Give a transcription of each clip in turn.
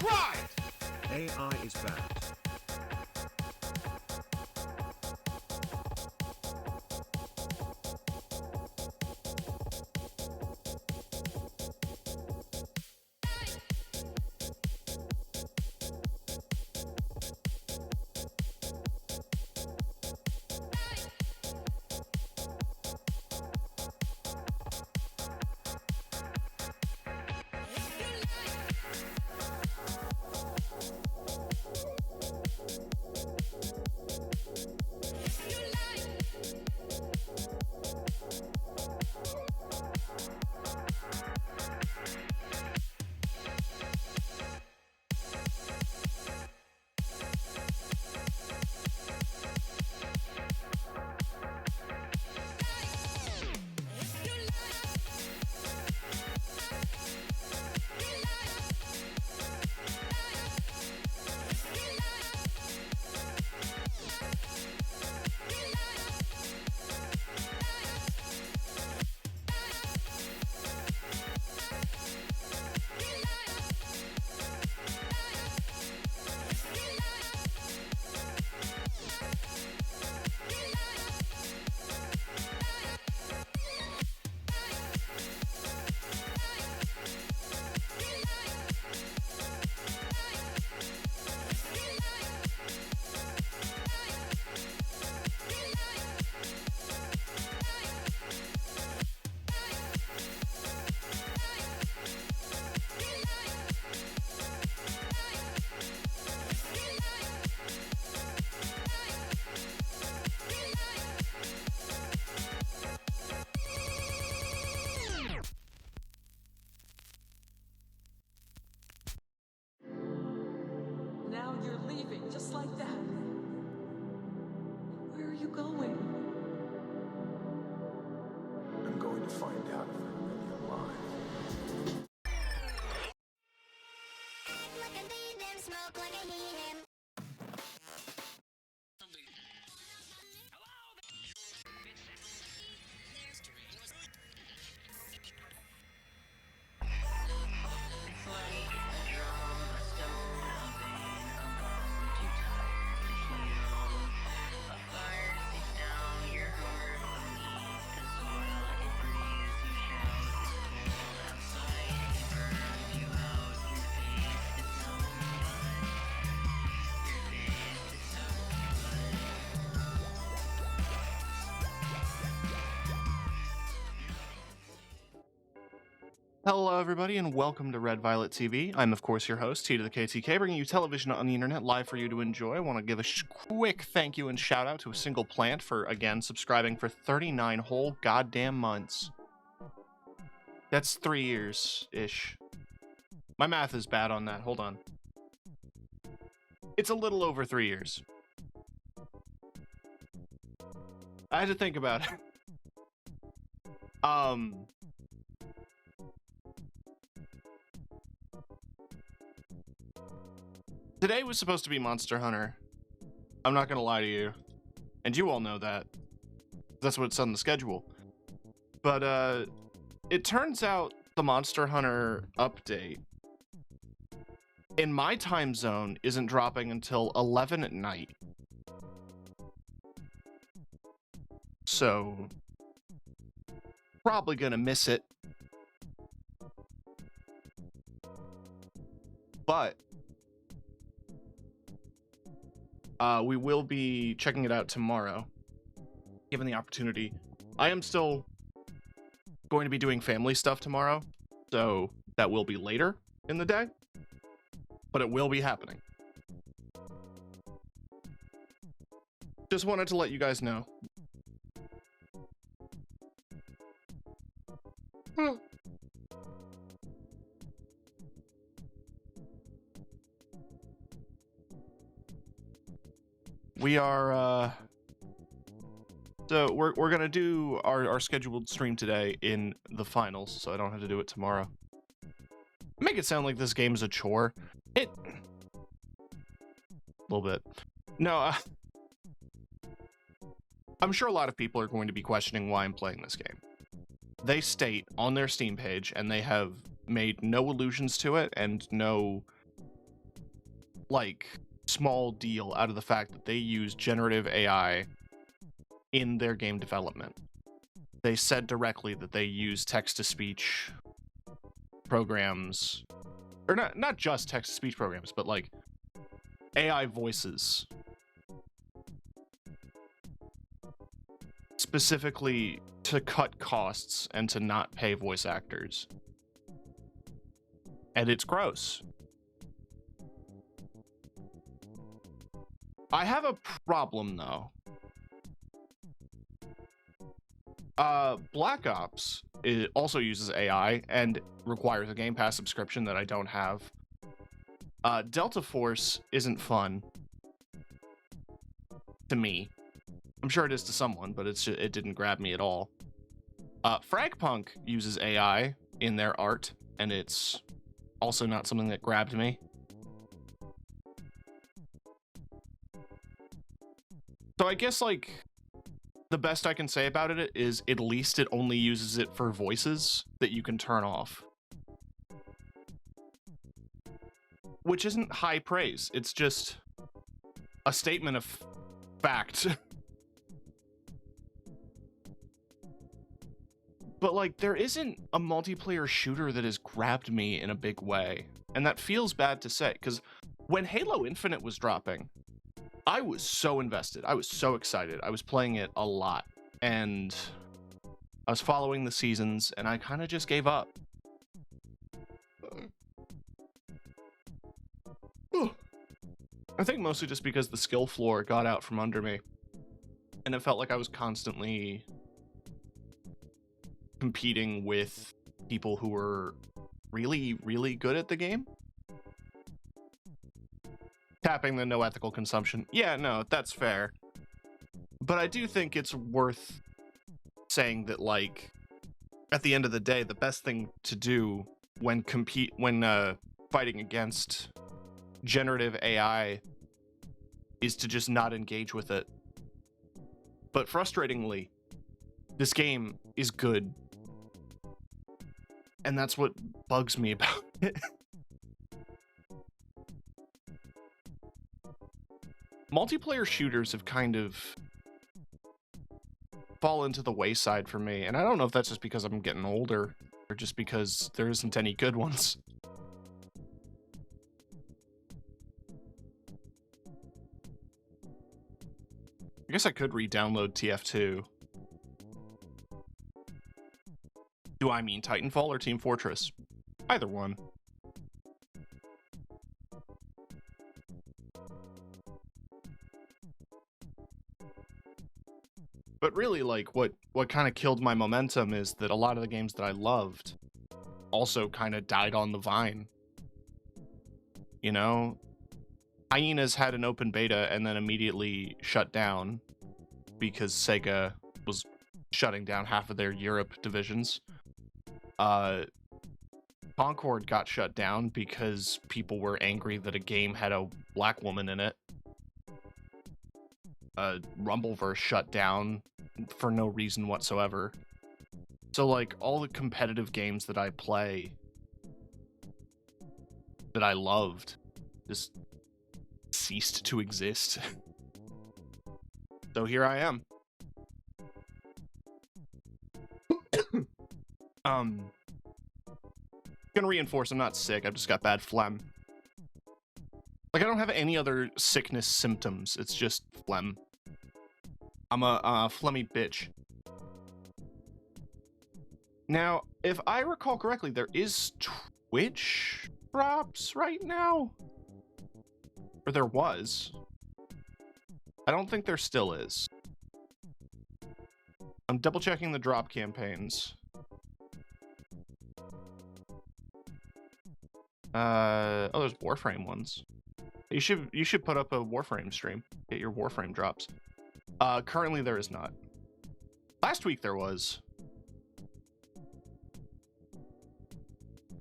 Right! AI is bad. Now you're leaving, just like that. Where are you going? I'm going to find out if I'm really alive. Like I need him, smoke like I need him. Hello everybody and welcome to Red Violet TV. I'm of course your host, T to the KTK, bringing you television on the internet live for you to enjoy. I want to give a quick thank you and shout out to a single plant for, again, subscribing for 39 whole goddamn months. That's 3 years-ish. My math is bad on that, hold on. It's a little over 3 years. I had to think about it. Today was supposed to be Monster Hunter. I'm not gonna lie to you. And you all know that. That's what's on the schedule. But, it turns out the Monster Hunter update in my time zone isn't dropping until 11 at night. So, probably gonna miss it. But we will be checking it out tomorrow, given the opportunity. I am still going to be doing family stuff tomorrow, so that will be later in the day, but it will be happening. Just wanted to let you guys know. We are, so we're gonna do our scheduled stream today in the finals, so I don't have to do it tomorrow. Make it sound like this game's a chore. A little bit. No, I'm sure a lot of people are going to be questioning why I'm playing this game. They state on their Steam page, and they have made no allusions to it, and no like small deal out of the fact that they use generative AI in their game development. They said directly that they use text-to-speech programs, or not just text-to-speech programs, but like AI voices, specifically to cut costs and to not pay voice actors. And it's gross. I have a problem though. Black Ops also uses AI and requires a Game Pass subscription that I don't have. Delta Force isn't fun to me. I'm sure it is to someone, but it didn't grab me at all. Fragpunk uses AI in their art, and it's also not something that grabbed me. So I guess, like, the best I can say about it is at least it only uses it for voices that you can turn off. Which isn't high praise, it's just a statement of fact. But, like, there isn't a multiplayer shooter that has grabbed me in a big way. And that feels bad to say, because when Halo Infinite was dropping, I was so invested. I was so excited. I was playing it a lot. And I was following the seasons, and I kind of just gave up. I think mostly just because the skill floor got out from under me. And it felt like I was constantly competing with people who were really, really good at the game. Tapping the no ethical consumption. Yeah, no, that's fair. But I do think it's worth saying that, like, at the end of the day, the best thing to do when fighting against generative AI is to just not engage with it. But frustratingly, this game is good. And that's what bugs me about it. Multiplayer shooters have kind of fallen to the wayside for me, and I don't know if that's just because I'm getting older or just because there isn't any good ones. I guess I could re-download TF2. Do I mean Titanfall or Team Fortress? Either one. But really, like, what kind of killed my momentum is that a lot of the games that I loved also kind of died on the vine. You know? Hyenas had an open beta and then immediately shut down because Sega was shutting down half of their Europe divisions. Concord got shut down because people were angry that a game had a black woman in it. Rumbleverse shut down for no reason whatsoever. So, like, all the competitive games that I play that I loved just ceased to exist. So here I am. Gonna reinforce I'm not sick, I've just got bad phlegm. Like, I don't have any other sickness symptoms, it's just phlegm. I'm a phlegmy bitch. Now, if I recall correctly, there is Twitch drops right now? Or there was. I don't think there still is. I'm double checking the drop campaigns. Oh, there's Warframe ones. You should put up a Warframe stream. Get your Warframe drops. Currently there is not. Last week there was.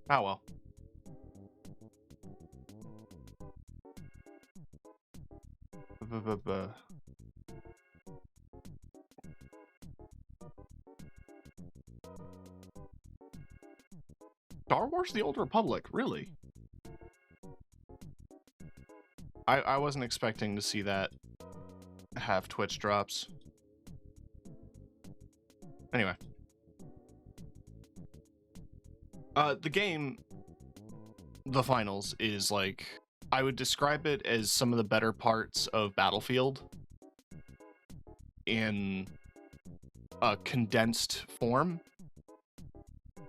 Oh well. Star Wars: The Old Republic, really? I wasn't expecting to see that have Twitch drops. Anyway. The game, the finals, is like, I would describe it as some of the better parts of Battlefield in a condensed form.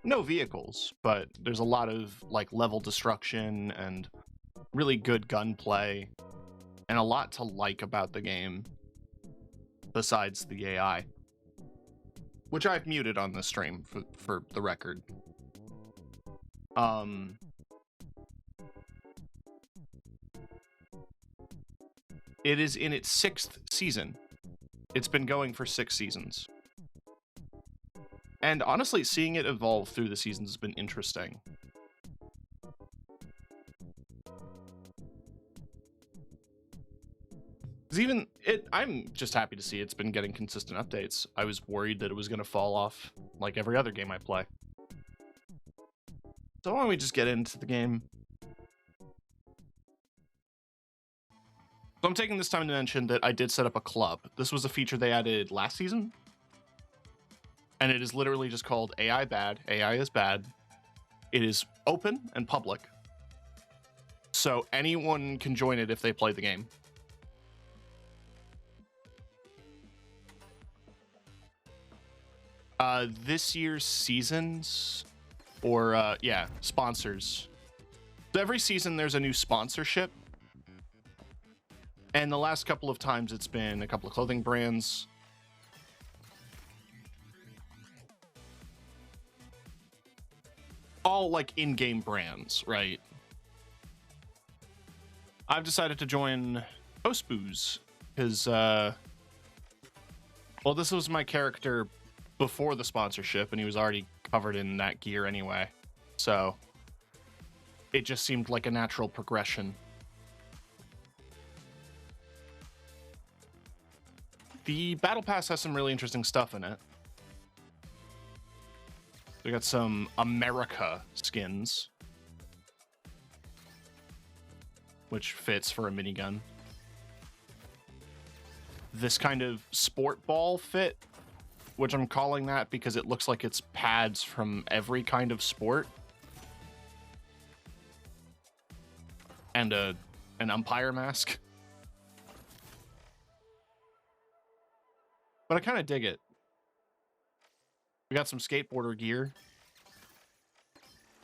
No vehicles, but there's a lot of like level destruction and really good gunplay and a lot to like about the game besides the AI, which I've muted on the stream for the record. It is in its 6th season. It's been going for 6 seasons. And honestly, seeing it evolve through the seasons has been interesting. I'm just happy to see it's been getting consistent updates. I was worried that it was going to fall off like every other game I play. So why don't we just get into the game? So I'm taking this time to mention that I did set up a club. This was a feature they added last season. And it is literally just called AIBAD. AI is bad. It is open and public. So anyone can join it if they play the game. This year's seasons, or yeah, sponsors. So every season there's a new sponsorship. And the last couple of times it's been a couple of clothing brands. All like in-game brands, right? I've decided to join Osbooze because, well, this was my character before the sponsorship and he was already covered in that gear anyway. So it just seemed like a natural progression. The Battle Pass has some really interesting stuff in it. We got some America skins, which fits for a minigun. This kind of sport ball fit, which I'm calling that because it looks like it's pads from every kind of sport. And an umpire mask. But I kind of dig it. We got some skateboarder gear,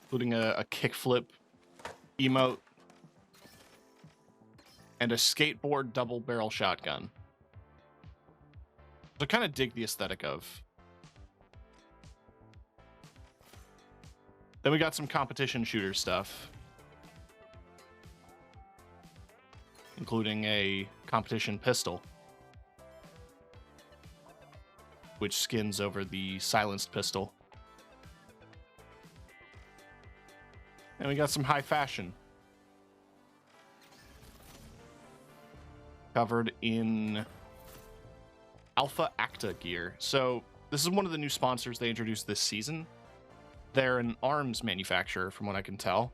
including a kickflip emote and a skateboard double barrel shotgun. So I kind of dig the aesthetic of. Then we got some competition shooter stuff, including a competition pistol, which skins over the silenced pistol. And we got some high fashion. Covered in Alpha Acta gear. So this is one of the new sponsors they introduced this season. They're an arms manufacturer, from what I can tell.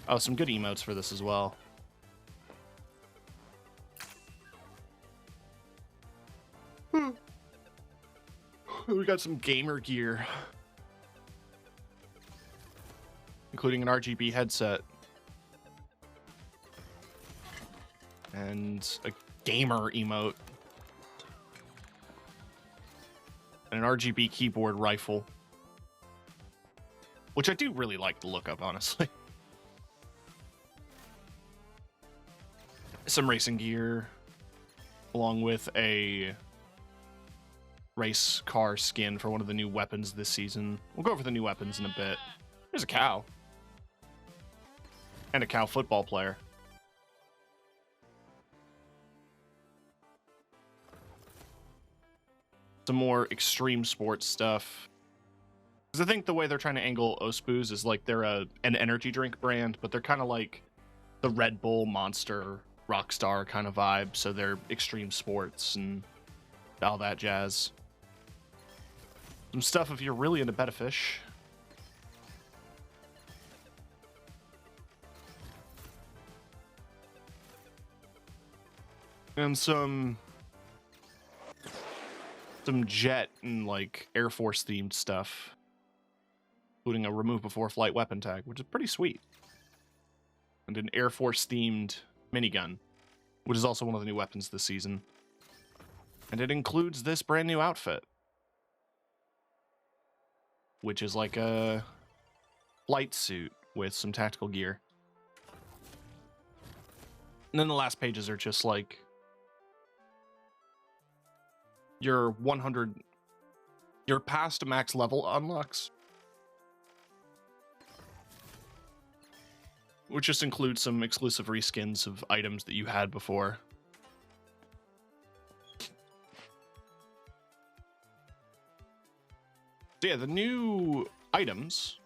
Oh, some good emotes for this as well. We got some gamer gear, including an RGB headset and a gamer emote and an RGB keyboard rifle, which I do really like the look of, honestly. Some racing gear, along with a race car skin for one of the new weapons this season. We'll go over the new weapons in a bit. There's a cow. And a cow football player. Some more extreme sports stuff. Because I think the way they're trying to angle Osbooze is like they're an energy drink brand, but they're kind of like the Red Bull, Monster, Rockstar kind of vibe. So they're extreme sports and all that jazz. Some stuff if you're really into Betta Fish. And some jet and like Air Force themed stuff, including a remove before flight weapon tag, which is pretty sweet, and an Air Force themed minigun, which is also one of the new weapons this season. And it includes this brand new outfit, which is like a flight suit with some tactical gear. And then the last pages are just like your past max level unlocks, which just includes some exclusive reskins of items that you had before. So yeah, the new items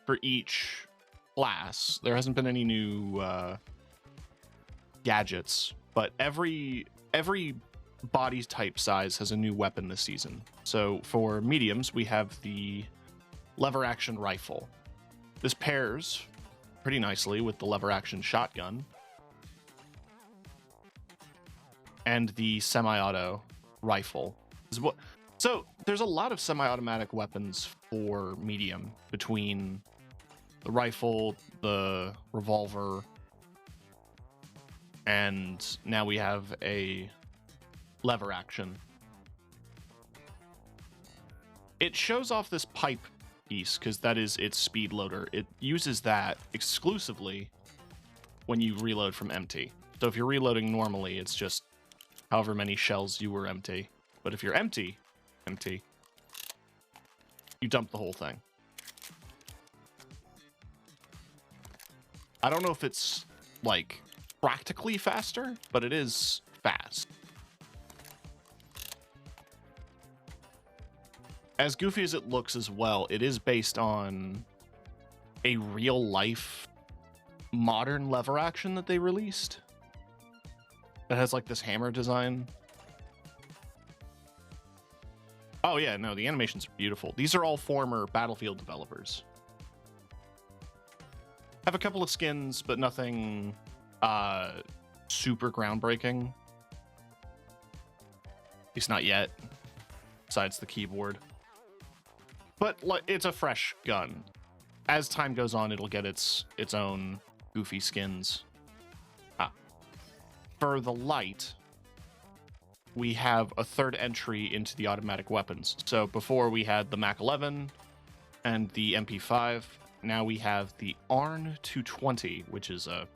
for each class, there hasn't been any new gadgets, but every body type size has a new weapon this season. So for mediums, we have the lever action rifle. This pairs pretty nicely with the lever action shotgun and the semi-auto rifle. So there's a lot of semi-automatic weapons for medium, between the rifle, the revolver, and now we have a lever action. It shows off this pipe piece because that is its speed loader. It uses that exclusively when you reload from empty. So if you're reloading normally, it's just however many shells you were empty. But if you're empty, you dump the whole thing. I don't know if it's like practically faster, but it is fast. As goofy as it looks as well, it is based on a real life modern lever action that they released that has like this hammer design. Oh yeah, no, the animations are beautiful. These are all former Battlefield developers. Have a couple of skins, but nothing super groundbreaking. At least not yet, besides the keyboard. But it's a fresh gun. As time goes on, it'll get its own goofy skins. For the light, we have a third entry into the automatic weapons. So before we had the Mac 11 and the MP5. Now we have the ARN 220, which is a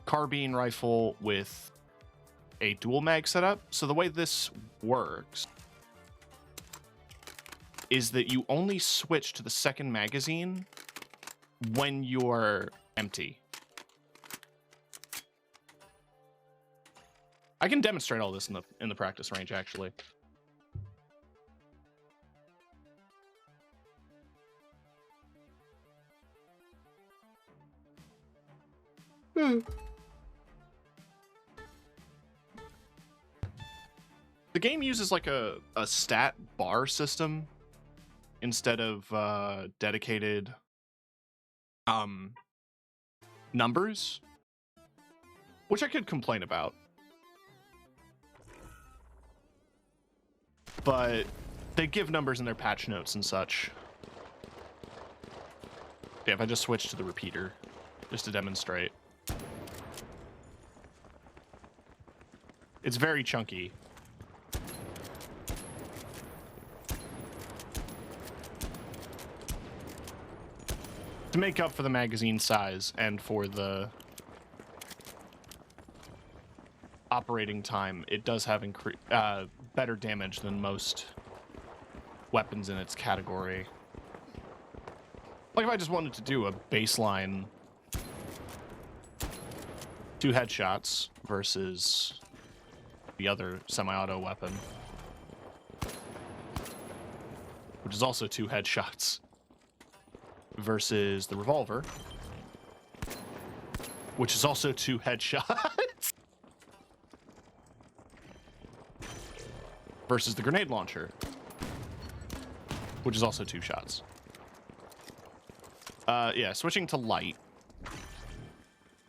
carbine rifle with a dual mag setup. So the way this works is that you only switch to the second magazine when you're empty. I can demonstrate all this in the practice range, actually. The game uses like a stat bar system instead of dedicated numbers, which I could complain about. But they give numbers in their patch notes and such. Yeah, if I just switch to the repeater, just to demonstrate. It's very chunky. To make up for the magazine size and for the operating time, it does have better damage than most weapons in its category. Like if I just wanted to do a baseline 2 headshots versus the other semi-auto weapon, which is also 2 headshots, versus the revolver, which is also 2 headshots, versus the grenade launcher, which is also 2 shots. Yeah, switching to light.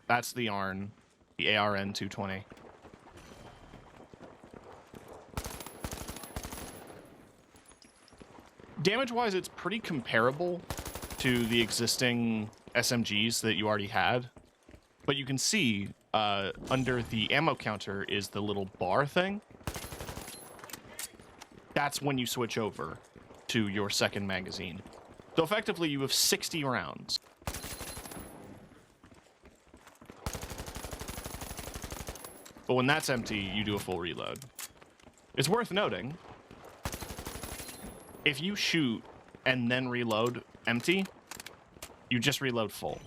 That's the ARN, the ARN 220. Damage-wise, it's pretty comparable to the existing SMGs that you already had. But you can see under the ammo counter is the little bar thing. That's when you switch over to your second magazine. So effectively, you have 60 rounds. But when that's empty, you do a full reload. It's worth noting, if you shoot and then reload empty, you just reload full.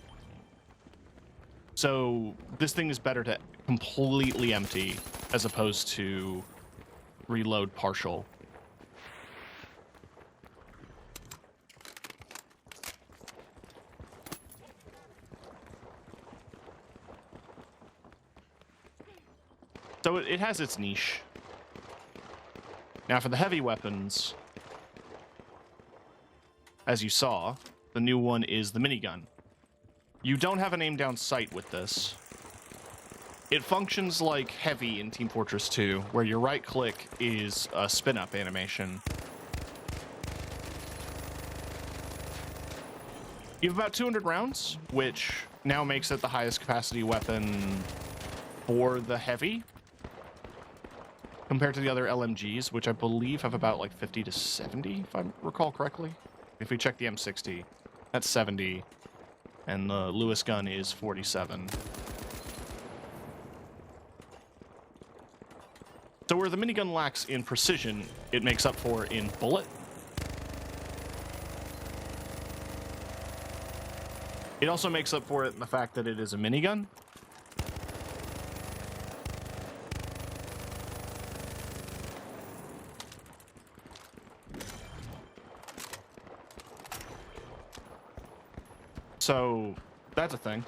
So this thing is better to completely empty as opposed to reload partial. So it has its niche. Now for the heavy weapons, as you saw, the new one is the minigun. You don't have an aim down sight with this. It functions like heavy in Team Fortress 2, where your right click is a spin up animation. You have about 200 rounds, which now makes it the highest capacity weapon for the heavy, compared to the other LMGs, which I believe have about like 50 to 70, if I recall correctly. If we check the M60, that's 70, and the Lewis gun is 47. So where the minigun lacks in precision, it makes up for in bullet. It also makes up for it in the fact that it is a minigun. So that's a thing.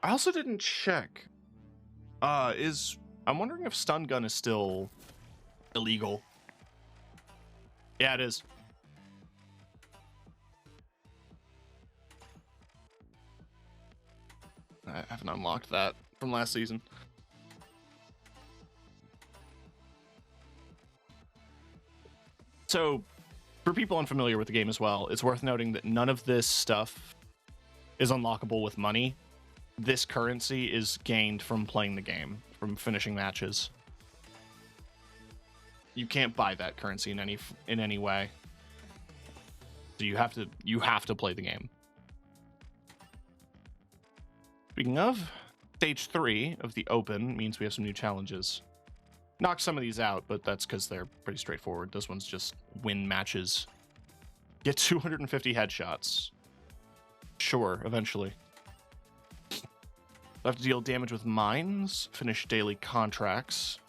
I also didn't check. I'm wondering if stun gun is still illegal. Yeah, it is. I haven't unlocked that from last season. So, for people unfamiliar with the game as well, it's worth noting that none of this stuff is unlockable with money. This currency is gained from playing the game, from finishing matches. You can't buy that currency in any way. So you have to play the game. Speaking of, stage 3 of the open means we have some new challenges. Knock some of these out, but that's because they're pretty straightforward. This one's just win matches. Get 250 headshots. Sure, eventually. I have to deal damage with mines, finish daily contracts,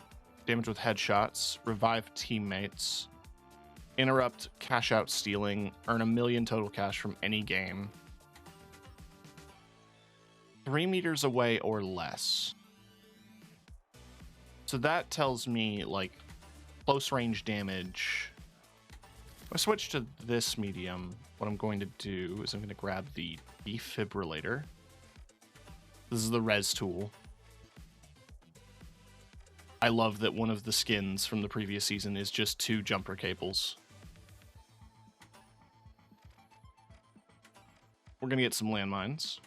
damage with headshots, revive teammates, interrupt cash out stealing, earn 1 million total cash from any game. 3 meters away or less. So that tells me, like, close range damage. If I switch to this medium, what I'm going to do is I'm going to grab the defibrillator. This is the res tool. I love that one of the skins from the previous season is just 2 jumper cables. We're going to get some landmines.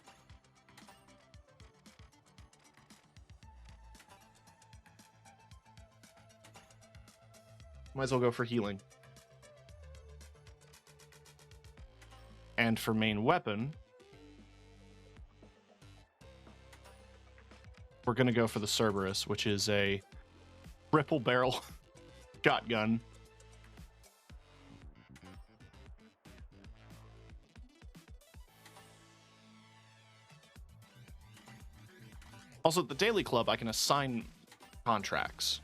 Might as well go for healing. And for main weapon, we're going to go for the Cerberus, which is a triple barrel shotgun. Also, at the Daily Club, I can assign contracts.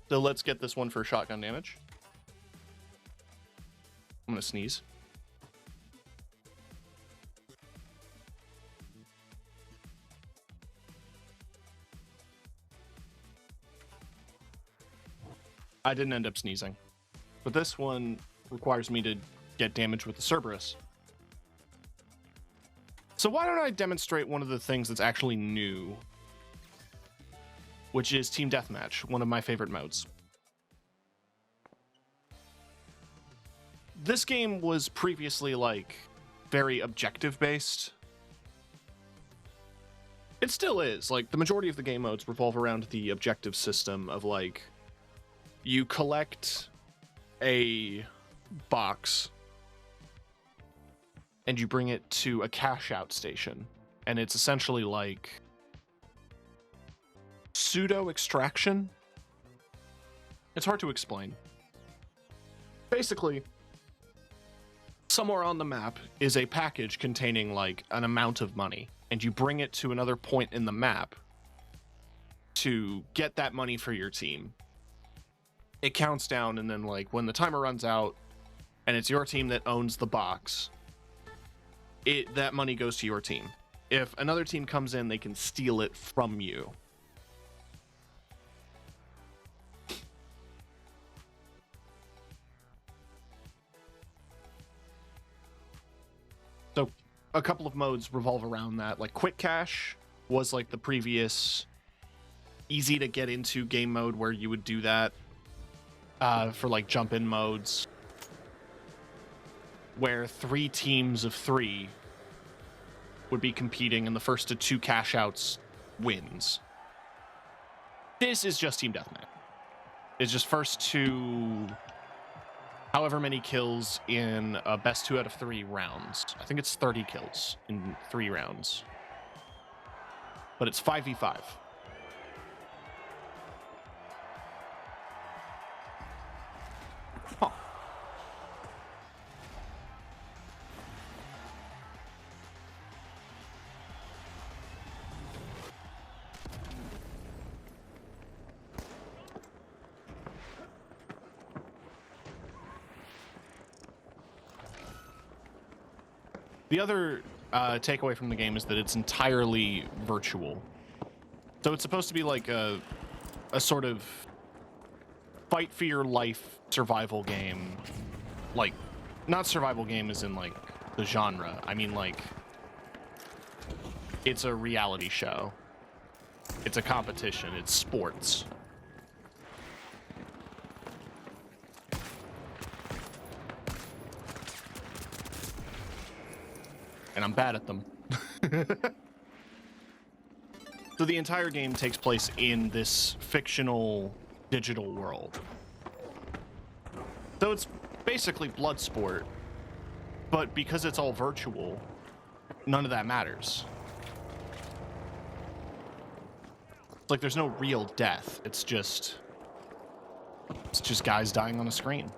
So let's get this one for shotgun damage. I'm going to sneeze. I didn't end up sneezing. But this one requires me to get damage with the Cerberus. So why don't I demonstrate one of the things that's actually new, which is Team Deathmatch, one of my favorite modes. This game was previously, like, very objective-based. It still is. Like, the majority of the game modes revolve around the objective system of, like, you collect a box and you bring it to a cash-out station. And it's essentially like pseudo-extraction. It's hard to explain. Basically, somewhere on the map is a package containing, like, an amount of money, and you bring it to another point in the map to get that money for your team. It counts down, and then, like, when the timer runs out and it's your team that owns the box, that money goes to your team. If another team comes in, they can steal it from you. So a couple of modes revolve around that. Like, Quick Cash was, like, the previous easy to get into game mode where you would do that for, like, jump-in modes, where 3 teams of 3 would be competing, and the first to 2 cash outs wins. This is just Team Deathmatch. It's just first to however many kills in a best 2 out of 3 rounds. I think it's 30 kills in 3 rounds. But it's 5v5. Huh. The other takeaway from the game is that it's entirely virtual. So it's supposed to be like a sort of fight for your life survival game. Like, not survival game as in, like, the genre. I mean, like, it's a reality show. It's a competition. It's sports. And I'm bad at them. So the entire game takes place in this fictional digital world. So it's basically Bloodsport, but because it's all virtual, none of that matters. It's like there's no real death. It's just guys dying on a screen.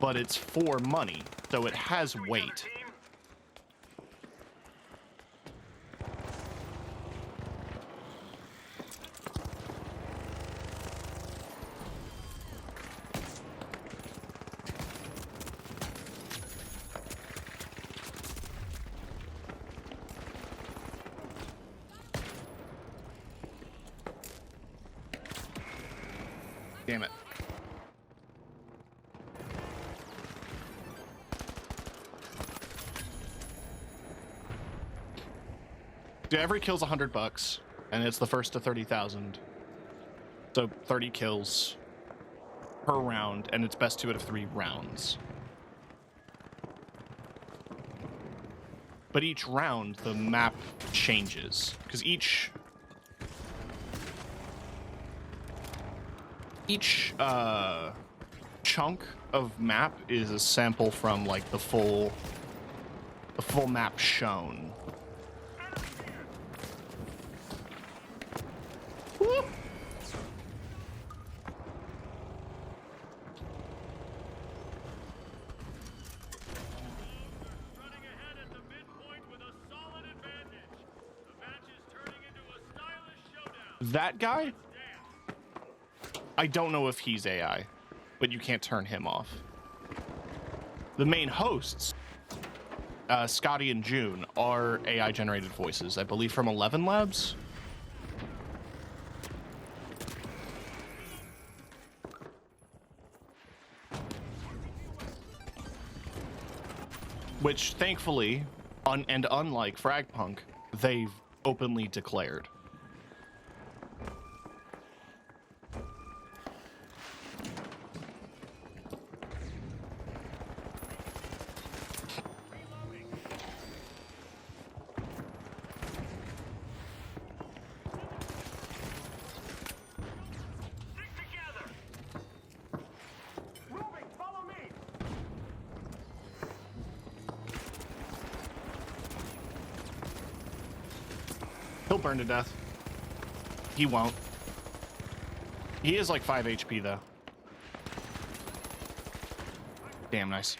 But it's for money, so it has weight. Damn it. Yeah, every kill's $100, and it's the first to 30,000. So 30 kills per round, and it's best 2 out of 3 rounds. But each round, the map changes, because each chunk of map is a sample from, like, the full map shown. Woo! Running ahead at the midpoint with a solid advantage. The match is turning into a stylish showdown. That guy? I don't know if he's AI, but you can't turn him off. The main hosts, Scotty and June, are AI-generated voices, I believe from 11 Labs. Which, thankfully, And unlike Fragpunk, they've openly declared. He'll burn to death. He won't. He is like 5 HP though. Damn nice.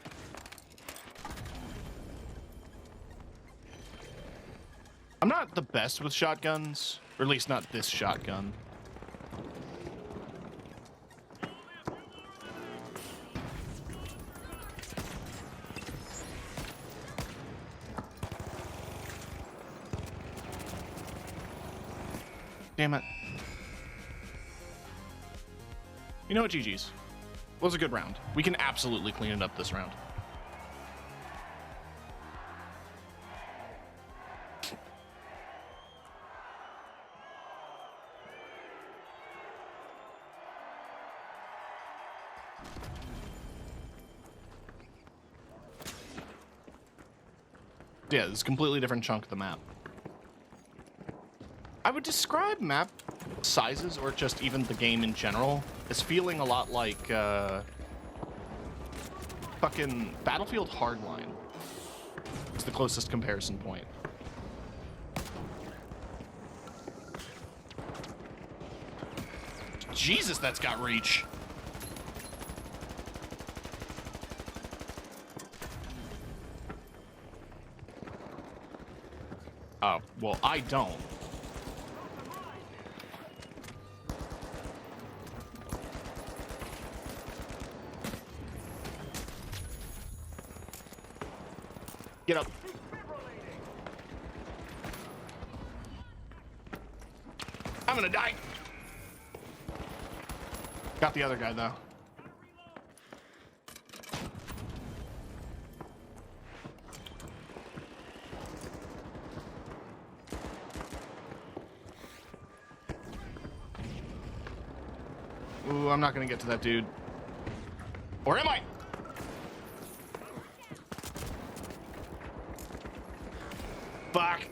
I'm not the best with shotguns, or at least not this shotgun. Damn it. You know what, GG's. Was a good round. We can absolutely clean it up this round. Yeah, it's a completely different chunk of the map. I would describe map sizes, or just even the game in general, as feeling a lot like fucking Battlefield Hardline. It's the closest comparison point. Jesus, that's got reach. Oh, well, I don't. Get up. I'm gonna die. Got the other guy, though. Ooh, I'm not gonna get to that dude. Or am I? Fuck.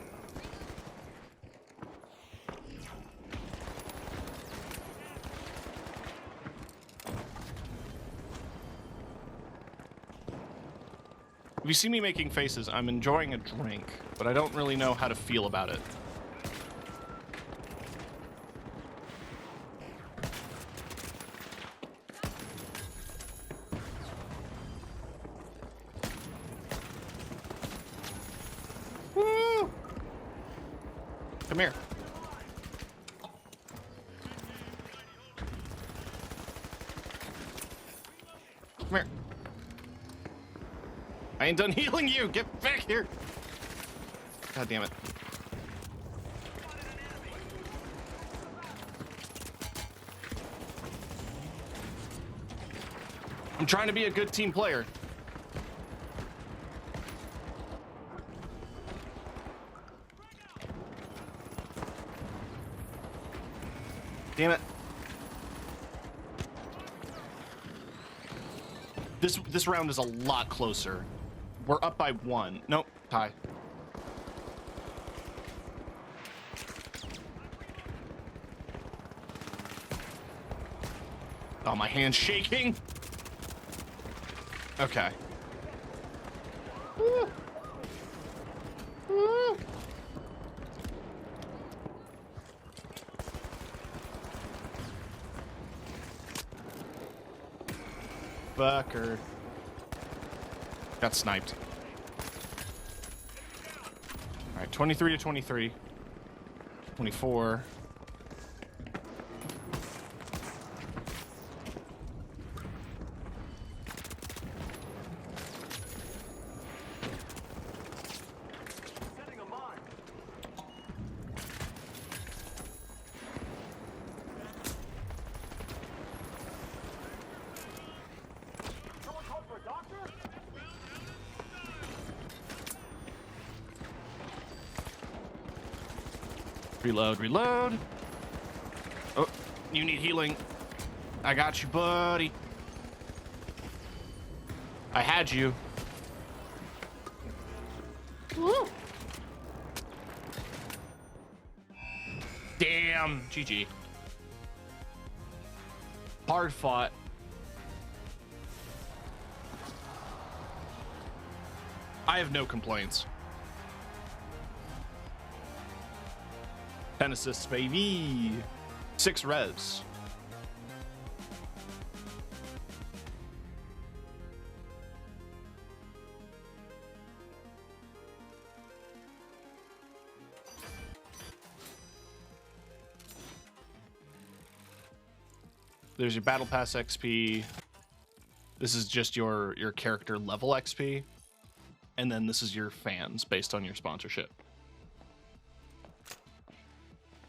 If you see me making faces, I'm enjoying a drink, but I don't really know how to feel about it. Woo! Come here. Come here. I ain't done healing you. Get back here. God damn it. I'm trying to be a good team player. Damn it. This round is a lot closer. We're up by 1. Nope, tie. Oh, my hand's shaking. Okay. Woo. Woo. Fucker. Got sniped. All right, 23 to 23. 24. Reload, reload. Oh, you need healing. I got you, buddy. I had you. Woo. Damn, GG. Hard fought. I have no complaints. 10 assists, baby. 6 res. There's your battle pass XP. This is just your character level XP. And then this is your fans based on your sponsorship.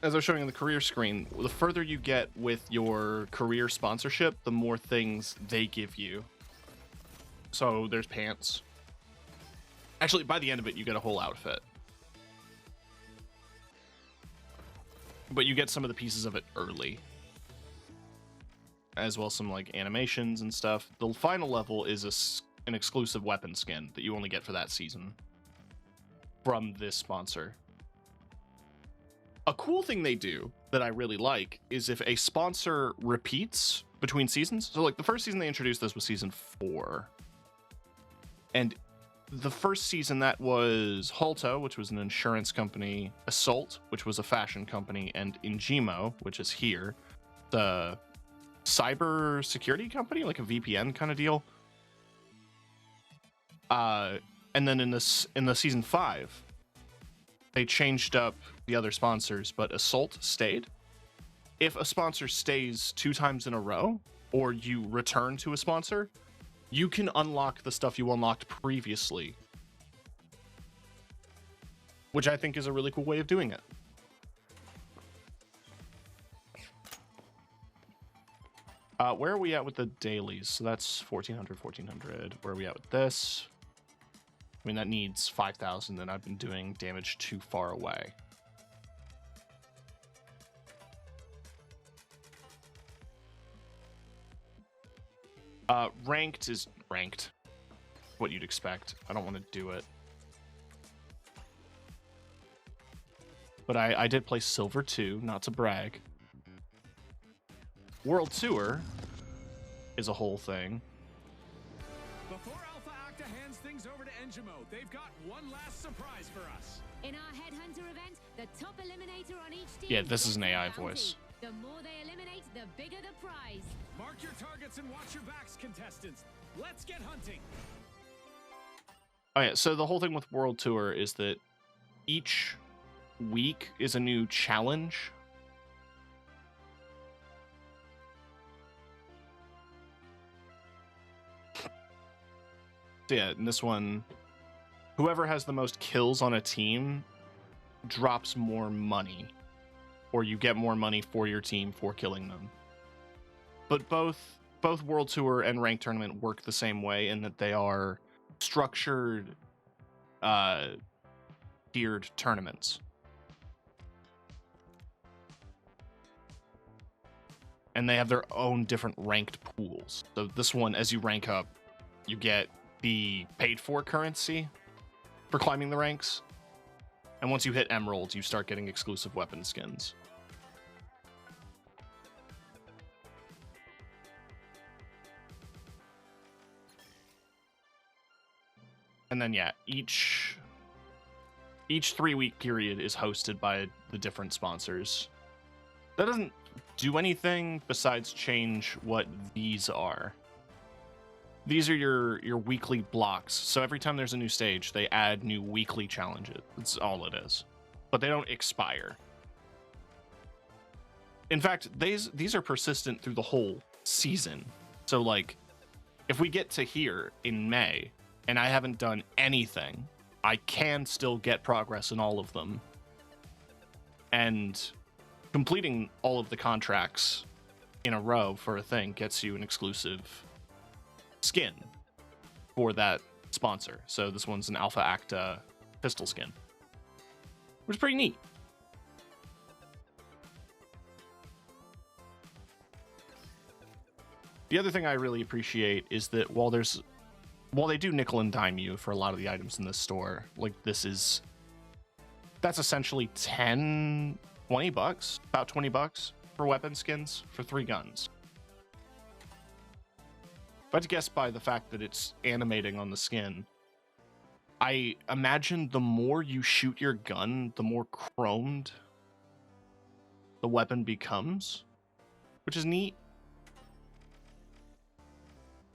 As I was showing on the career screen, the further you get with your career sponsorship, the more things they give you. So there's pants. Actually, by the end of it, you get a whole outfit. But you get some of the pieces of it early. As well as some like animations and stuff. The final level is an exclusive weapon skin that you only get for that season from this sponsor. A cool thing they do that I really like is if a sponsor repeats between seasons. So like the first season they introduced this was season 4. And the first season that was Halto, which was an insurance company, Assault, which was a fashion company, and Ingimo, which is here, the cyber security company, like a VPN kind of deal. And then in the season 5, they changed up the other sponsors, but Assault stayed. If a sponsor stays 2 times in a row, or you return to a sponsor, you can unlock the stuff you unlocked previously. Which I think is a really cool way of doing it. Where are we at with the dailies? So that's 1400, 1400. Where are we at with this? I mean, that needs 5,000, and I've been doing damage too far away. Ranked is ranked. What you'd expect. I don't want to do it. But I did play Silver 2, not to brag. World Tour is a whole thing. Before Alpha Acta hands things over to Engimo, they've got one last surprise for us. In our Headhunter event, the top eliminator on each team... Yeah, this is an gets a AI bounty. voice. The more they eliminate, the bigger the prize. Mark your targets and watch your backs, contestants. Let's get hunting. Oh yeah, so the whole thing with World Tour is that each week is a new challenge. So yeah, in this one, whoever has the most kills on a team drops more money, or you get more money for your team for killing them. But both World Tour and Ranked Tournament work the same way in that they are structured, tiered tournaments. And they have their own different ranked pools. So this one, as you rank up, you get the paid for currency for climbing the ranks. And once you hit emeralds, you start getting exclusive weapon skins. And then yeah, each 3-week period is hosted by the different sponsors. That doesn't do anything besides change what these are. These are your weekly blocks. So every time there's a new stage, they add new weekly challenges. That's all it is. But they don't expire. In fact, these are persistent through the whole season. So like, if we get to here in May, and I haven't done anything, I can still get progress in all of them. And completing all of the contracts in a row for a thing gets you an exclusive skin for that sponsor. So this one's an Alpha Acta pistol skin, which is pretty neat. The other thing I really appreciate is that while they do nickel and dime you for a lot of the items in this store, like that's essentially 10, 20 bucks, about 20 bucks for weapon skins for 3 guns. If I had to guess by the fact that it's animating on the skin, I imagine the more you shoot your gun, the more chromed the weapon becomes, which is neat.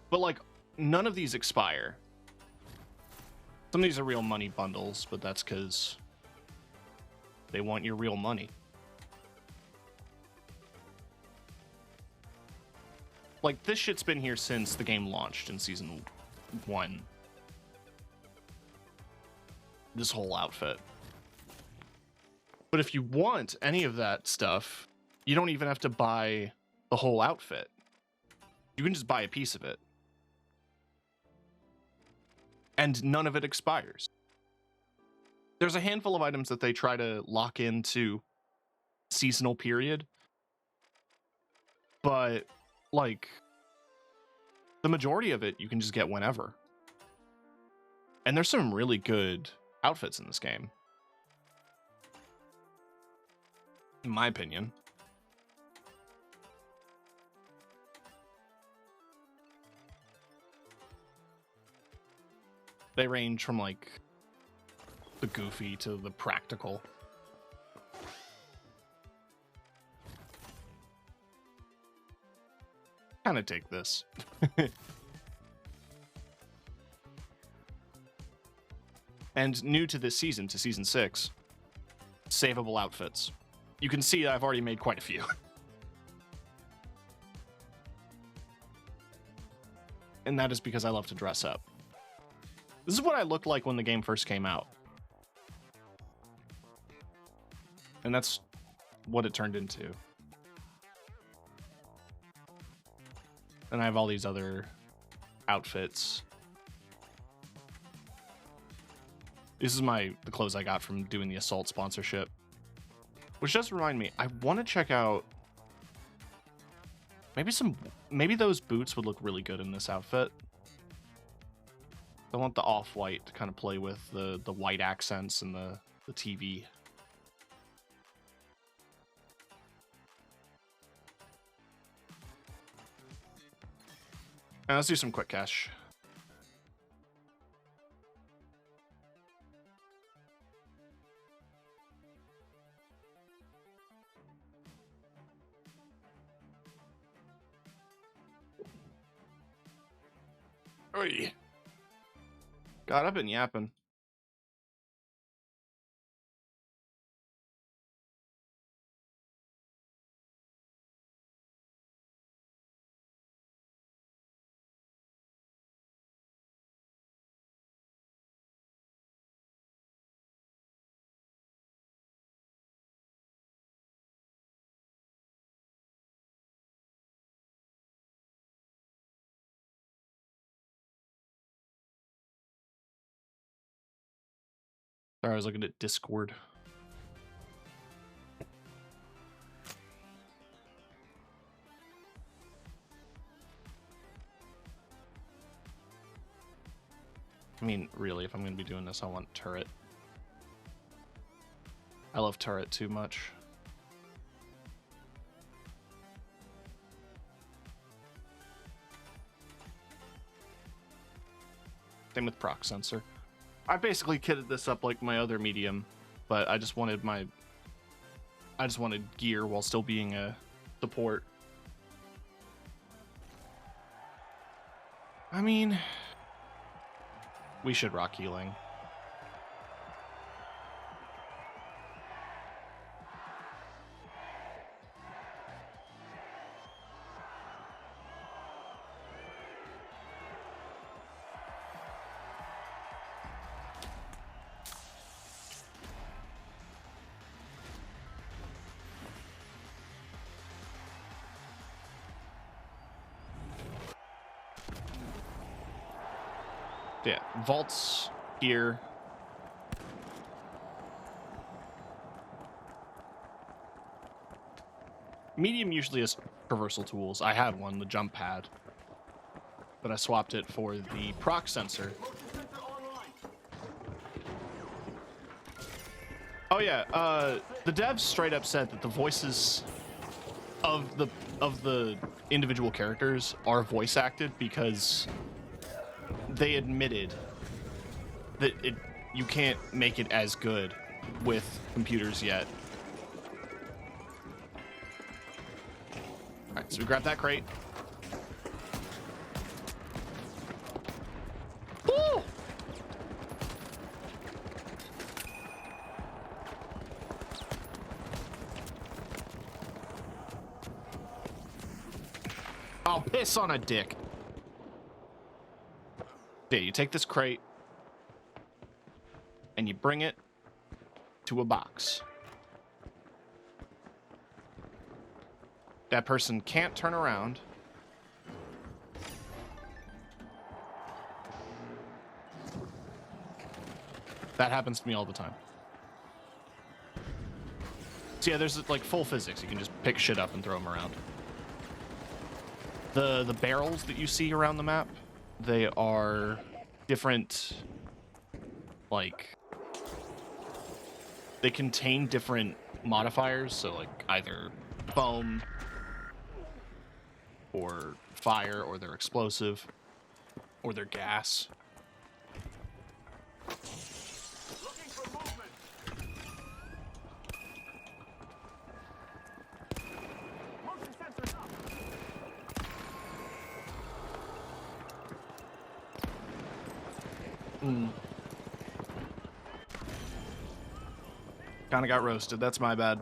But like, none of these expire. Some of these are real money bundles, but that's because they want your real money. Like, this shit's been here since the game launched in Season 1. This whole outfit. But if you want any of that stuff, you don't even have to buy the whole outfit. You can just buy a piece of it. And none of it expires. There's a handful of items that they try to lock into seasonal period. But, like, the majority of it you can just get whenever. And there's some really good outfits in this game, in my opinion. They range from like the goofy to the practical. Kind of take this. And new to this season, to season 6, savable outfits. You can see I've already made quite a few. And that is because I love to dress up. This is what I looked like when the game first came out. And that's what it turned into. And I have all these other outfits. This is the clothes I got from doing the Assault sponsorship. Which does remind me, I want to check out maybe those boots would look really good in this outfit. I want the off-white to kind of play with the white accents and the TV. Let's do some quick cash. Oy. God, I've been yapping. Sorry, I was looking at Discord. I mean, really, if I'm going to be doing this, I want turret. I love turret too much. Same with proc sensor. I basically kitted this up like my other medium, but I just wanted gear while still being a support. I mean, we should rock healing. Yeah, vaults here. Medium usually has traversal tools. I had one, the jump pad, but I swapped it for the proc sensor. Oh yeah, the devs straight up said that the voices of the individual characters are voice acted because they admitted that you can't make it as good with computers yet. All right, so we grab that crate. Woo! I'll piss on a dick. Yeah, you take this crate and you bring it to a box. That person can't turn around. That happens to me all the time. So yeah, there's like full physics. You can just pick shit up and throw them around. The barrels that you see around the map, they are different, like, they contain different modifiers, so like either foam or fire, or they're explosive, or they're gas. Looking for movement. Motion sensors up. Kinda got roasted, that's my bad.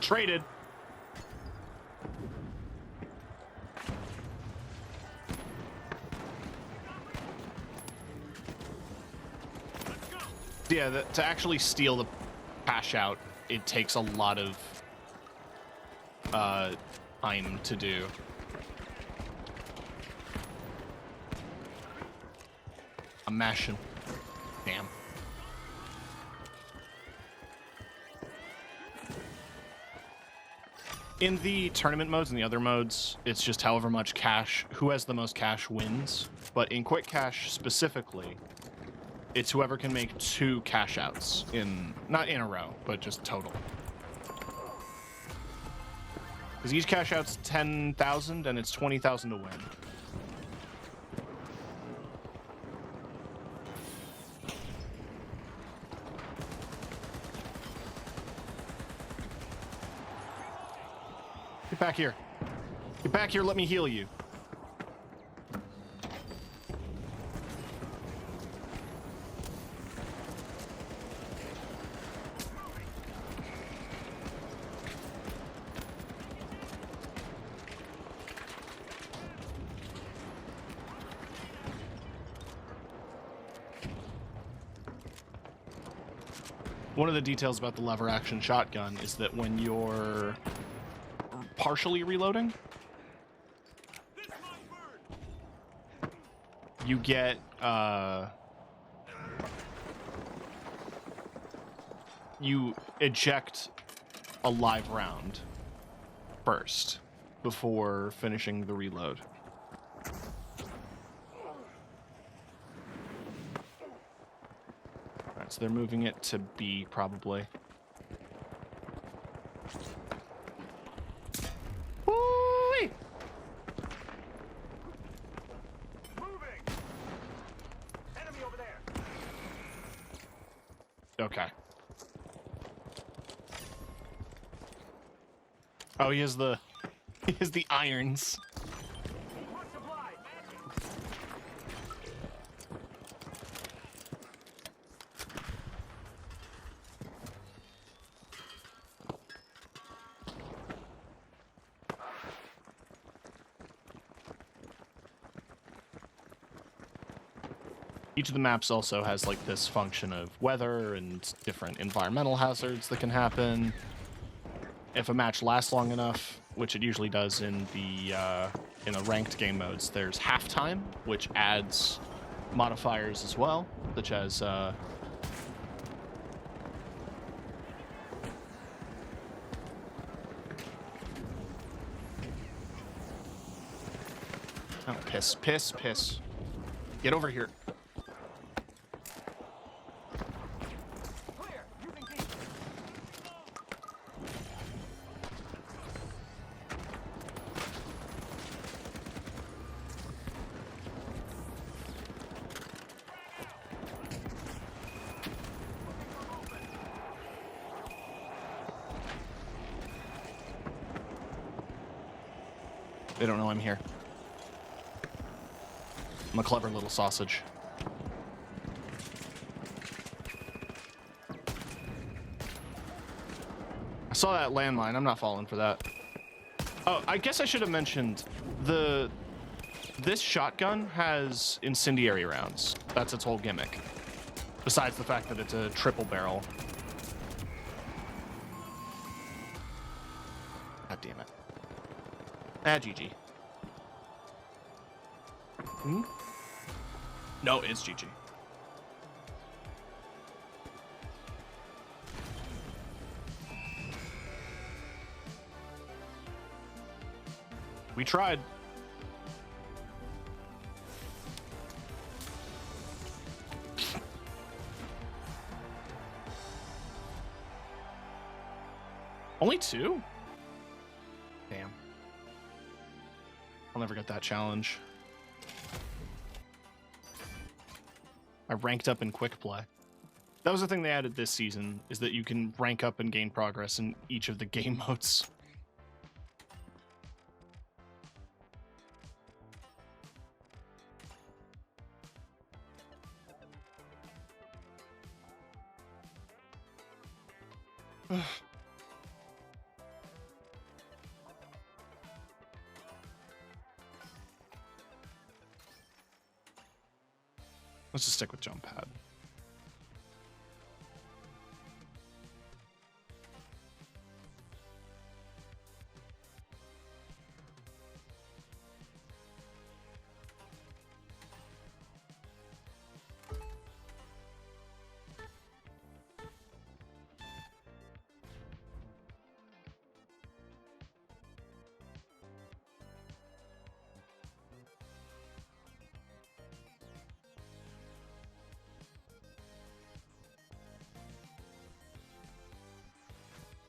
Traded. Yeah, to actually steal the cash out, it takes a lot of time to do. I'm mashing. Damn. In the tournament modes and the other modes, it's just however much cash, who has the most cash wins. But in Quick Cash specifically, it's whoever can make 2 cash outs not in a row, but just total. Because each cash out's 10,000 and it's 20,000 to win. Get back here. Get back here, let me heal you. One of the details about the lever action shotgun is that when you're partially reloading, you get you eject a live round first before finishing the reload. Alright, so they're moving it to B probably. Woo-wee! Moving. Enemy over there. Okay. Oh, he has the irons. Food supply. Each of the maps also has like this function of weather and different environmental hazards that can happen. If a match lasts long enough, which it usually does in the ranked game modes, there's halftime, which adds modifiers as well, such as oh, piss. Get over here. They don't know I'm here. I'm a clever little sausage. I saw that landmine. I'm not falling for that. Oh, I guess I should have mentioned this shotgun has incendiary rounds. That's its whole gimmick. Besides the fact that it's a triple barrel. God damn it. GG. Hmm? No, it's GG. We tried. Only 2? Damn. I'll never get that challenge. I ranked up in quick play. That was the thing they added this season, is that you can rank up and gain progress in each of the game modes. Let's just stick with jump pad.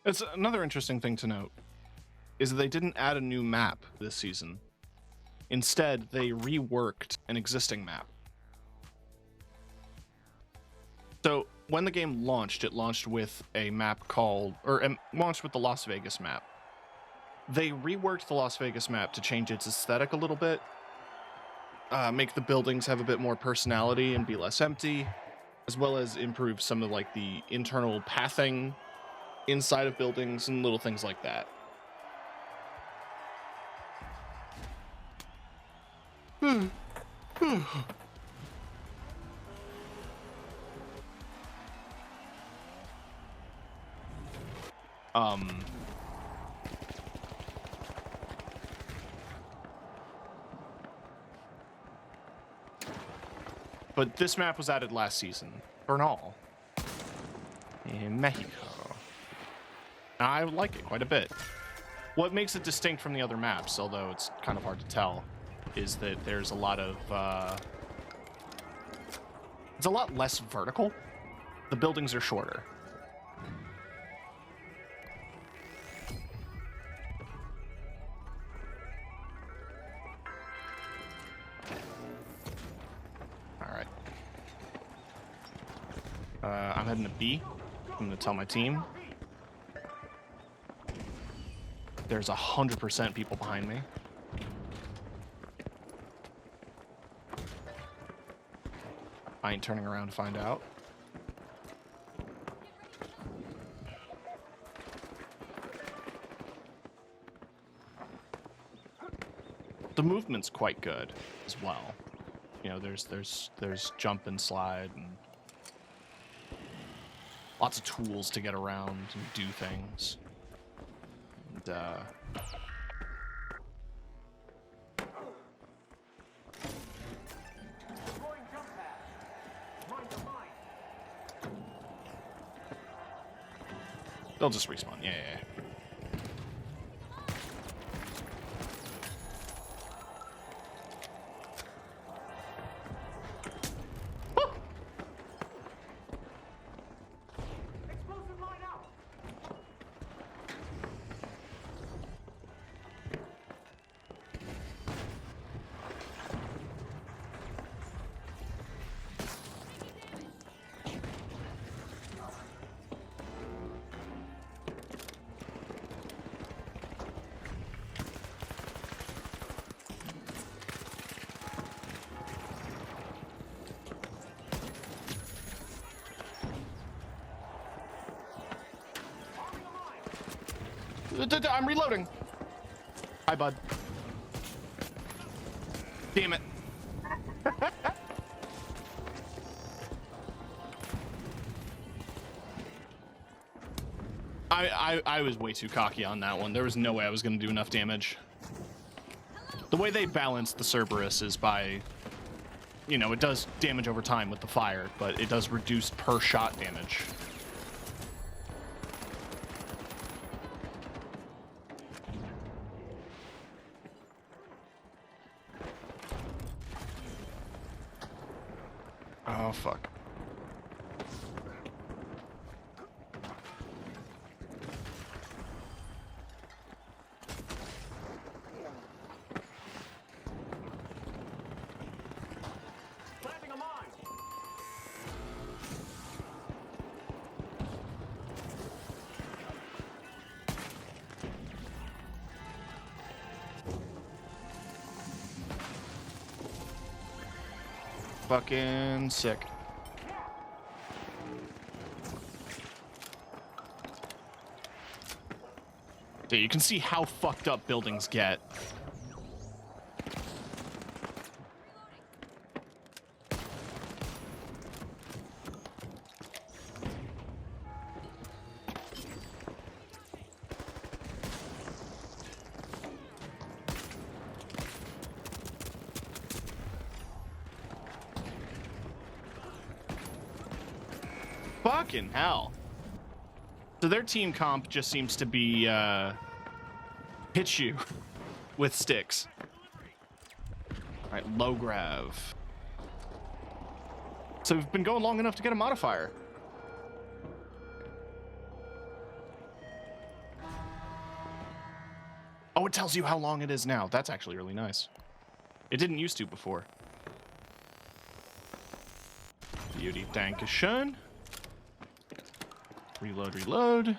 It's another interesting thing to note is that they didn't add a new map this season. Instead, they reworked an existing map. So when the game launched, it launched with a map called, launched with the Las Vegas map. They reworked the Las Vegas map to change its aesthetic a little bit, make the buildings have a bit more personality and be less empty, as well as improve some of like the internal pathing inside of buildings and little things like that. But this map was added last season. Bernal. In Mexico. I like it quite a bit. What makes it distinct from the other maps, although it's kind of hard to tell, is that there's a lot of, it's a lot less vertical. The buildings are shorter. All right. I'm heading to B. I'm gonna tell my team. There's 100% people behind me. I ain't turning around to find out. The movement's quite good as well. you know, there's jump and slide and lots of tools to get around and do things. And they'll just respawn. Yeah. I'm reloading. Hi, bud. Damn it. I was way too cocky on that one. There was no way I was going to do enough damage. The way they balance the Cerberus is by, you know, it does damage over time with the fire, but it does reduce per shot damage. Oh, fuck. Planting a mine. Fucking sick. Yeah, you can see how fucked up buildings get. Fucking hell. So their team comp just seems to be hit you with sticks. Alright, low grav. So we've been going long enough to get a modifier. Oh, it tells you how long it is now. That's actually really nice. It didn't used to before. Beauty, Dankeschön. Reload, reload.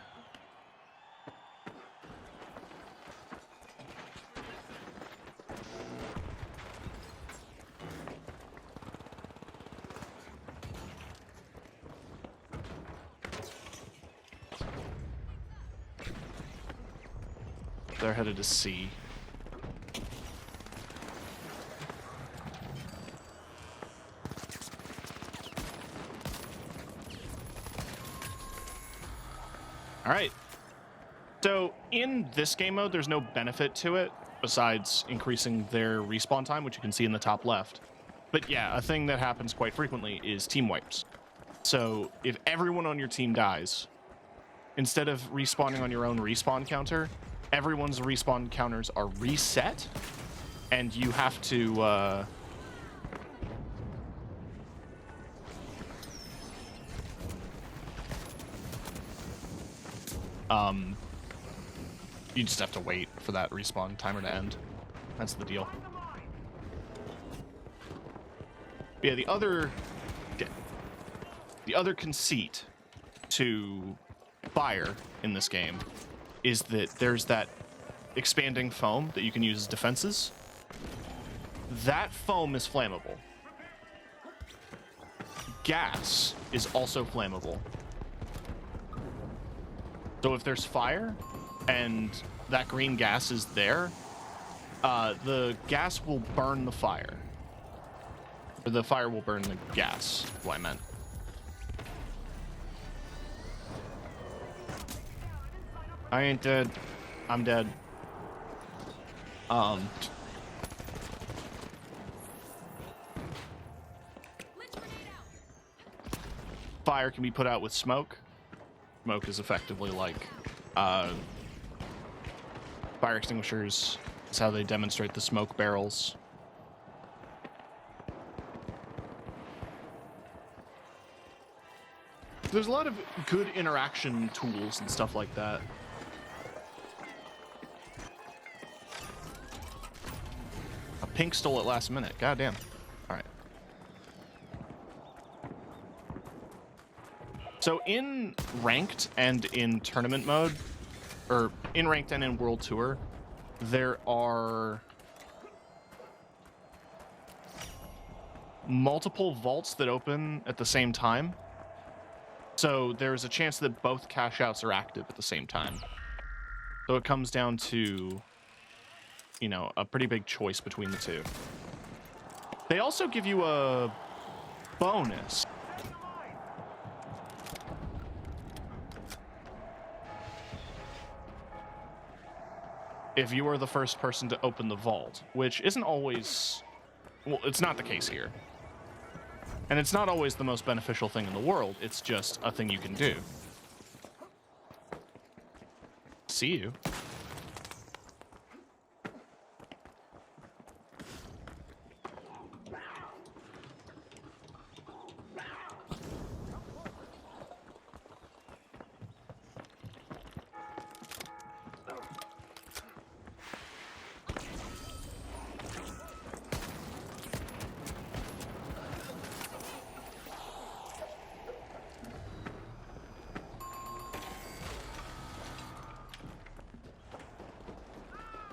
They're headed to C. All right. So in this game mode, there's no benefit to it besides increasing their respawn time, which you can see in the top left. But yeah, a thing that happens quite frequently is team wipes. So if everyone on your team dies, instead of respawning on your own respawn counter, everyone's respawn counters are reset, and you have to you just have to wait for that respawn timer to end. That's the deal. Yeah, the other conceit to fire in this game is that there's that expanding foam that you can use as defenses. That foam is flammable. Gas is also flammable. So if there's fire and that green gas is there, the gas will burn the fire. Or the fire will burn the gas, is what I meant. I ain't dead. I'm dead. Fire can be put out with smoke. Smoke is effectively like fire extinguishers. That's how they demonstrate the smoke barrels. There's a lot of good interaction tools and stuff like that. A pink stole it last minute. God damn. All right. So in ranked and in tournament mode, or in ranked and in World Tour, there are multiple vaults that open at the same time. So there's a chance that both cash outs are active at the same time. So it comes down to, you know, a pretty big choice between the two. They also give you a bonus. If you are the first person to open the vault, which isn't always, well, it's not the case here. And it's not always the most beneficial thing in the world. It's just a thing you can do. See you.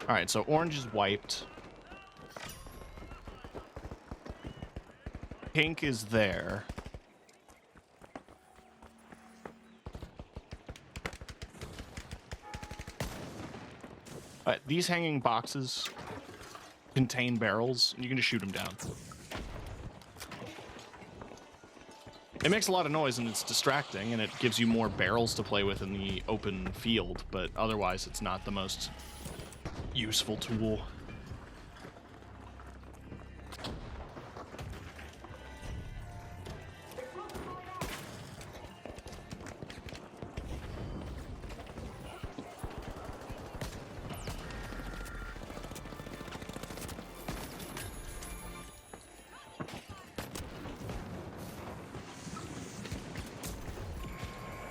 All right, so orange is wiped. Pink is there. All right, these hanging boxes contain barrels. You can just shoot them down. It makes a lot of noise and it's distracting, and it gives you more barrels to play with in the open field, but otherwise it's not the most useful tool.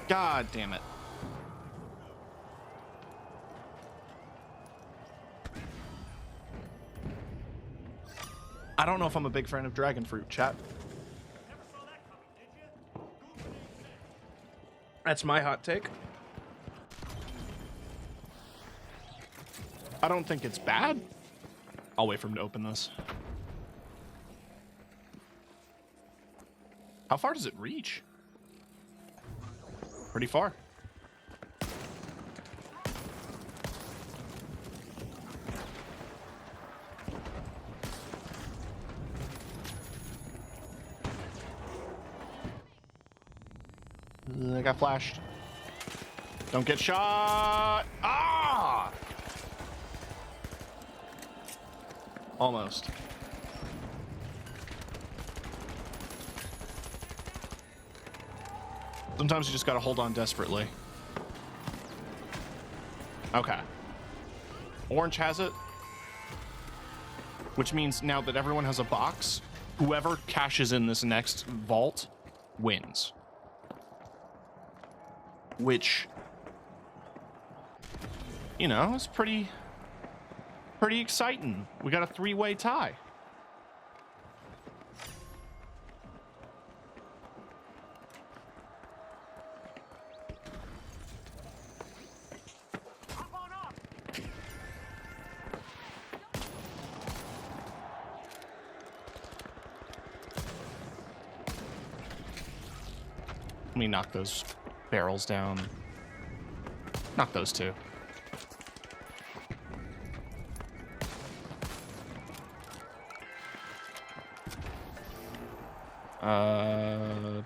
God damn it. I don't know if I'm a big fan of dragon fruit, chat. That's my hot take. I don't think it's bad. I'll wait for him to open this. How far does it reach? Pretty far. I got flashed. Don't get shot. Ah! Almost. Sometimes you just gotta hold on desperately. Okay. Orange has it. Which means now that everyone has a box, whoever cashes in this next vault wins. Which, you know, is pretty exciting. We got a three-way tie. Let me knock those barrels down. Knock those two. A.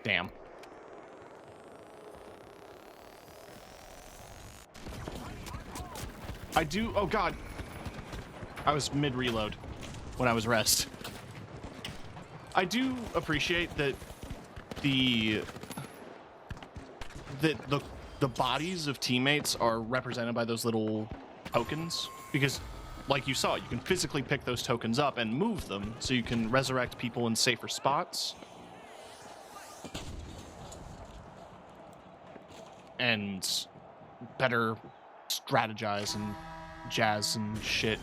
Damn. I do. Oh god. I was mid reload when I was rest. I do appreciate that the bodies of teammates are represented by those little tokens, because like you saw, you can physically pick those tokens up and move them so you can resurrect people in safer spots. And better strategize and jazz and shit.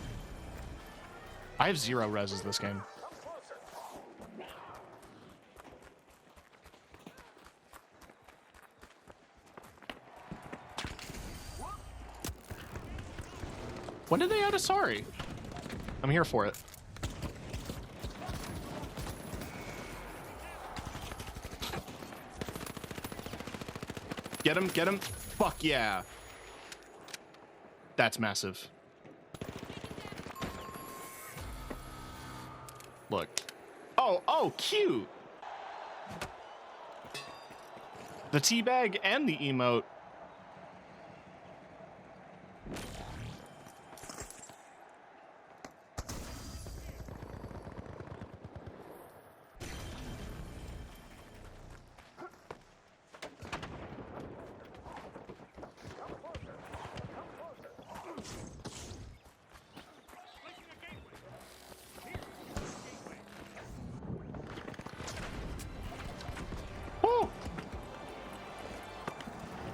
I have 0 reses this game. When did they add a sorry? I'm here for it. Get him, get him. Fuck yeah. That's massive. Look. Oh, cute. The teabag and the emote.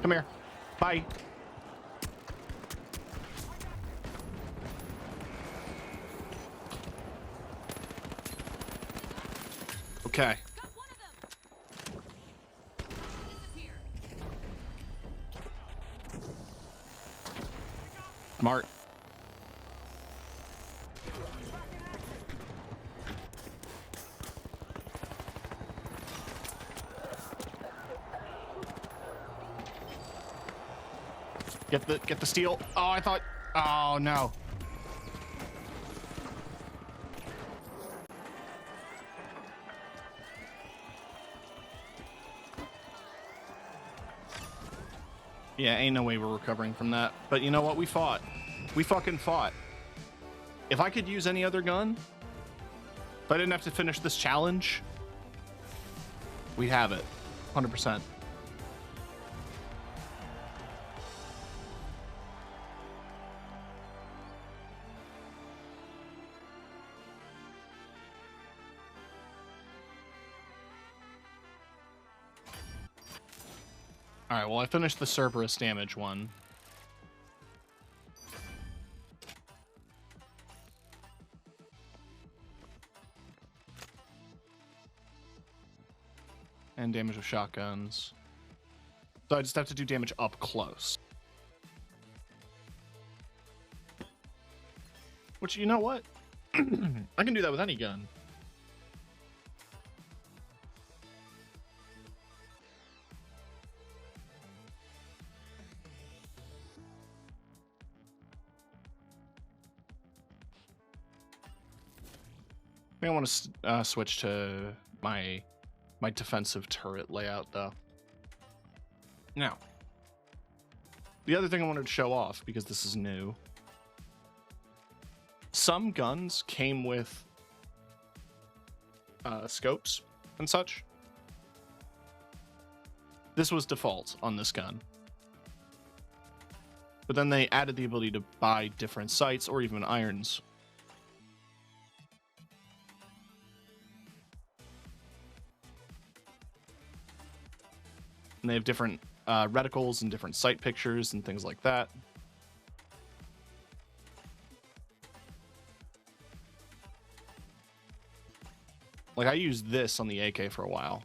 Come here. Bye. Okay. Smart. Get the steal. Oh, I thought. Oh no. Yeah, ain't no way we're recovering from that. But you know what? We fought. We fucking fought. If I could use any other gun, if I didn't have to finish this challenge, we'd have it. 100%. Alright, well, I finished the Cerberus damage one. And damage with shotguns. So I just have to do damage up close. Which, you know what? I can do that with any gun. I think I want to switch to my defensive turret layout, though. Now, the other thing I wanted to show off, because this is new, some guns came with scopes and such. This was default on this gun. But then they added the ability to buy different sights or even irons. And they have different reticles and different sight pictures and things like that. Like, I used this on the AK for a while.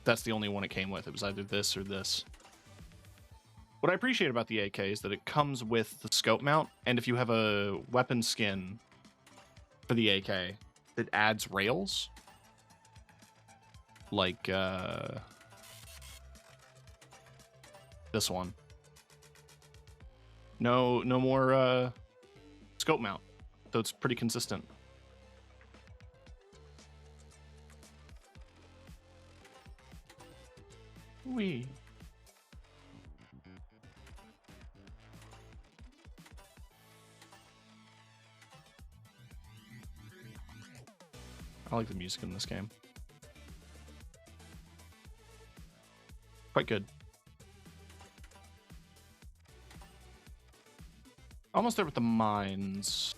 That's the only one it came with. It was either this or this. What I appreciate about the AK is that it comes with the scope mount, and if you have a weapon skin for the AK that adds rails, like this one. No more scope mount, so it's pretty consistent. Wee. I like the music in this game. Quite good. Almost there with the mines.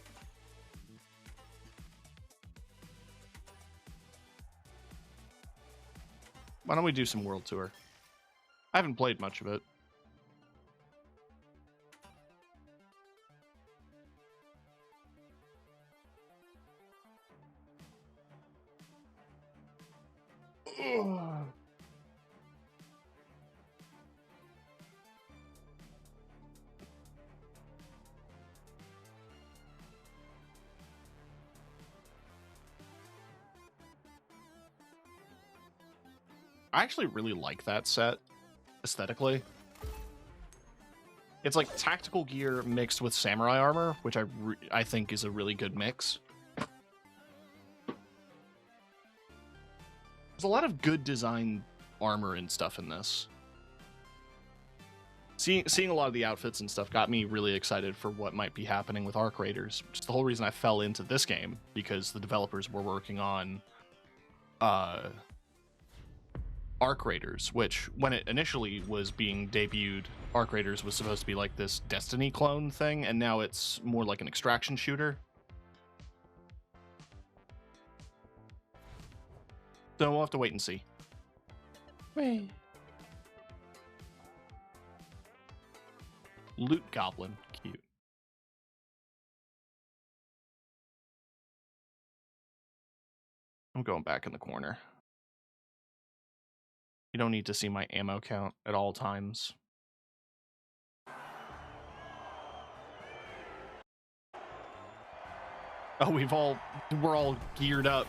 Why don't we do some world tour? I haven't played much of it. Ugh. I actually really like that set aesthetically. It's like tactical gear mixed with samurai armor, which I think is a really good mix. There's a lot of good design armor and stuff in this. Seeing a lot of the outfits and stuff got me really excited for what might be happening with Arc Raiders, which is the whole reason I fell into this game, because the developers were working on Arc Raiders, which when it initially was being debuted, Arc Raiders was supposed to be like this Destiny clone thing, and now it's more like an extraction shooter. So we'll have to wait and see. Wait. Loot Goblin. Cute. I'm going back in the corner. You don't need to see my ammo count at all times. Oh, we're all geared up.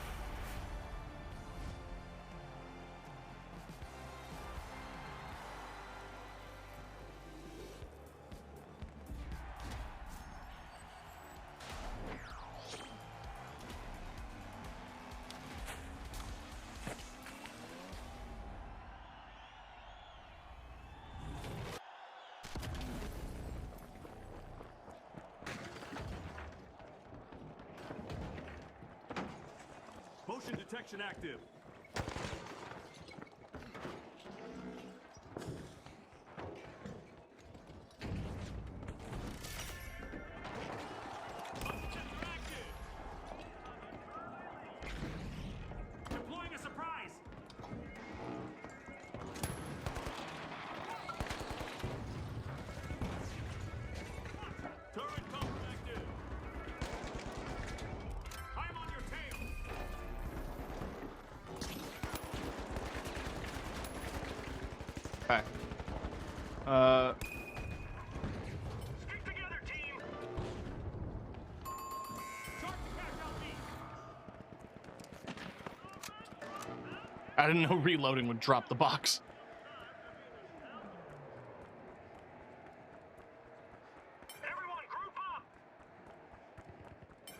Motion detection active. Deploying a surprise. Turret pump active. I'm on your tail. Okay. Stick together, team. Start to cash out me. I didn't know reloading would drop the box. Everyone, group up.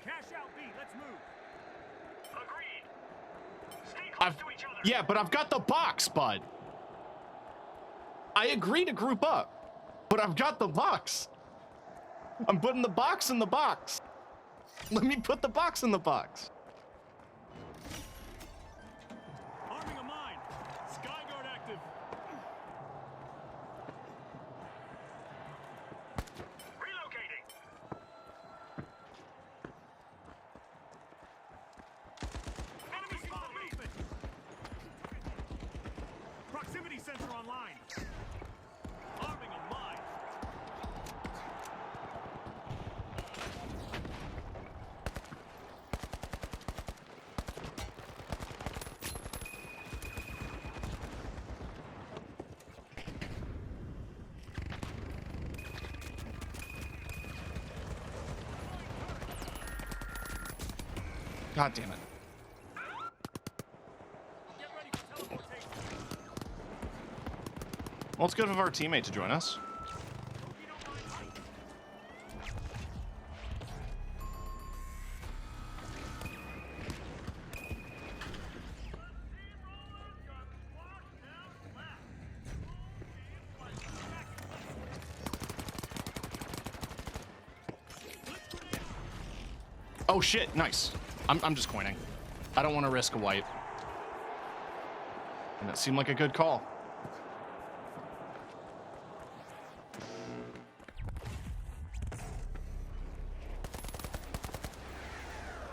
Cash out B. Let's move. Agreed. Stay close to each other. Yeah, but I've got the box, bud. I agree to group up, but I've got the box. I'm putting the box in the box. Let me put the box in the box. Arming a mine. Skyguard active. Relocating. Enemy small movement. Proximity sensor online. Arming a mine. God damn it. Get ready for teleport. Well, it's good of our teammate to join us. Oh shit, nice. I'm just coining. I don't want to risk a wipe. And that seemed like a good call.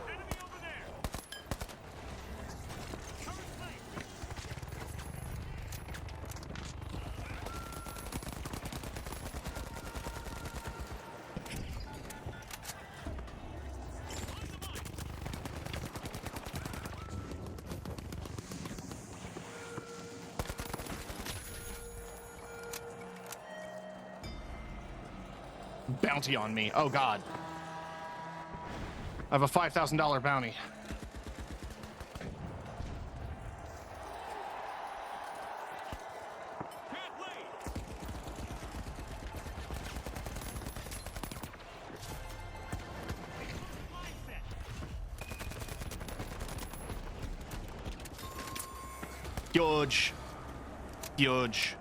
Enemy over there. Cover the place. Bounty on me. Oh god. I have a $5,000 bounty. Can't wait. Line set. Huge. Huge.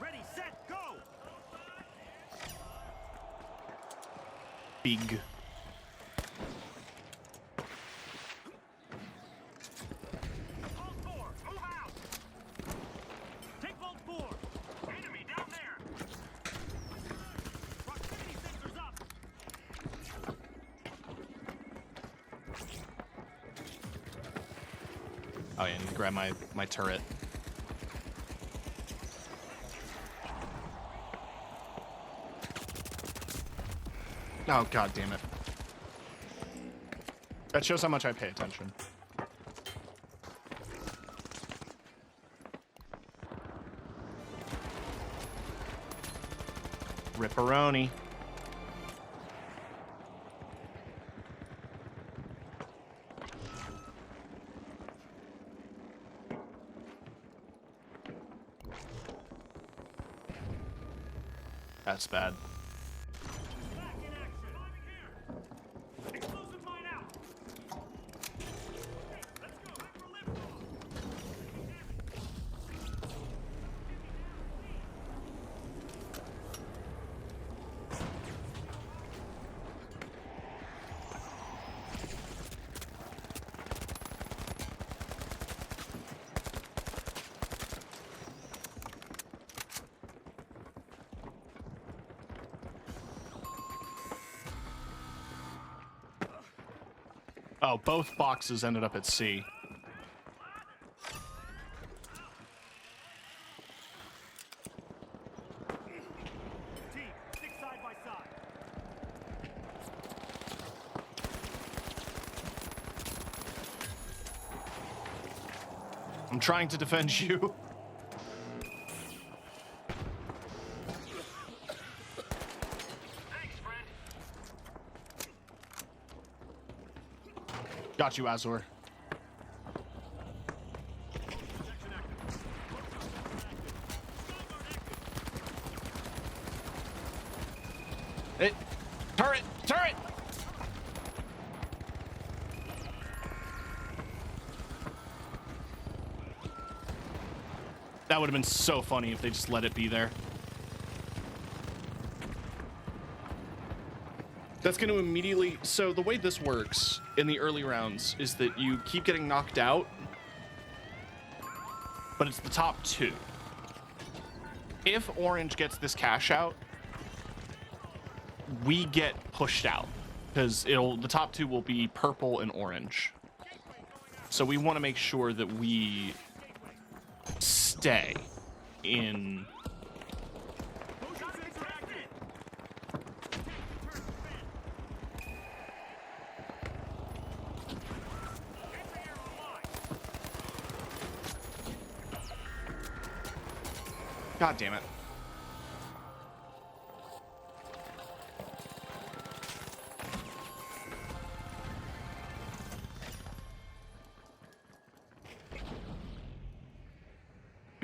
Ready, set, go. Big. Vault 4, move out. Take Vault 4. Enemy down there. Proximity sensors up. Oh yeah, I need to grab my turret. Oh god damn it. That shows how much I pay attention. Ripperoni. That's bad. Back in action. Climbing here. Explosive mine out. Okay, let's go. Time for liftoff. Oh, both boxes ended up at C. Team, stick side by side. I'm trying to defend you. Thanks, friend. Got you, Azor. Protection active. It. Turret! Turret! That would have been so funny if they just let it be there. That's going to immediately... So the way this works in the early rounds is that you keep getting knocked out, but it's the top two. If orange gets this cash out, we get pushed out because the top two will be purple and orange. So we want to make sure that we stay in. Motion sensor active. Anti-air online. God damn it.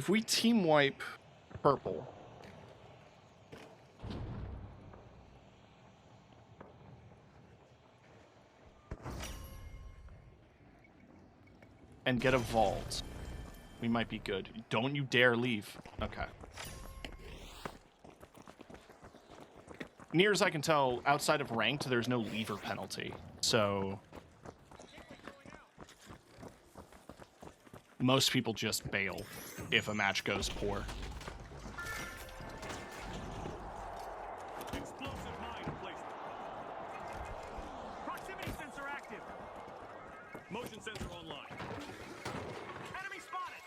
If we team wipe purple, and get a vault, we might be good. Don't you dare leave. Okay. Near as I can tell, outside of ranked, there's no leaver penalty. So most people just bail if a match goes poor. Explosive mine placement. Proximity sensor active. Motion sensor online. Enemy spotted.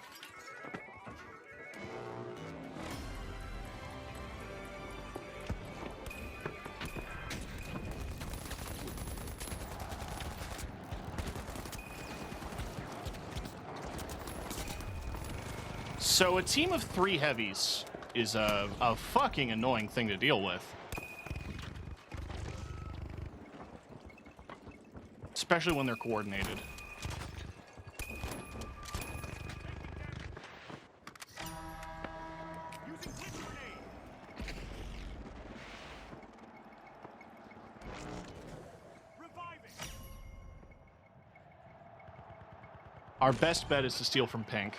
So a team of 3 heavies is a fucking annoying thing to deal with. Especially when they're coordinated. Using glitch grenade. Reviving. Our best bet is to steal from pink.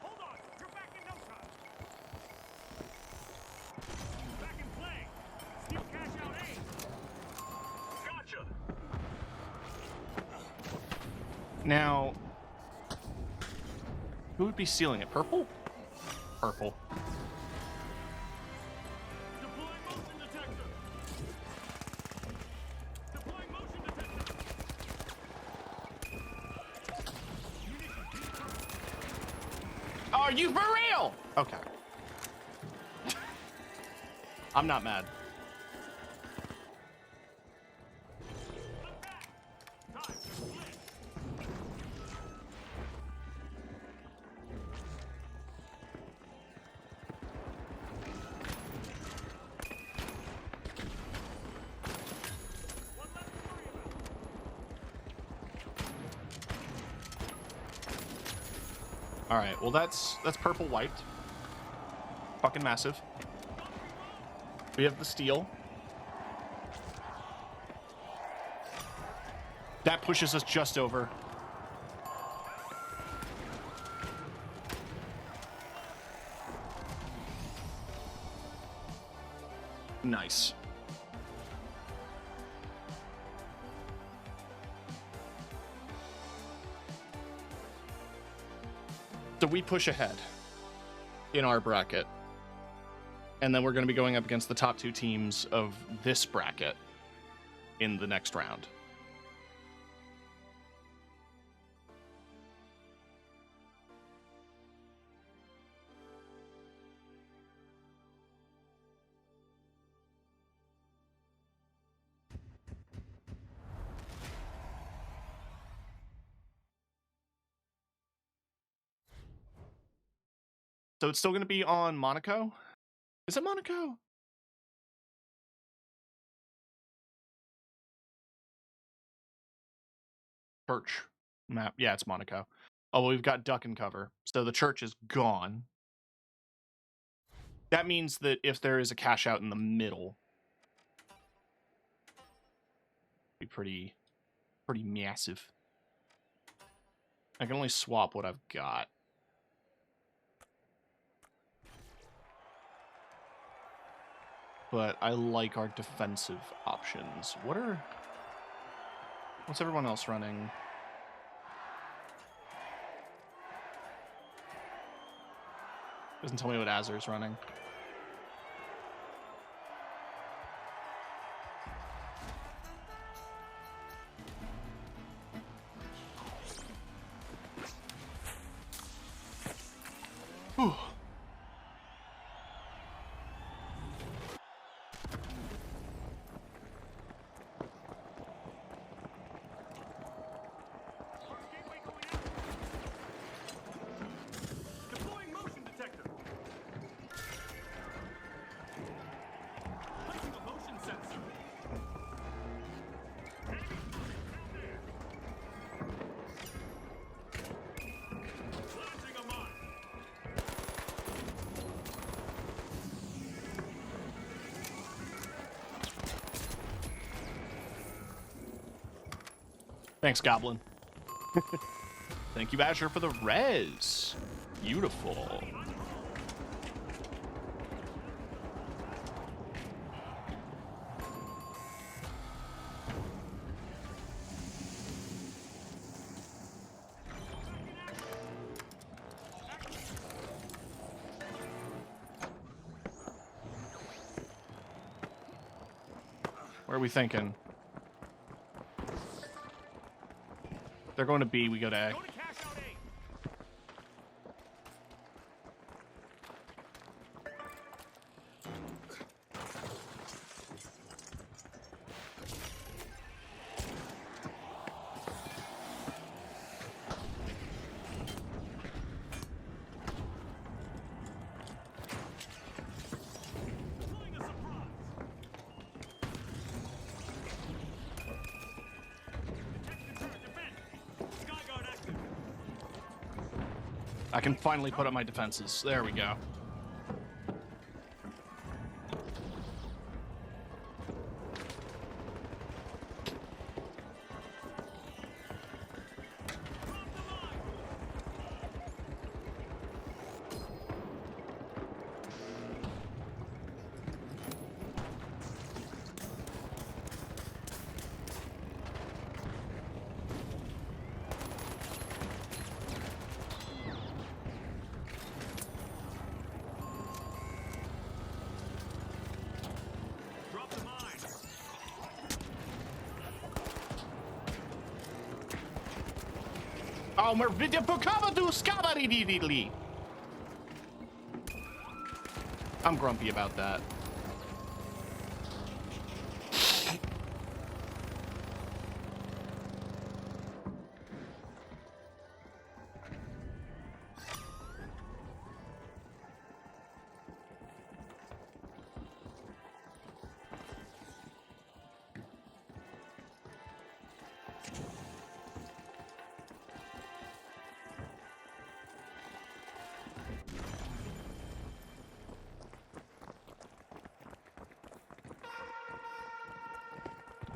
Hold on. You're back in no time. Back in play. Steal cash out A. Gotcha. Now, who would be stealing it? Purple? Purple. Deploying motion detector. Deploying motion detector. Are you for real? Okay. I'm not mad. Time to split. One left to worry about. All right. Well, that's purple wiped. Fucking massive. We have the steal. That pushes us just over. Nice. So we push ahead in our bracket. And then we're going to be going up against the top 2 teams of this bracket in the next round. So it's still going to be on Monaco? Is it Monaco? Church map. Yeah, it's Monaco. Oh, well, we've got duck and cover. So the church is gone. That means that if there is a cash out in the middle, it'd be pretty massive. I can only swap what I've got. But I like our defensive options. What's everyone else running? Doesn't tell me what Azer's running. Whew. Gateway going out. Deploying motion detector. Thanks, Goblin. Thank you, Azure, for the res. Beautiful. Where are we thinking? They're going to B, we go to A. Go to cash out A. Pulling a surprise. Detection turret defense. Skyguard active. I can finally put up my defenses. There we go. Drop the mine. Oh, mer video pokavadu skabadidididli. I'm grumpy about that.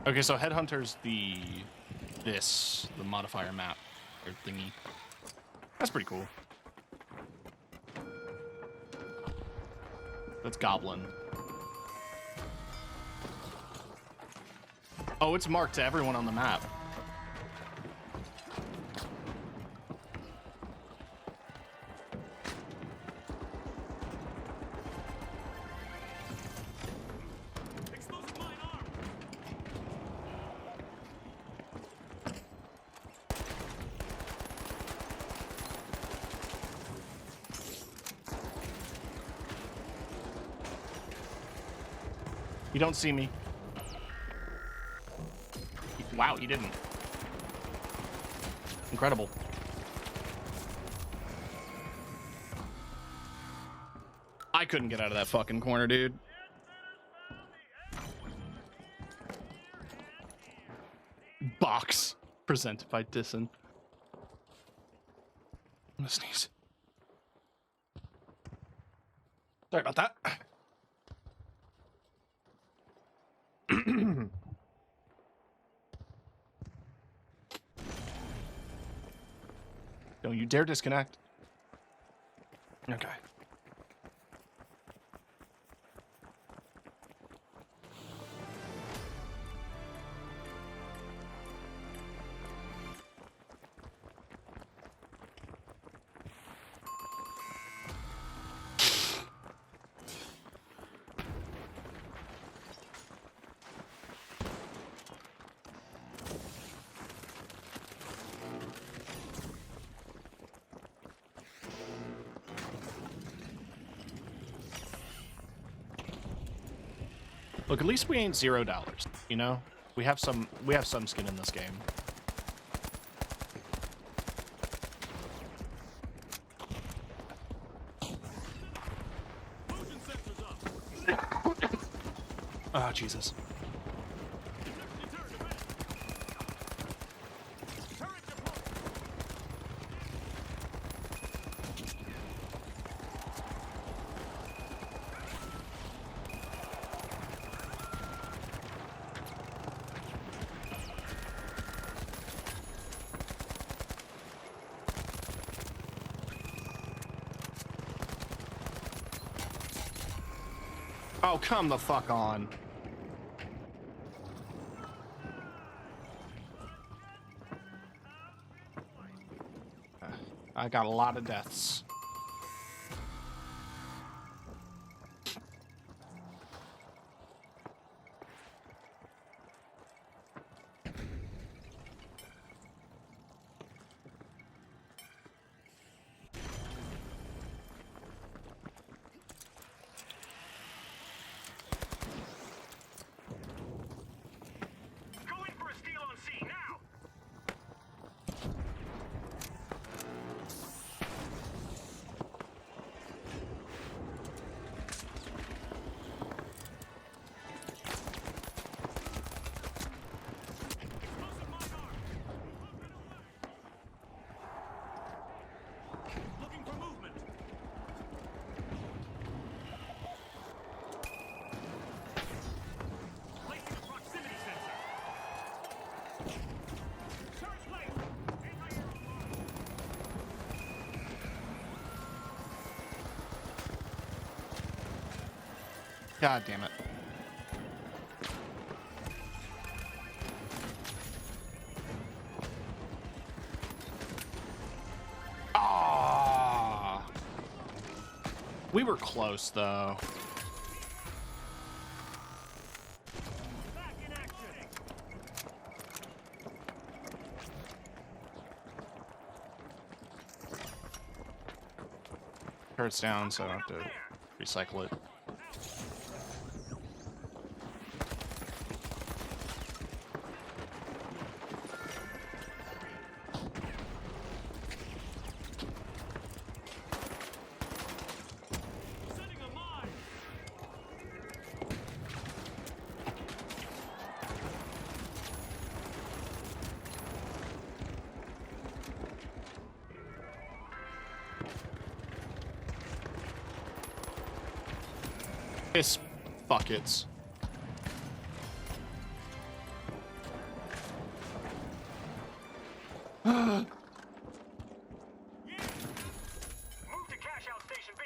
Okay, so Headhunter's the modifier map or thingy. That's pretty cool. That's Goblin. Oh, it's marked to everyone on the map. Explosive mine armed. You don't see me. Wow, he didn't. Incredible. I couldn't get out of that fucking corner, dude. Box presented by Disson. I'm gonna sneeze. Sorry about that. Don't you dare disconnect. Okay. Look, at least we ain't $0, you know? We have some skin in this game. Motion sensors up. Ah, Jesus. Detection turret defense. Turret deployed. Oh, come the fuck on. I got a lot of deaths. Going for a steal on C now. Explosive mine arm. Looking for movement. Placing a proximity sensor. Charge placed. Anti-air online. God damn it. Ah! We were close though. Back in action. Turret's down, so I don't have to recycle it. Setting a mine. Piss buckets. Move to cash out station B.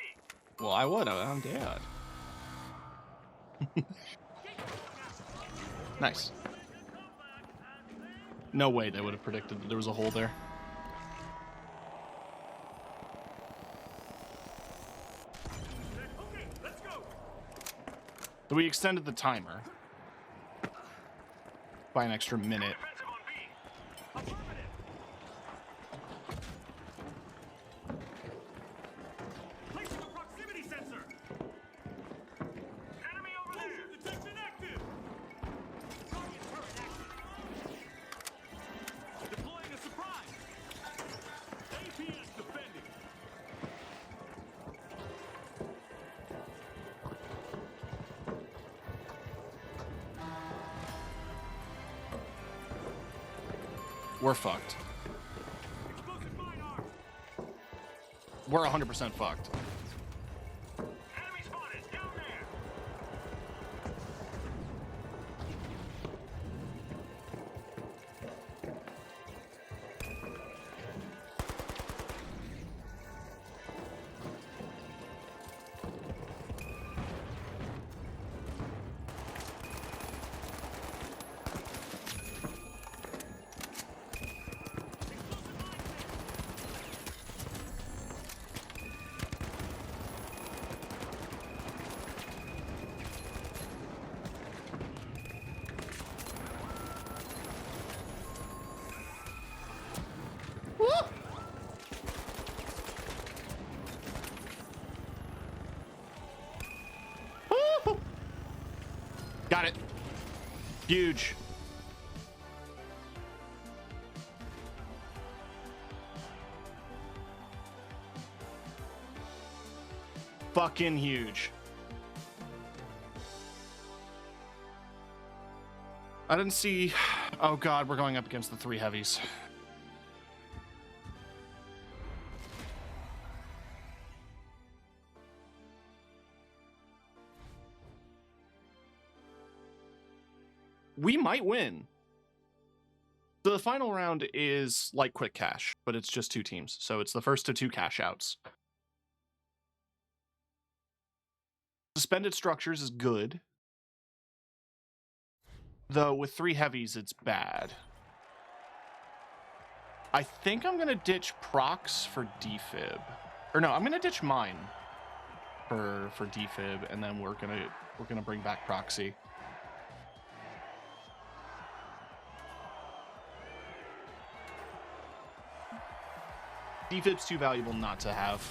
Well, I would. I'm dead. Nice. No way they would have predicted that there was a hole there. Okay, let's go. So we extended the timer by an extra minute. Defensive on B. Affirmative. Placing a proximity sensor. Enemy over there. Motion detection active. Target turret active. Deploying a surprise. APS defending. We're fucked. Explosive mine arm. We're 100% fucked. Enemy spotted. Down there. Got it. Huge. Fucking huge. I didn't see... Oh god, we're going up against the 3 heavies. We might win. So the final round is like quick cash, but it's just 2 teams. So it's the first to 2 cash outs. Suspended structures is good. Though with 3 heavies, it's bad. I think I'm gonna ditch procs for defib. Or no, I'm gonna ditch mine for defib, and then we're gonna bring back proxy. Defib's too valuable not to have.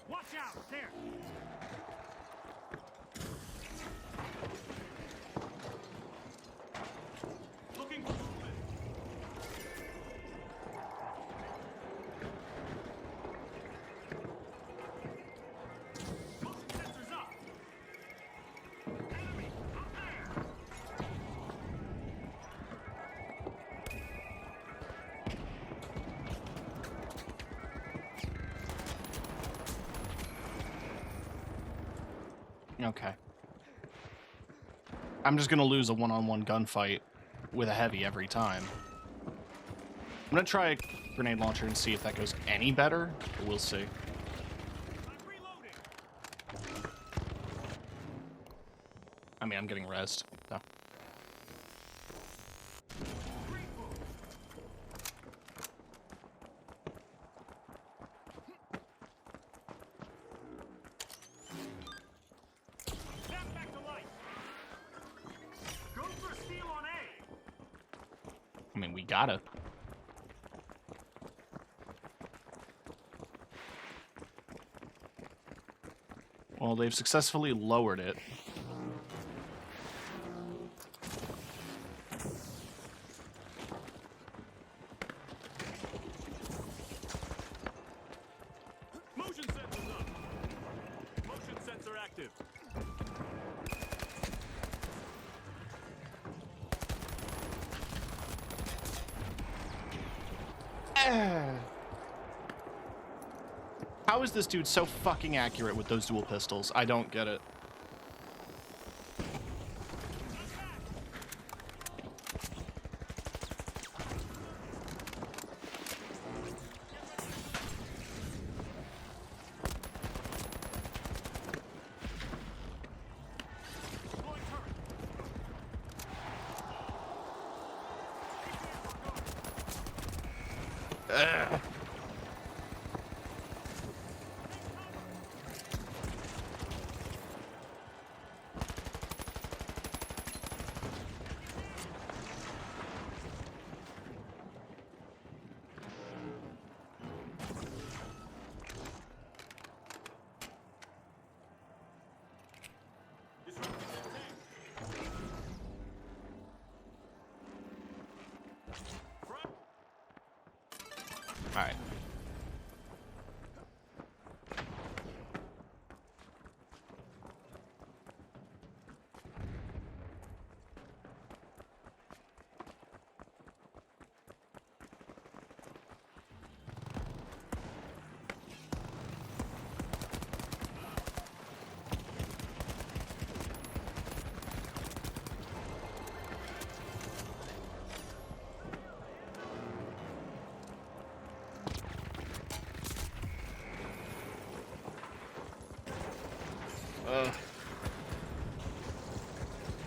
Watch out! There! Looking for movement! Motion sensors up! Enemy! Up there! Okay. I'm just gonna lose a one-on-one gunfight with a heavy every time. I'm gonna try a grenade launcher and see if that goes any better, but we'll see. I'm reloading! I mean, I'm getting rezzed, so. Snap back to life! Go for steal on A! I mean, we gotta. Well, they've successfully lowered it. Motion sensors up. Motion sensor active. How is this dude so fucking accurate with those dual pistols? I don't get it. Deploying turret! Disrupting their tank! Front! All right.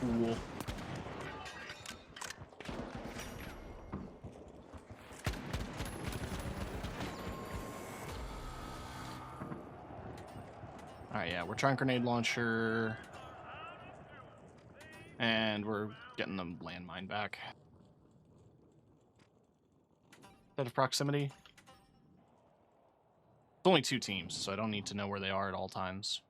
Cool. Alright, yeah, we're trying grenade launcher. And we're getting the landmine back. Set of proximity. It's only 2 teams, so I don't need to know where they are at all times.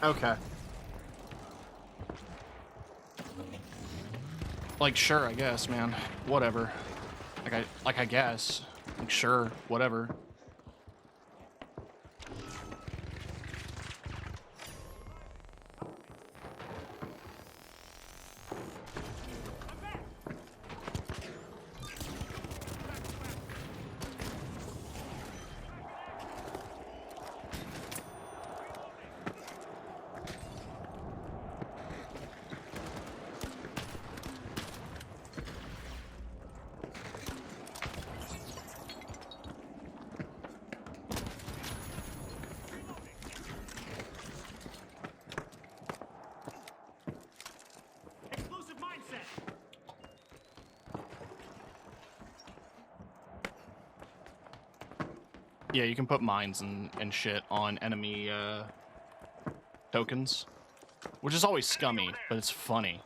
Okay. Like, sure, I guess, man. Whatever. I guess. Like, sure, whatever. Explosive mindset. Yeah, you can put mines and shit on enemy tokens, which is always scummy, but it's funny.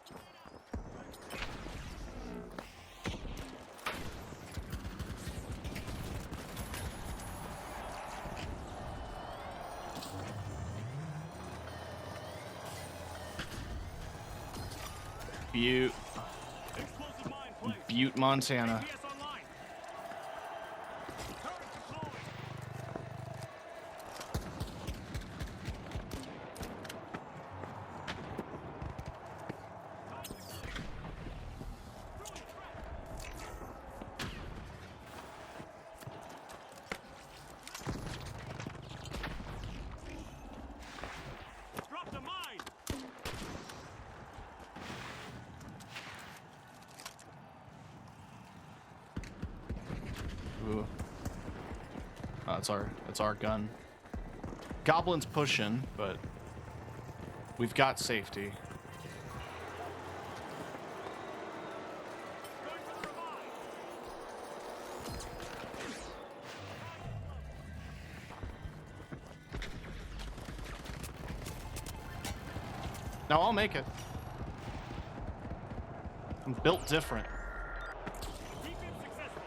Explosive mine placed. Butte, Montana. GPS online. Turret deployed. Drop the mine. Ooh. Oh, that's our gun. Goblin's pushing, but we've got safety. Going for the revive. No, I'll make it. I'm built different. Defense successful.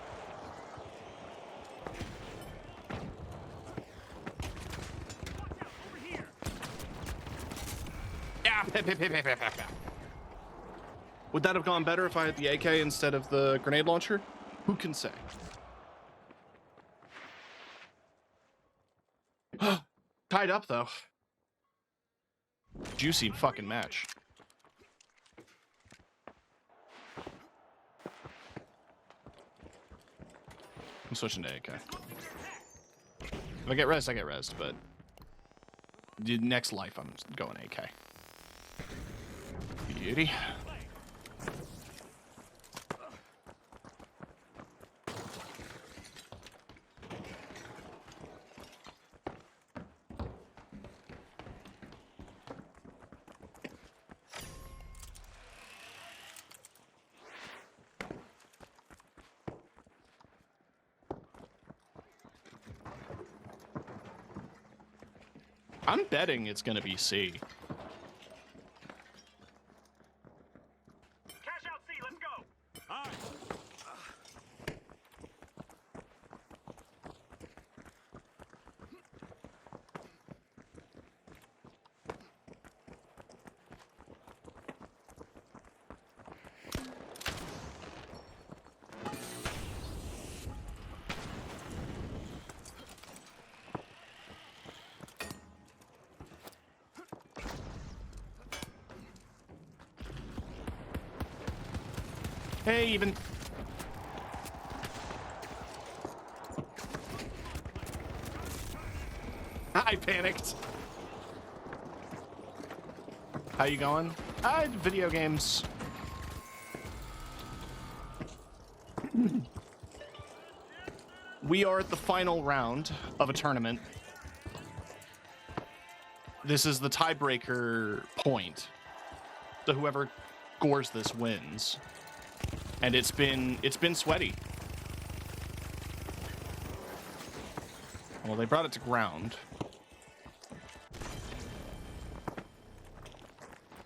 Watch out, over here. Yeah, pip, pip, pip, pip, pip, pip. Would that have gone better if I had the AK instead of the grenade launcher? Who can say? Tied up, though. Juicy fucking match. I'm switching to AK. If I get res, I get res, but the next life I'm going AK. Beauty. I'm betting it's gonna be C. Cash out C, let's go. All right. Hey, even. I panicked. How you going? Video games. We are at the final round of a tournament. This is the tiebreaker point. So whoever scores this wins. And it's been sweaty. Well, they brought it to ground.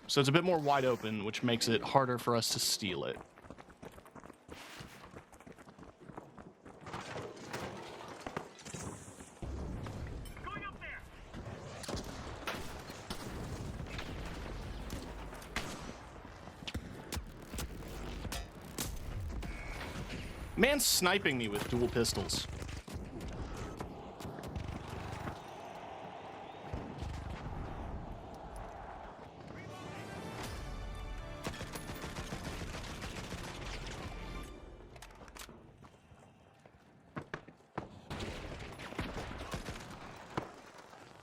So it's a bit more wide open, which makes it harder for us to steal it. Going up there. Man's sniping me with dual pistols.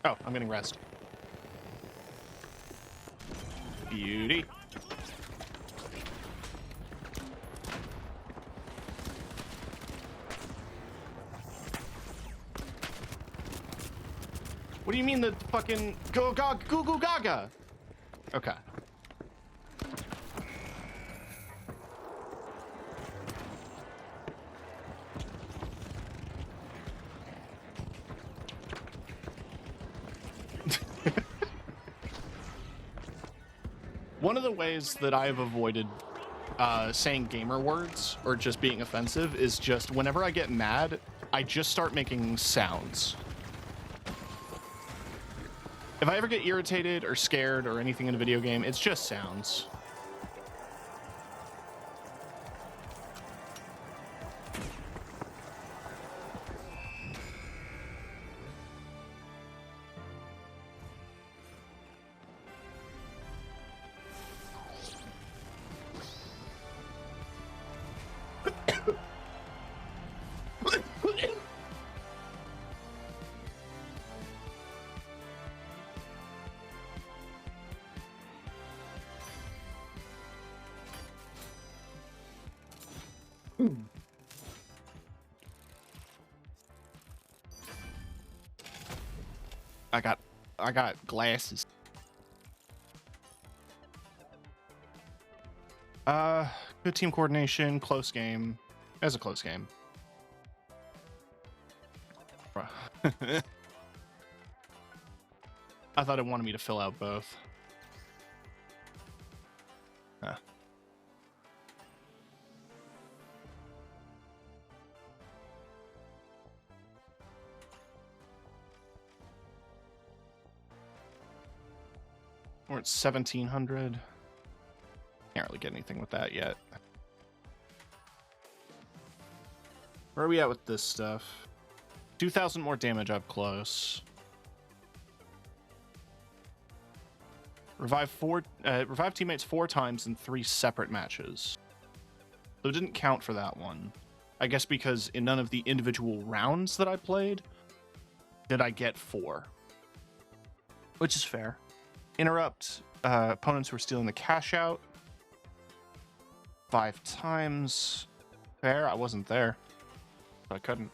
Oh, I'm getting rest. Beauty. What do you mean the fucking goo goo gaga? Okay. One of the ways that I've avoided saying gamer words or just being offensive is just whenever I get mad, I just start making sounds. If I ever get irritated or scared or anything in a video game, it's just sounds. I got glasses. Good team coordination, close game. As a close game. I thought it wanted me to fill out both. Huh. We're at 1700. Can't really get anything with that yet. Where are we at with this stuff? 2,000 more damage up close. Revive teammates 4 times in 3 separate matches. So it didn't count for that one. I guess because in none of the individual rounds that I played did I get 4. Which is fair. Interrupt opponents who are stealing the cash out 5 times. Fair. I wasn't there, so I couldn't.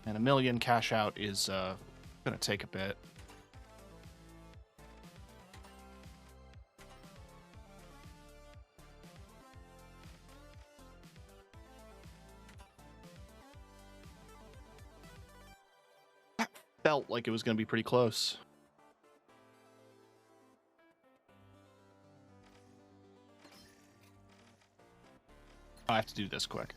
And 1 million cash out is gonna take a bit. That felt like it was gonna be pretty close. I have to do this quick.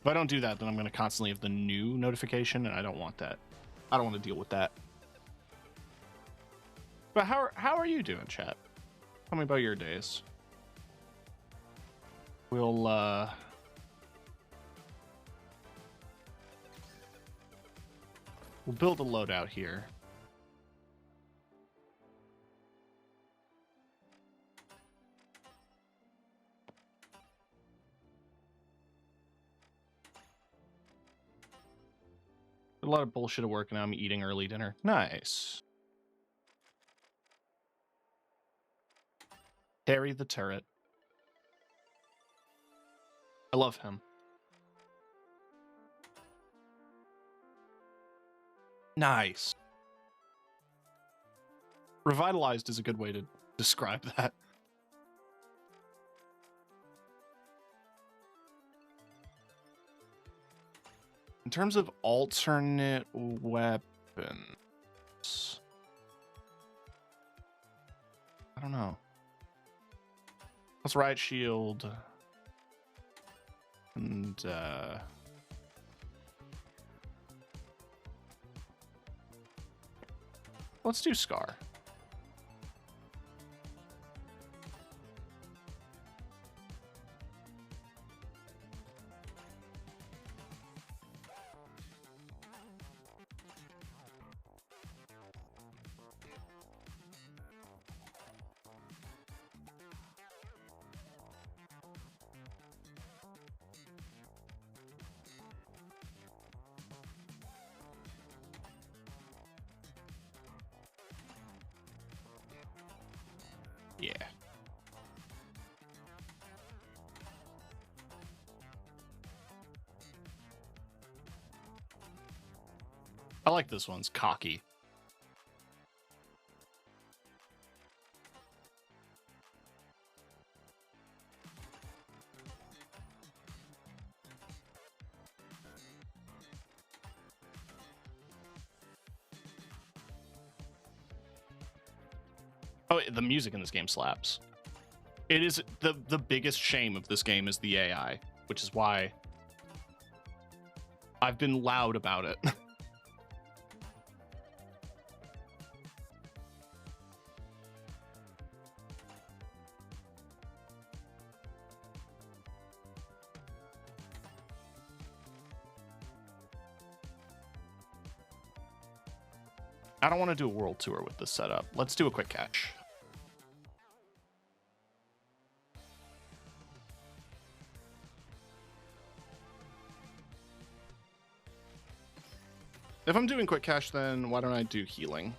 If I don't do that, then I'm going to constantly have the new notification, and I don't want that. I don't want to deal with that. But how are you doing, chat? Tell me about your days. We'll build a loadout here. A lot of bullshit at work, and now I'm eating early dinner. Nice. Harry the Turret. I love him. Nice. Revitalized is a good way to describe that. In terms of alternate weapons, I don't know. Let's riot shield. And let's do Scar. Yeah. I like this one's cocky. Oh, the music in this game slaps. It is the biggest shame of this game is the AI, which is why I've been loud about it. I don't want to do a world tour with this setup. Let's do a quick catch. If I'm doing quick cache, then why don't I do healing?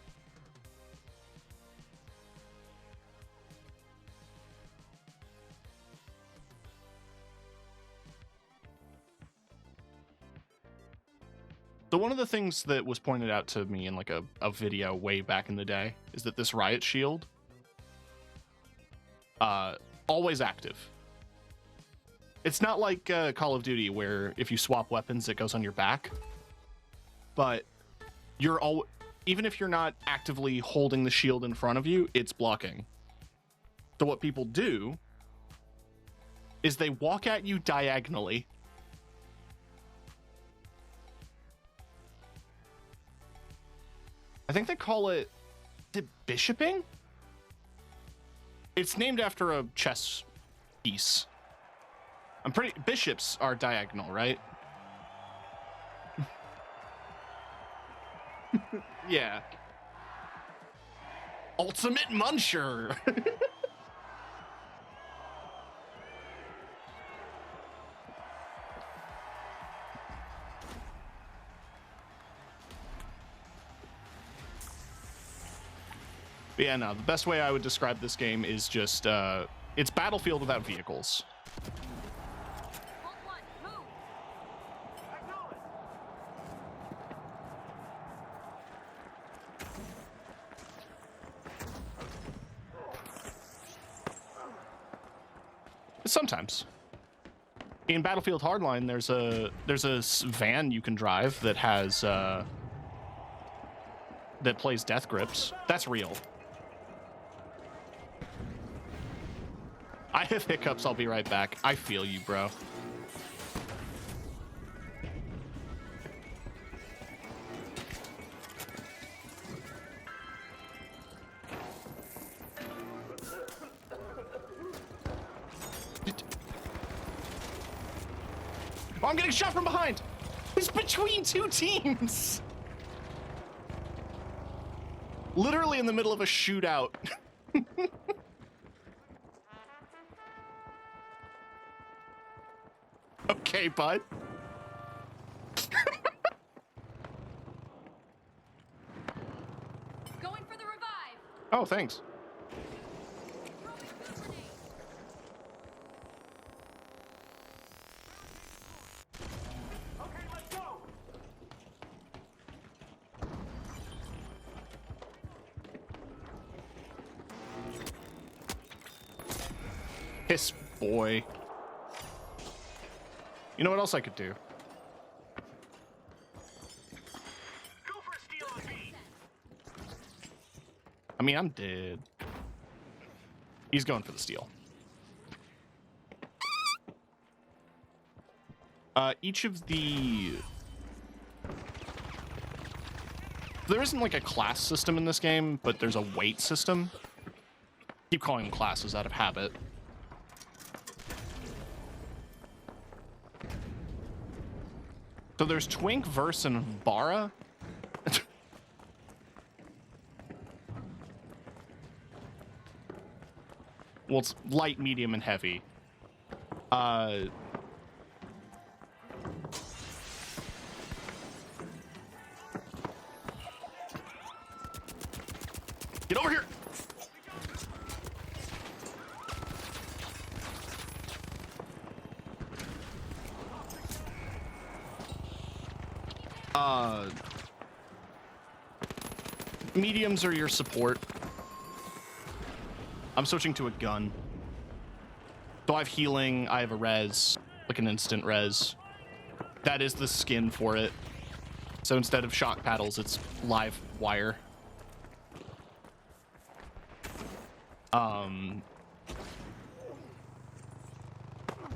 So one of the things that was pointed out to me in like a video way back in the day is that this riot shield, always active. It's not like Call of Duty where if you swap weapons, it goes on your back. But you're even if you're not actively holding the shield in front of you, it's blocking. So what people do is they walk at you diagonally. I think they call it bishoping? It's named after a chess piece. Bishops are diagonal, right? Yeah. Ultimate Muncher. But yeah, no, the best way I would describe this game is just, it's Battlefield without vehicles. Sometimes. In Battlefield Hardline, there's a van you can drive that has, that plays Death Grips. That's real. I have hiccups, I'll be right back. I feel you, bro. Oh, I'm getting shot from behind! It's between two teams! Literally in the middle of a shootout. Okay, bud. Going for the revive. Oh, thanks. Okay, let's go. Piss boy. You know what else I could do? Go for a steal on B. I mean, I'm dead. He's going for the steal. Each of the... There isn't like a class system in this game, but there's a weight system. Keep calling them classes out of habit. So there's Twink, Verse, and Bara. Well, it's light, medium, and heavy. Get over here! Mediums are your support. I'm switching to a gun. So I have healing, I have a res, like an instant res. That is the skin for it. So instead of shock paddles, it's live wire.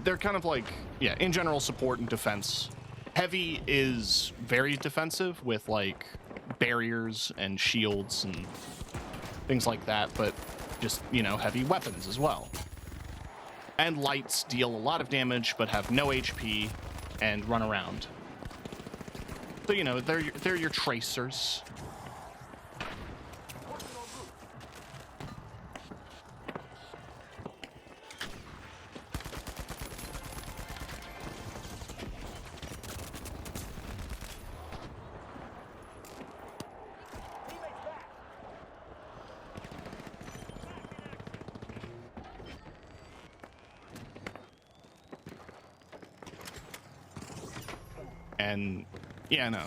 They're kind of like, yeah, in general, support and defense. Heavy is very defensive with like barriers and shields and things like that, but just, you know, heavy weapons as well. And lights deal a lot of damage but have no HP and run around. So, you know, they're your tracers. And yeah, no,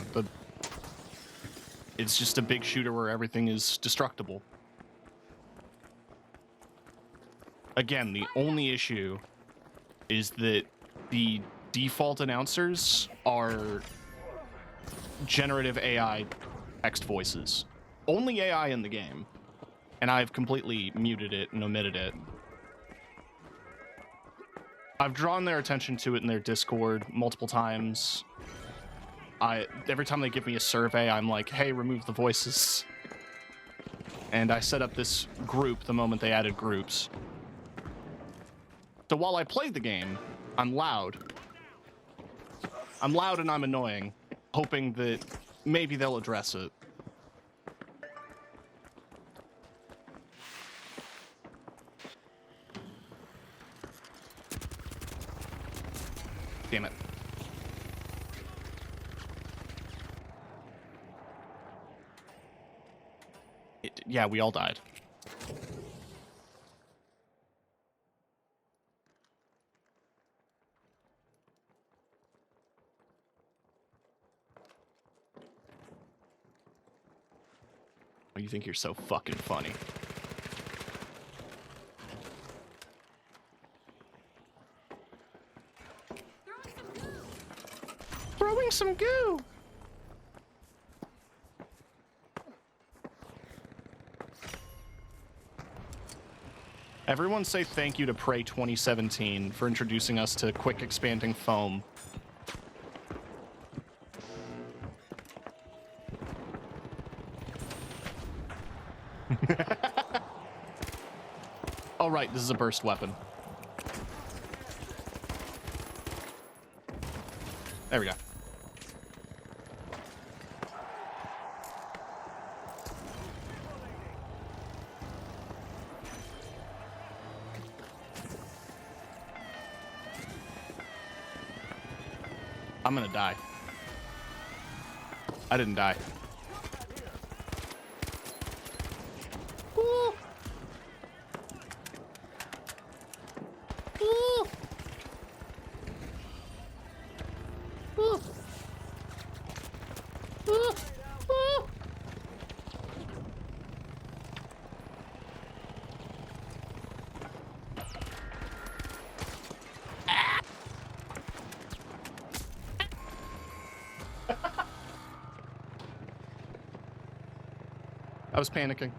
it's just a big shooter where everything is destructible. Again, the only issue is that the default announcers are generative AI text voices. Only AI in the game. And I've completely muted it and omitted it. I've drawn their attention to it in their Discord multiple times. Every time they give me a survey, I'm like, hey, remove the voices. And I set up this group the moment they added groups. So while I play the game, I'm loud. I'm loud and I'm annoying, hoping that maybe they'll address it. Damn it. Yeah, we all died. Oh, you think you're so fucking funny. Throwing some goo! Everyone say thank you to Prey 2017 for introducing us to quick expanding foam. Oh right, this is a burst weapon. There we go. I'm gonna die. I didn't die. Woo. Woo. Woo. Woo. Woo. I was panicking.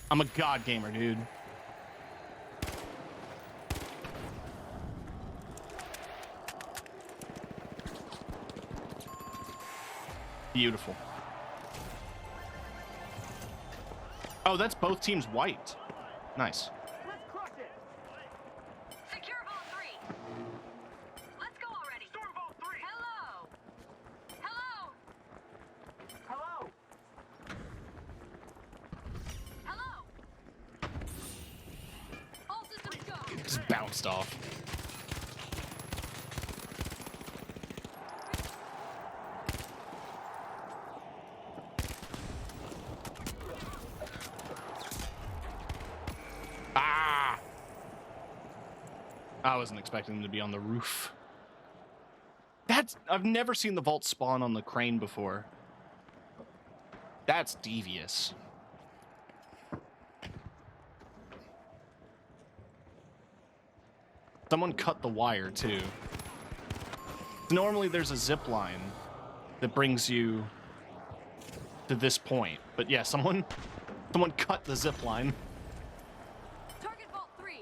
I'm a god gamer, dude. Beautiful. Oh, that's both teams white. Nice. Let's crush it! Secure Vault 3. Let's go already. Storm Vault Just bounced off. Ah! I wasn't expecting them to be on the roof. I've never seen the vault spawn on the crane before. That's devious. Someone cut the wire too. Normally there's a zip line that brings you to this point, but yeah, someone cut the zip line. Target vault 3.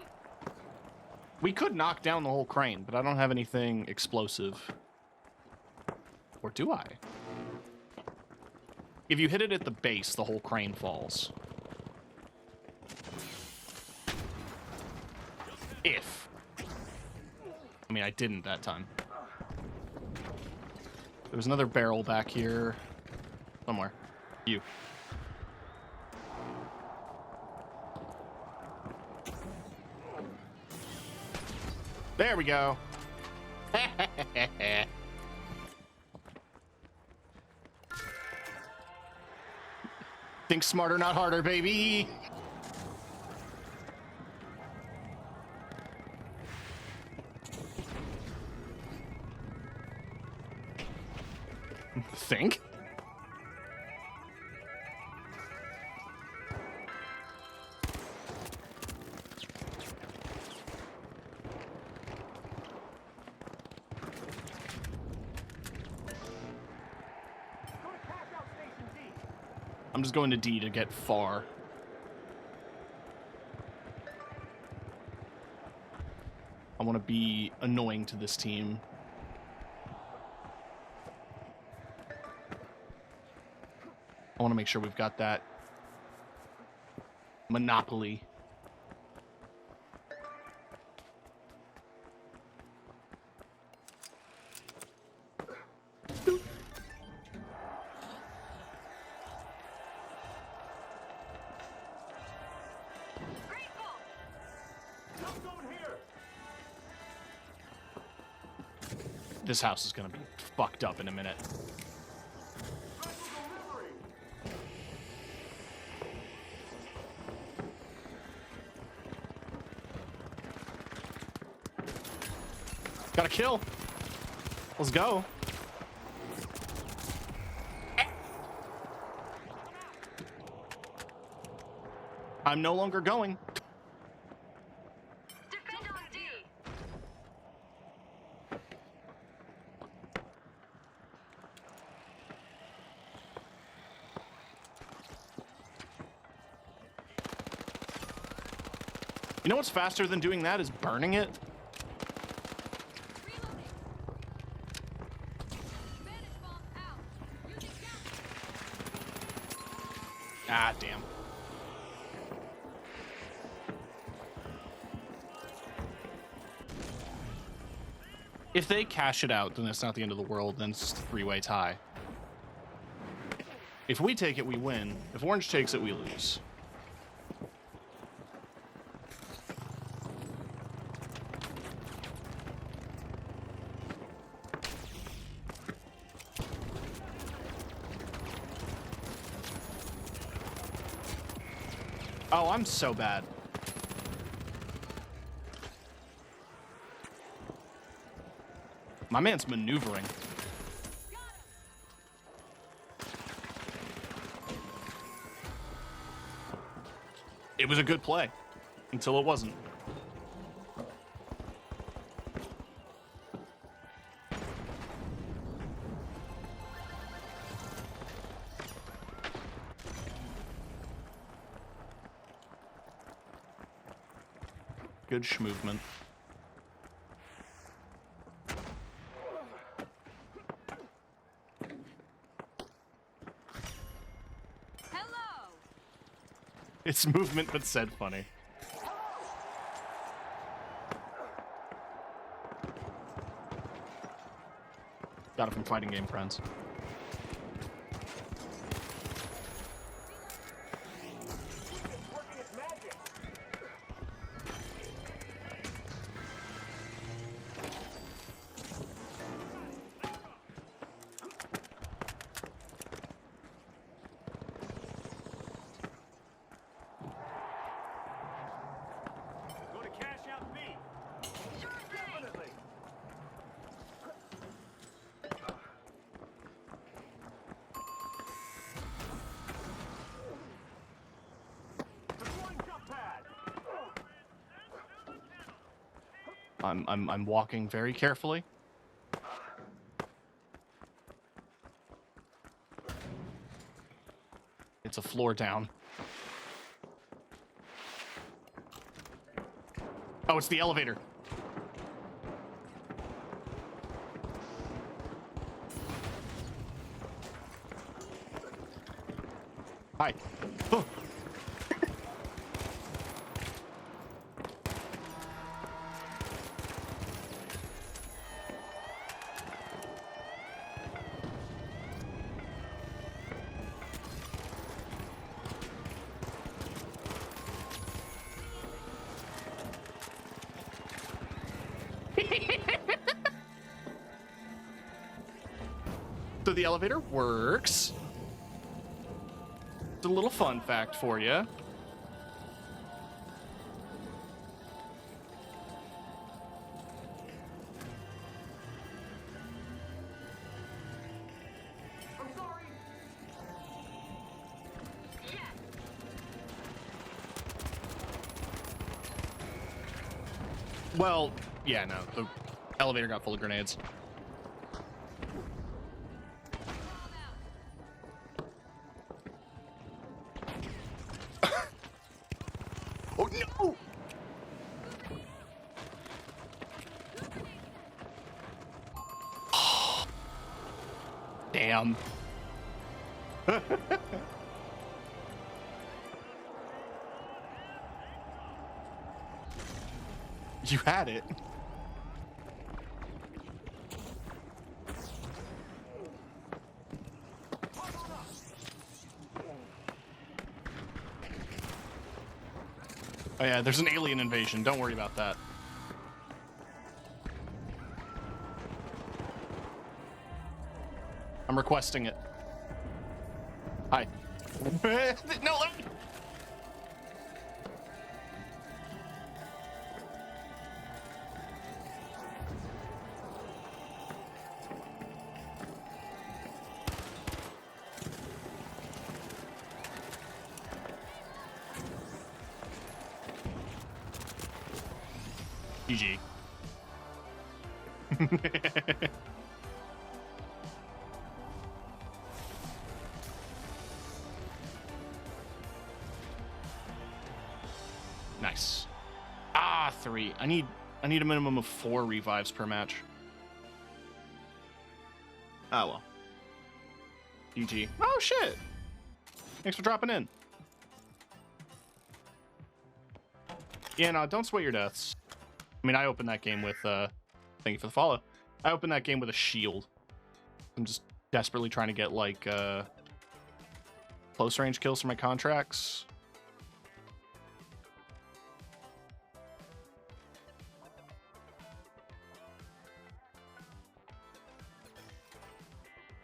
We could knock down the whole crane, but I don't have anything explosive. Or do I? If you hit it at the base, the whole crane falls. If. I mean, I didn't that time. There was another barrel back here. Somewhere. You. There we go. Think smarter, not harder, baby. Think? I'm just going to D to get far. I want to be annoying to this team. I want to make sure we've got that monopoly. This house is gonna be fucked up in a minute. Got a kill. Let's go. I'm no longer going. Defend on D. You know what's faster than doing that is burning it? Reloading. Vantage bomb out. Using counter. Ah, damn. If they cash it out, then it's not the end of the world, then it's just a three-way tie. If we take it, we win. If Orange takes it, we lose. Oh, I'm so bad. My man's maneuvering. It was a good play until it wasn't. Good schmovement. Hello. It's movement, but said funny. Got it from Fighting Game Friends. I'm walking very carefully. It's a floor down. Oh, it's the elevator. Hi. Oh. So the elevator works. It's a little fun fact for you. Well, yeah, no, the elevator got full of grenades. Oh no! Damn. You had it. Oh yeah, there's an alien invasion. Don't worry about that. I'm requesting it. Hi. No, let me... GG. Nice. Ah, 3. I need a minimum of 4 revives per match. Oh well. GG. Oh shit. Thanks for dropping in. Yeah, no, don't sweat your deaths. I mean, I opened that game with, thank you for the follow. I opened that game with a shield. I'm just desperately trying to get, like, close range kills for my contracts.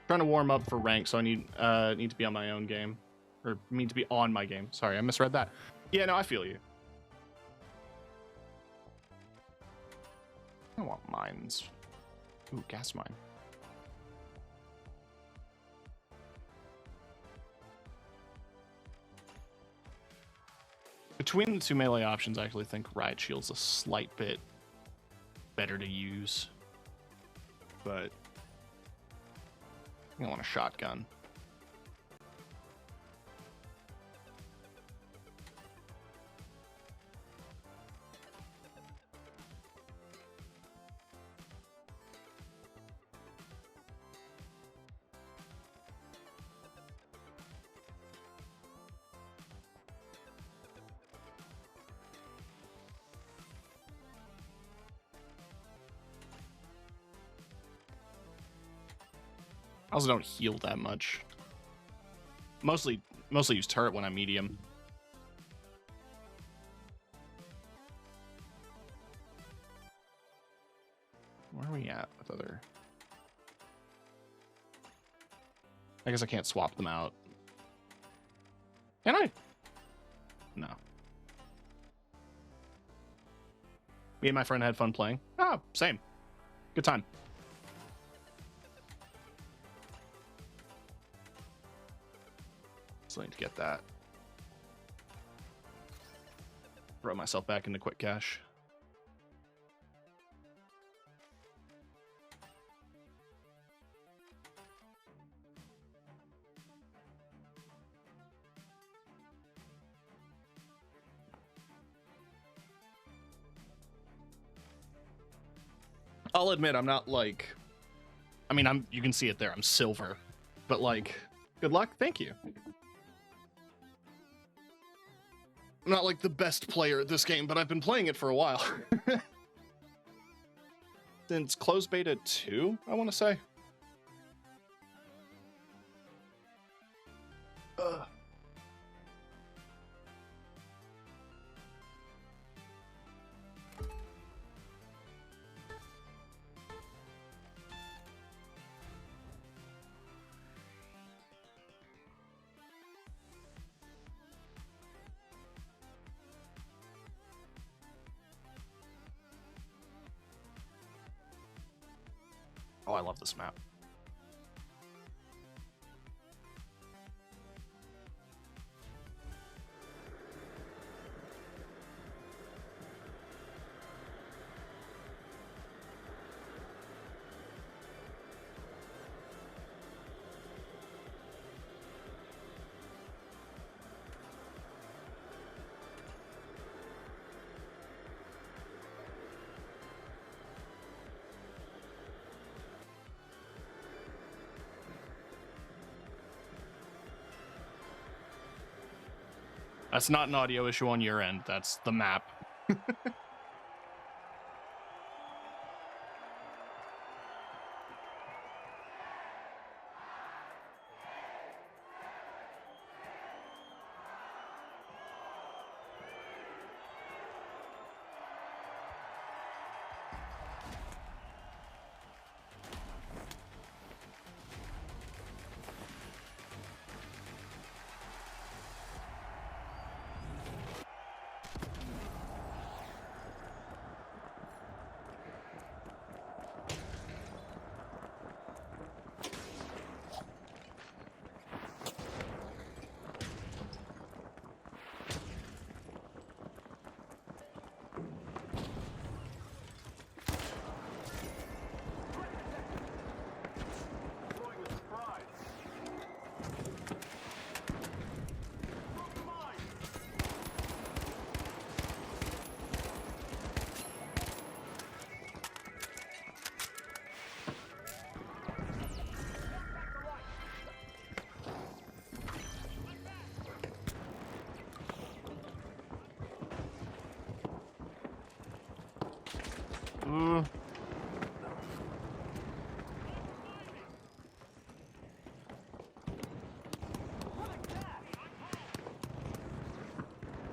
Trying to warm up for rank, so I need to be on my own game. Or need to be on my game. Sorry, I misread that. Yeah, no, I feel you. I want mines. Ooh, gas mine. Between the two melee options, I actually think Riot Shield's a slight bit better to use. But I want a shotgun. I also don't heal that much. Mostly use turret when I'm medium. Where are we at with other? I guess I can't swap them out. Can I? No. Me and my friend had fun playing. Oh, same. Good time. So I need to get that. Throw myself back into quick cash. I'll admit I'm not like, I mean, you can see it there, I'm silver, but like, good luck, thank you. I'm not like the best player at this game, but I've been playing it for a while. Since closed beta 2, I want to say. Ugh. Oh, I love this map. That's not an audio issue on your end. That's the map.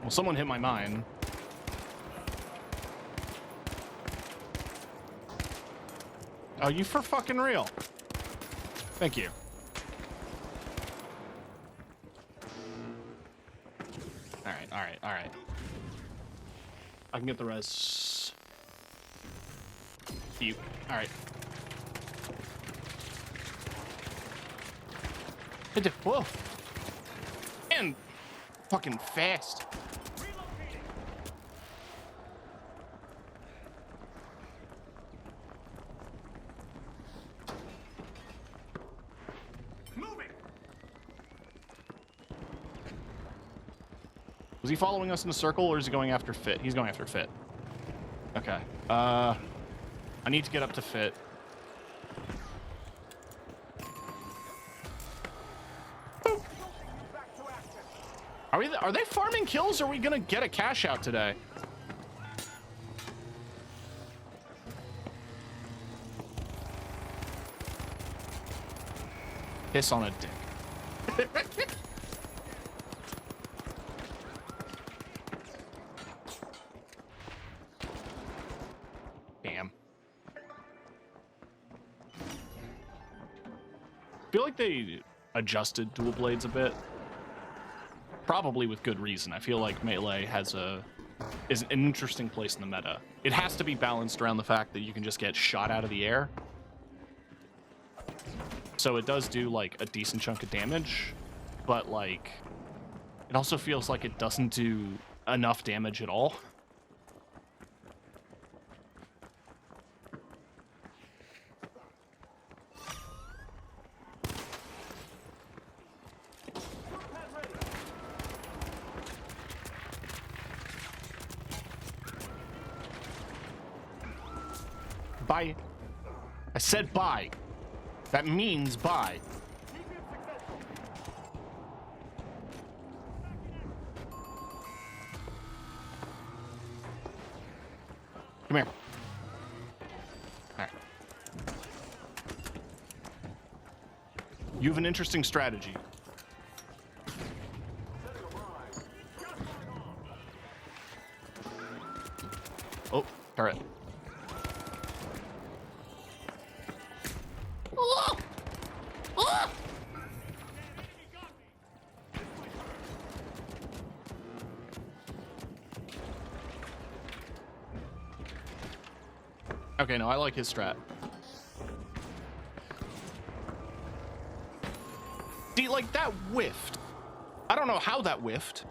Well, someone hit my mine. Oh, you for fucking real? Thank you. Alright, alright, alright. I can get the res. You. Alright. Whoa. And fucking fast. Was he following us in a circle, or is he going after Fit? He's going after Fit. Okay. I need to get up to Fit. Are they farming kills, or are we gonna get a cash out today? Piss on a dick. Damn. I feel like they adjusted dual blades a bit. Probably with good reason. I feel like Melee has a is an interesting place in the meta. It has to be balanced around the fact that you can just get shot out of the air. So it does do like a decent chunk of damage, but like it also feels like it doesn't do enough damage at all. Bye. I said bye. That means bye. Come here. All right. You have an interesting strategy. Oh, turret. Okay, no, I like his strat. See, like, that whiffed. I don't know how that whiffed.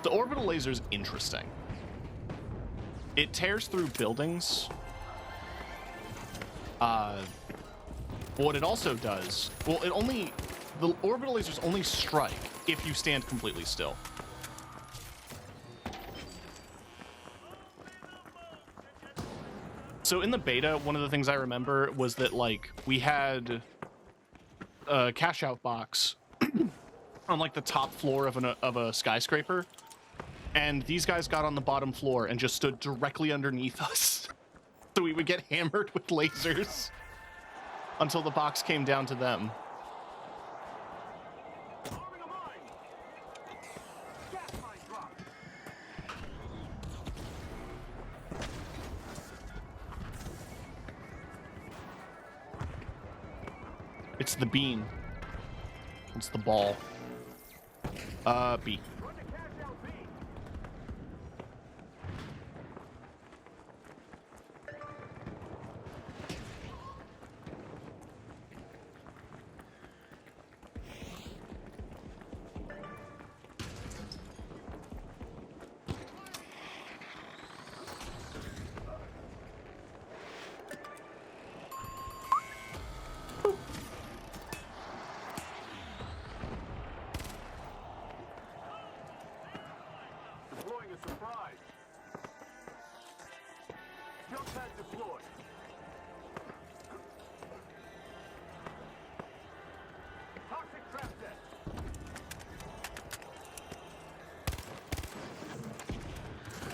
The orbital laser is interesting. It tears through buildings. What it also does, well, the orbital lasers only strike if you stand completely still. So in the beta, one of the things I remember was that like we had a cash out box on like the top floor of a skyscraper. And these guys got on the bottom floor and just stood directly underneath us. So we would get hammered with lasers until the box came down to them. It's the beam. It's the ball. B. Deploying a surprise. Jump pad deployed. Toxic trap set.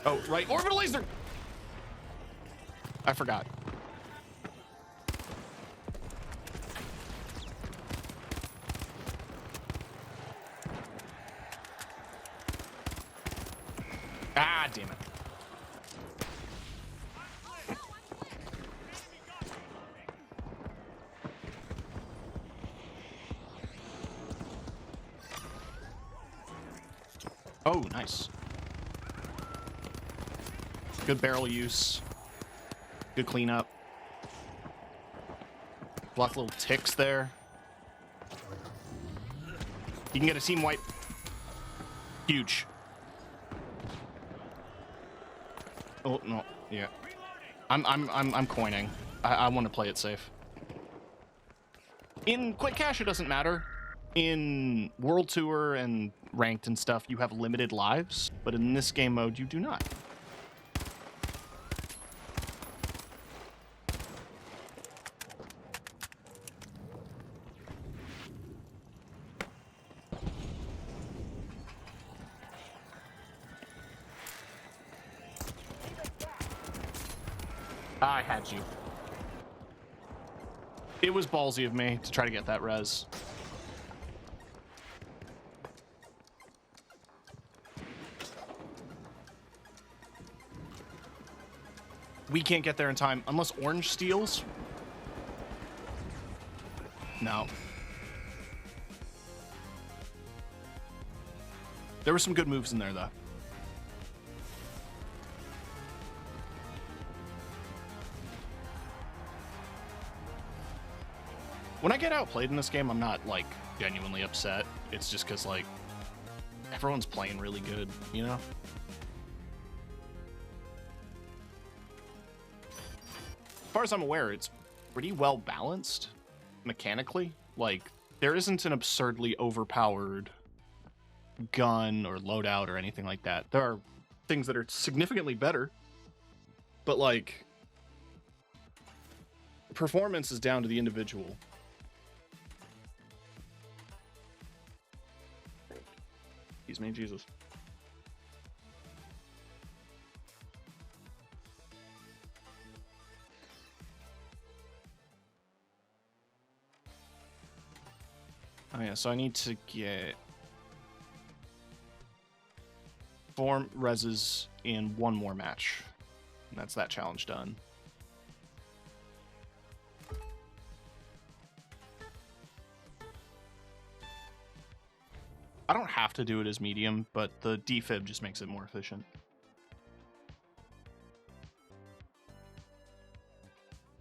Oh, right. Orbital laser! I forgot. Ah, damn it. Oh, nice. Good barrel use. Good cleanup. Lots of little ticks there. You can get a team wipe. Huge. Oh no, yeah. I'm coining. I want to play it safe. In Quick Cash, it doesn't matter. In World Tour and Ranked and stuff, you have limited lives, but in this game mode, you do not. I had you. It was ballsy of me to try to get that res. We can't get there in time unless Orange steals. No. There were some good moves in there, though. When I get outplayed in this game, I'm not, like, genuinely upset. It's just because, like, everyone's playing really good, you know? As far as I'm aware, it's pretty well balanced mechanically. Like, there isn't an absurdly overpowered gun or loadout or anything like that. There are things that are significantly better, but, like, performance is down to the individual. Excuse me, Jesus. Oh yeah, so I need to get 4 reses in 1 more match. And that's that challenge done. I don't have to do it as medium, but the defib just makes it more efficient.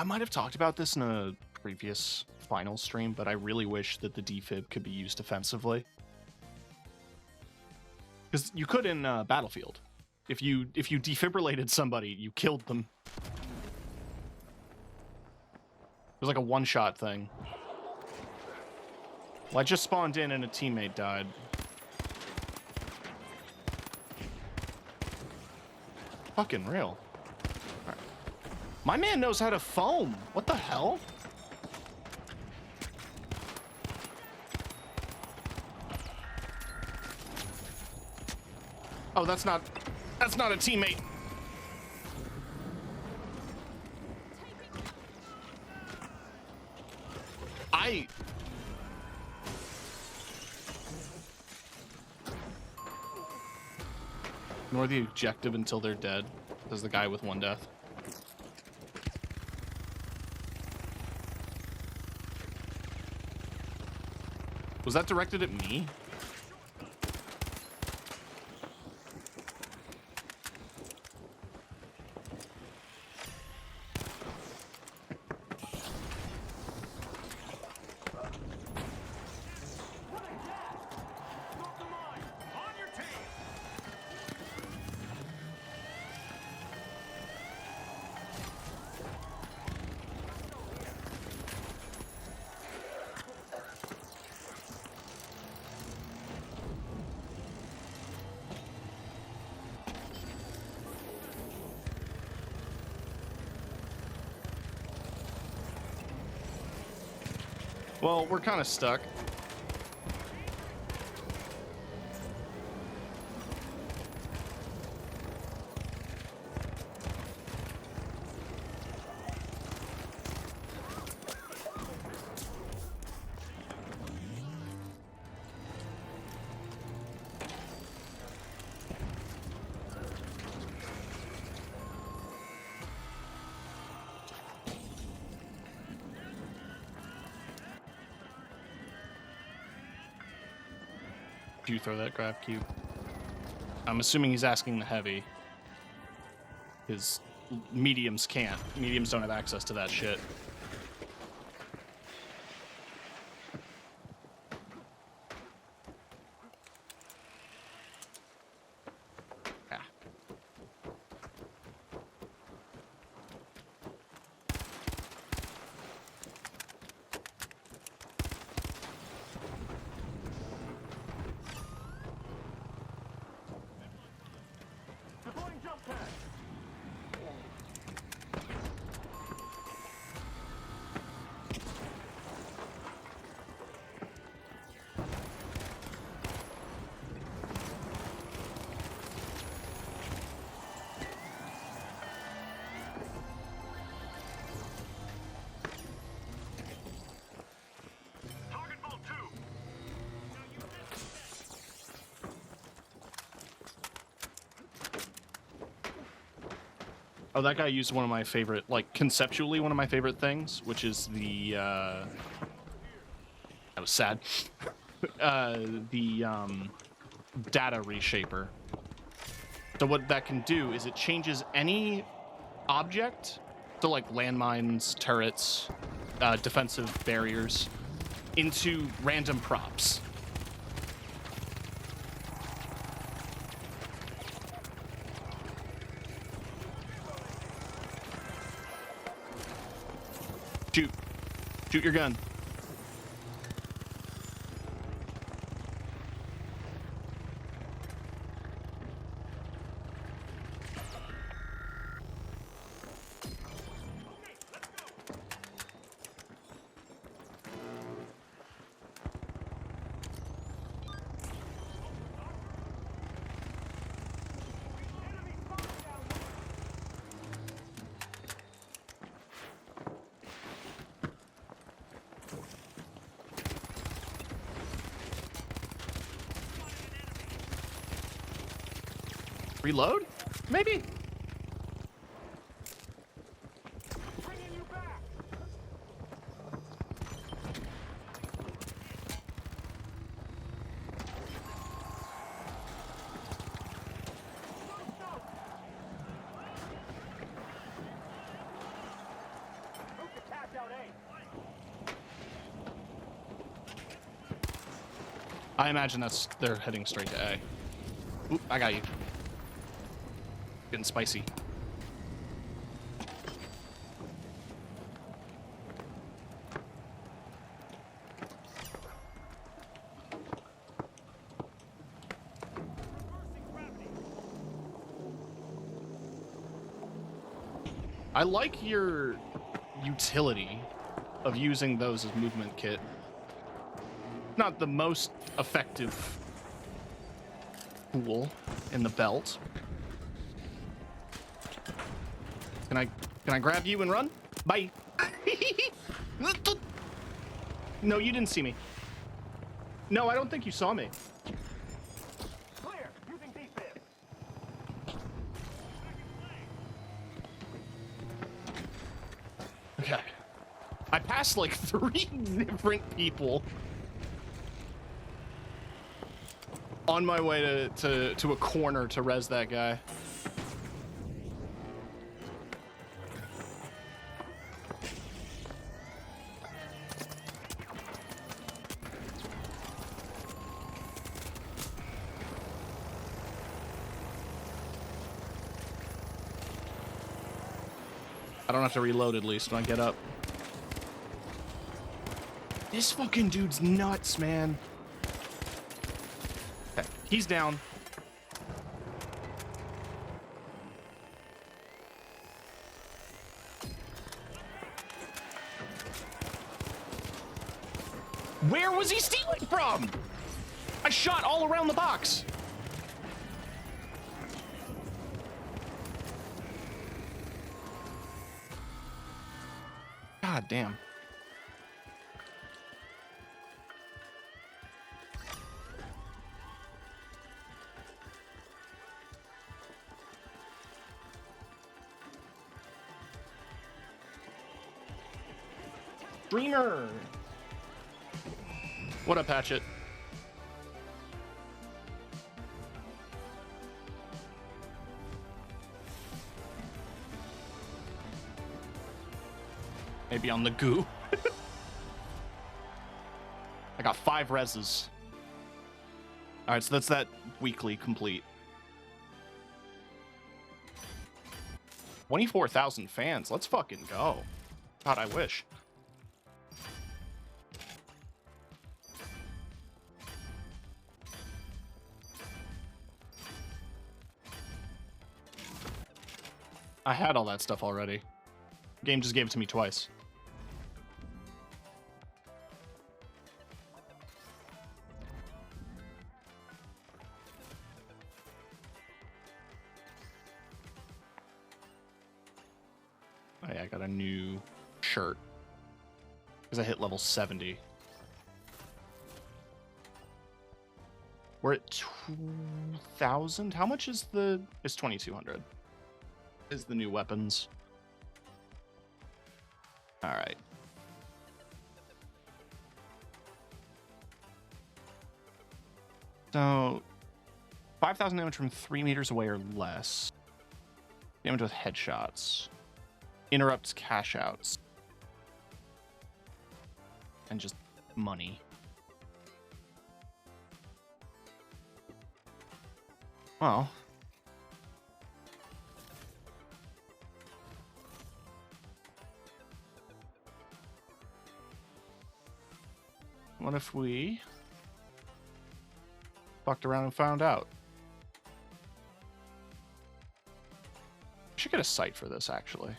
I might have talked about this in a previous final stream, but I really wish that the defib could be used offensively. Because you could in Battlefield. If you defibrillated somebody, you killed them. It was like a one-shot thing. Well, I just spawned in and a teammate died. Fucking real. Right. My man knows how to foam. What the hell? Oh, that's not a teammate. Ignore the objective until they're dead. There's the guy with 1 death. Was that directed at me? Well, we're kind of stuck. You throw that grab cube. I'm assuming he's asking the heavy. His mediums can't. Mediums don't have access to that shit. Yeah. Oh, that guy used one of my favorite, like, conceptually one of my favorite things, which is the, that was sad. The data reshaper. So what that can do is it changes any object, so like landmines, turrets, defensive barriers, into random props. Shoot. Shoot your gun. Reload? Maybe. I imagine they're heading straight to A. Oop, I got you. Getting spicy. I like your utility of using those as movement kit. Not the most effective tool in the belt. Can I grab you and run? Bye. No, you didn't see me. No, I don't think you saw me. Clear. Using defense. Okay. I passed like 3 different people on my way to a corner to res that guy. I don't have to reload at least when I get up. This fucking dude's nuts, man. Okay, he's down. Where was he stealing from? I shot all around the box. God damn. Dreamer. What up, Hatchet? Maybe on the goo. I got 5 reses. All right, so that's that weekly complete. 24,000 fans. Let's fucking go. God, I wish. I had all that stuff already. The game just gave it to me twice. Oh yeah, I got a new shirt. Because I hit level 70. We're at 2,000? How much is the... It's 2,200. is the new weapons. All right. So 5,000 damage from 3 meters away or less. Damage with headshots. Interrupts cash outs. And just money. Well. What if we fucked around and found out? I should get a site for this, actually.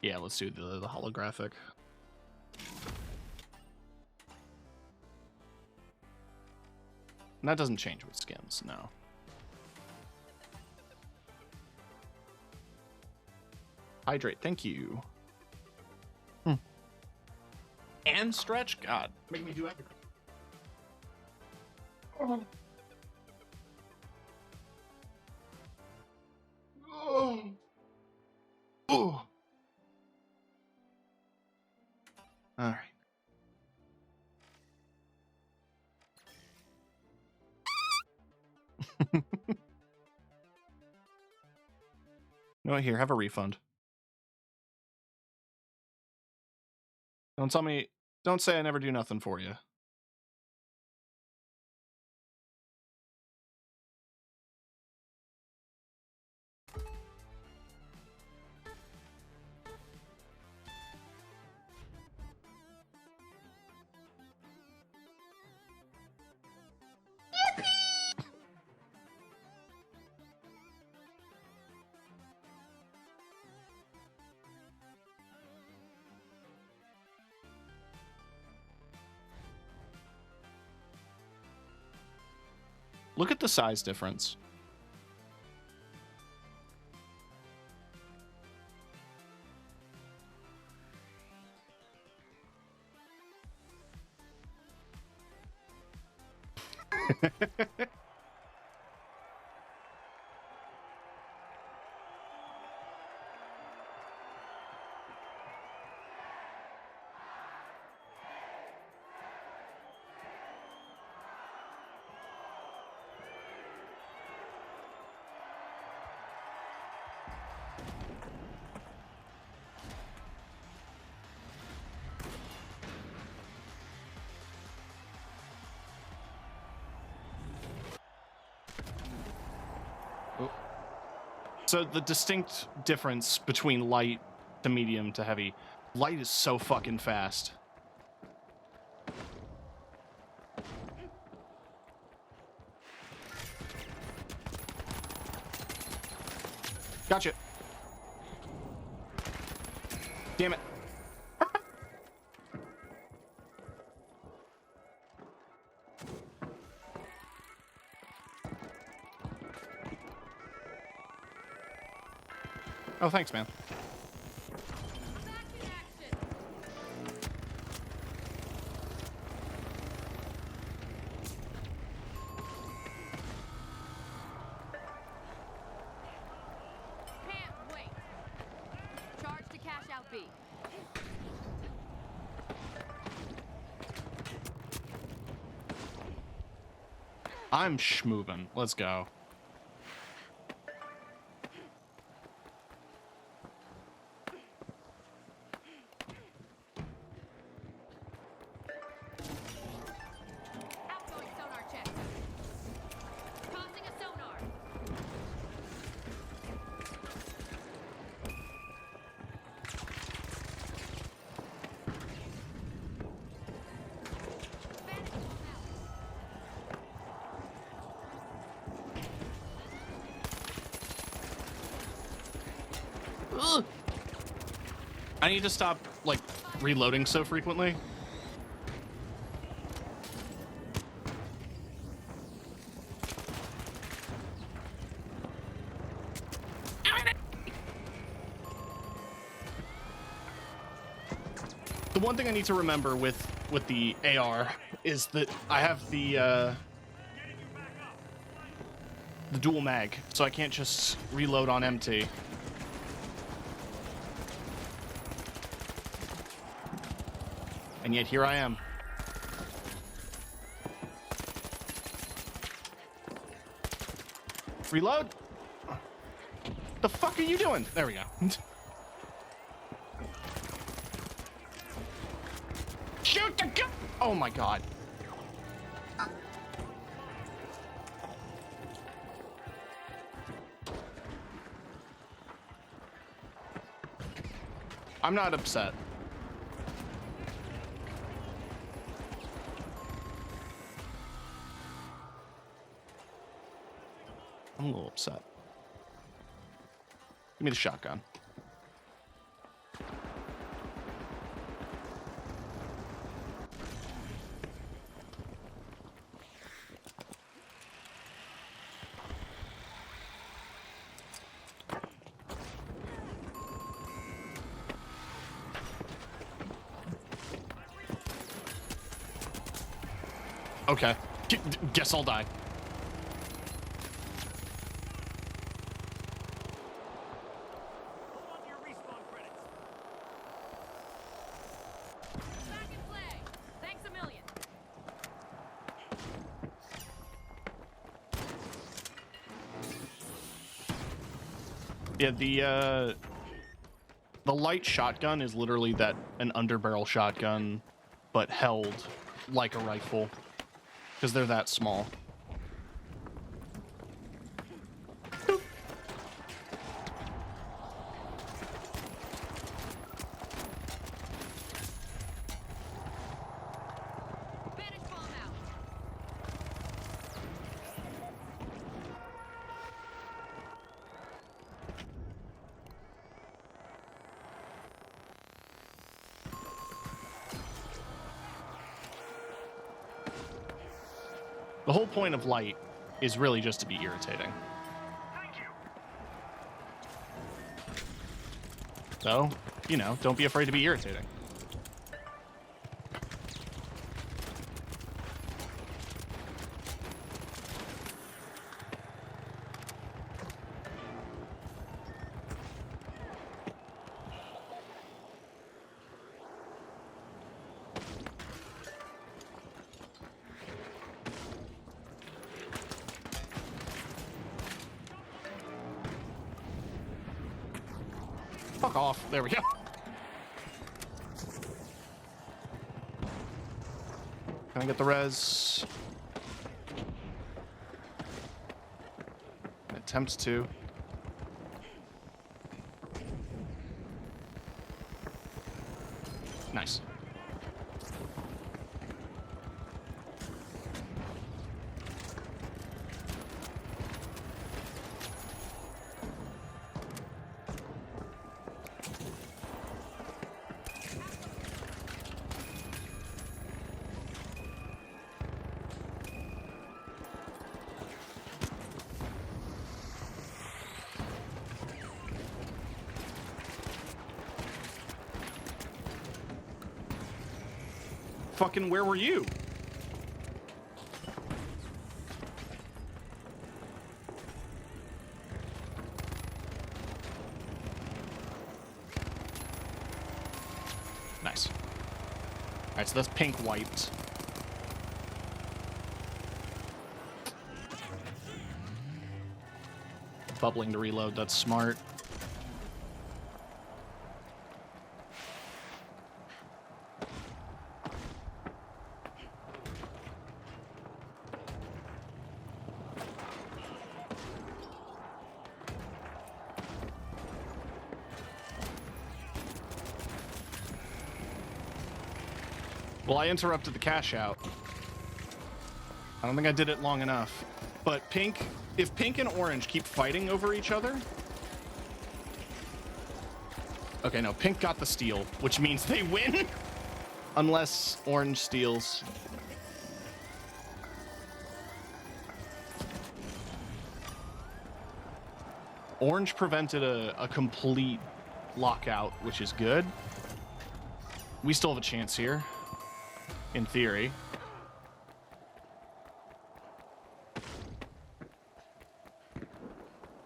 Yeah, let's do the holographic. And that doesn't change with skins, no. Hydrate, thank you. And stretch? God, make me do everything. Oh. Oh. Oh. All right. No, here, have a refund. Don't tell me, don't say I never do nothing for you. Look at the size difference. So the distinct difference between light to medium to heavy. Light is so fucking fast. Gotcha. Damn it. Oh, thanks, man. Can't wait. Charge to cash out B. I'm schmoovin'. Let's go. Outgoing sonar check. Tossing a sonar. Ugh. I need to stop, like, reloading so frequently. one thing I need to remember with the AR is that I have the dual mag, so I can't just reload on empty. And yet here I am. Reload? The fuck are you doing? There we go. Shoot the gun! Oh my god. I'm not upset. I'm a little upset. Give me the shotgun. Okay. Guess I'll die. Hold on to your respawn credits. Back in play. Thanks a million. Yeah, the light shotgun is literally an underbarrel shotgun, but held like a rifle, because they're that small. Vanish bomb out. The whole point of light is really just to be irritating. Thank you. So, you know, don't be afraid to be irritating. Fuck off. There we go. Can I get the res? Attempts to. Nice. Fucking where were you? Nice. All right, so that's pink wiped. Bubbling to reload, that's smart. Well, I interrupted the cash out. I don't think I did it long enough. But pink, if pink and orange keep fighting over each other... Okay, no, pink got the steal, which means they win. Unless orange steals. Orange prevented a complete lockout, which is good. we still have a chance here, in theory.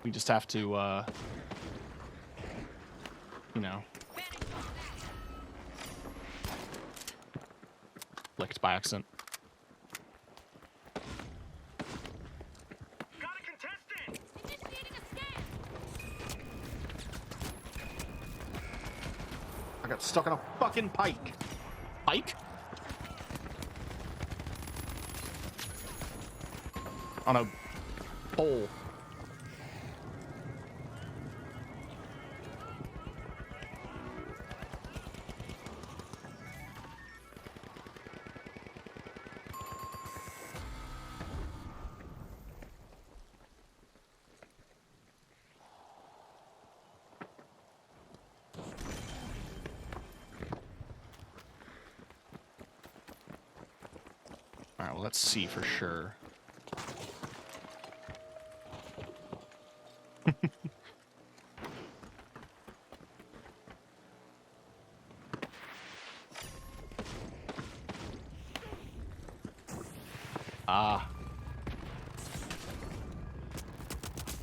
We just have to, you know, clicked by accident. Got a contestant! Initiating a scan. I got stuck on a fucking pike. Pike? On a pole. All right, well, let's see for sure. Ah.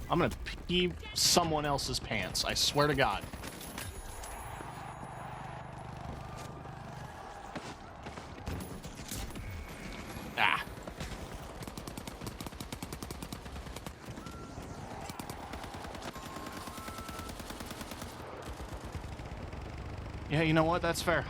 I'm gonna pee someone else's pants. I swear to God. Ah. Yeah, you know what? That's fair.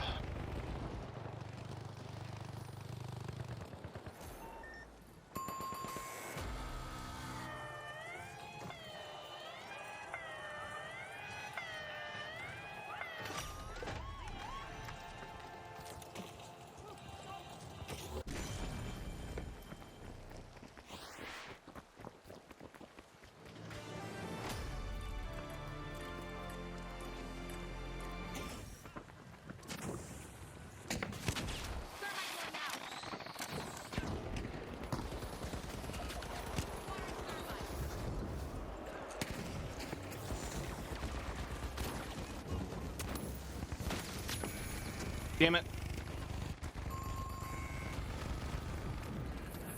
Damn it.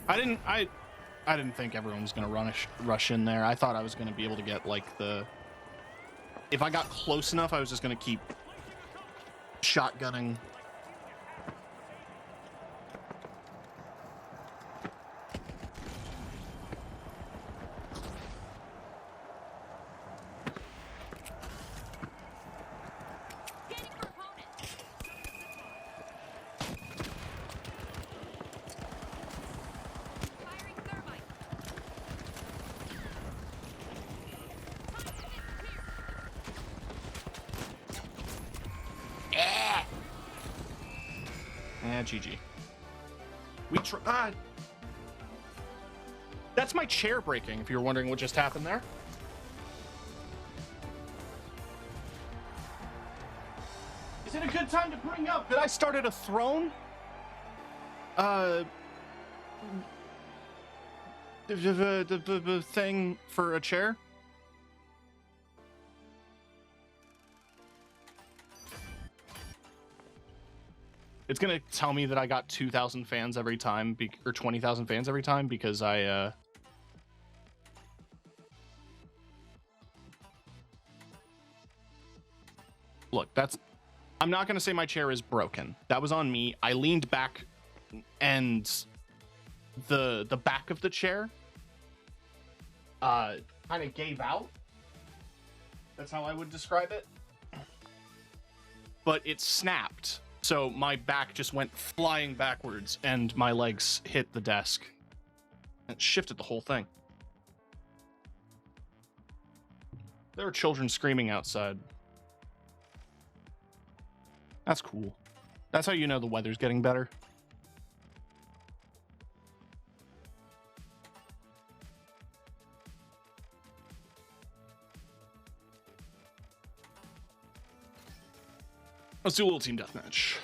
I didn't think everyone was gonna rush in there. I thought I was gonna be able to get like the. If I got close enough, I was just gonna keep shotgunning. Scanning for opponent. Firing thermite. GG. We tried. That's my chair breaking, if you were wondering what just happened there. Is it a good time to bring up that I started a throne? The thing for a chair? It's gonna tell me that I got 2,000 fans every time, or 20,000 fans every time, because I, Look, I'm not gonna say my chair is broken. That was on me. I leaned back, and the back of the chair, kind of gave out. That's how I would describe it. But it snapped. So my back just went flying backwards, and my legs hit the desk. It shifted the whole thing. There are children screaming outside. That's cool. That's how you know the weather's getting better. Let's do a little team deathmatch.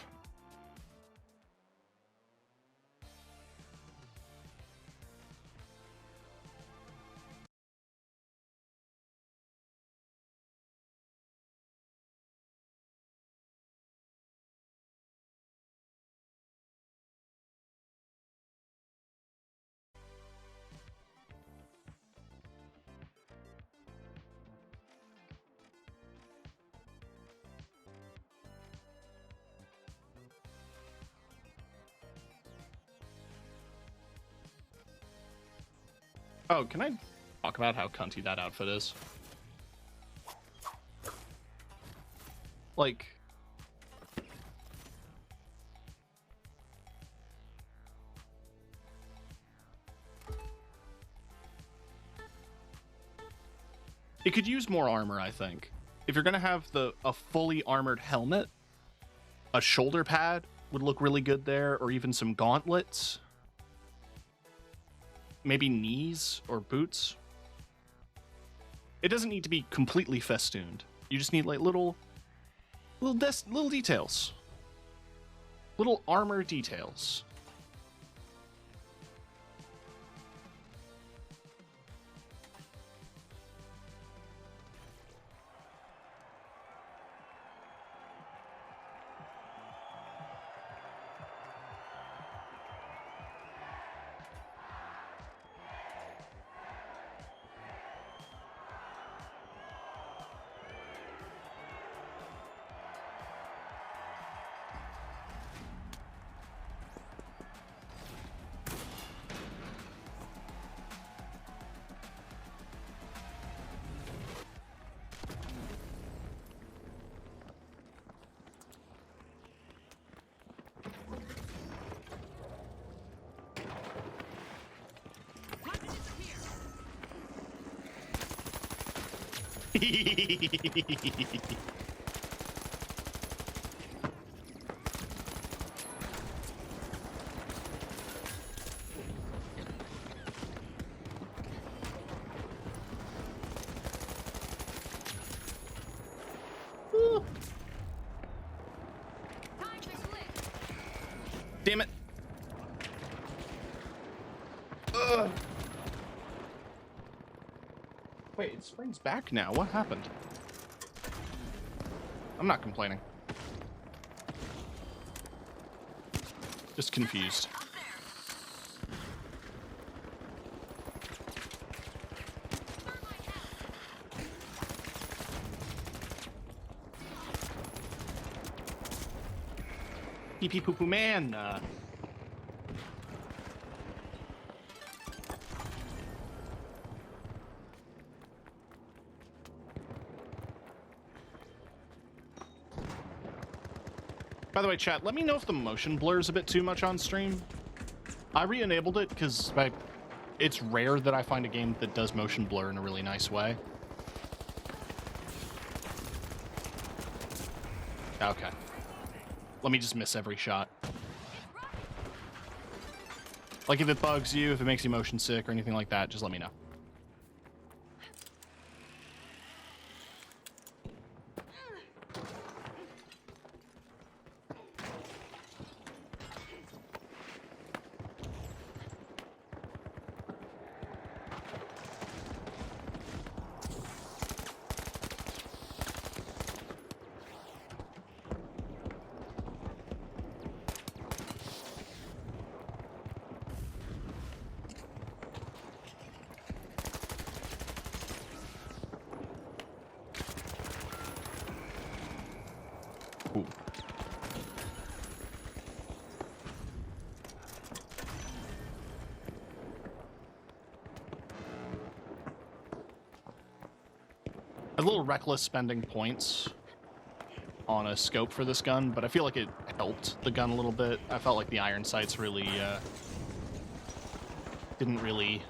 Oh, can I talk about how cunty that outfit is? Like... It could use more armor, I think. If you're gonna have a fully armored helmet, a shoulder pad would look really good there, or even some gauntlets. Maybe knees or boots. It doesn't need to be completely festooned. You just need like little details. Little armor details. Damn it. Ugh. Wait, it springs back now. What happened? I'm not complaining. Just confused. Pee pee poo poo man. By the way, chat, let me know if the motion blurs a bit too much on stream. I re-enabled it because it's rare that I find a game that does motion blur in a really nice way. Okay. Let me just miss every shot. Like if it bugs you, if it makes you motion sick or anything like that, just let me know. Ooh. A little reckless spending points on a scope for this gun, but I feel like it helped the gun a little bit. I felt like the iron sights really didn't really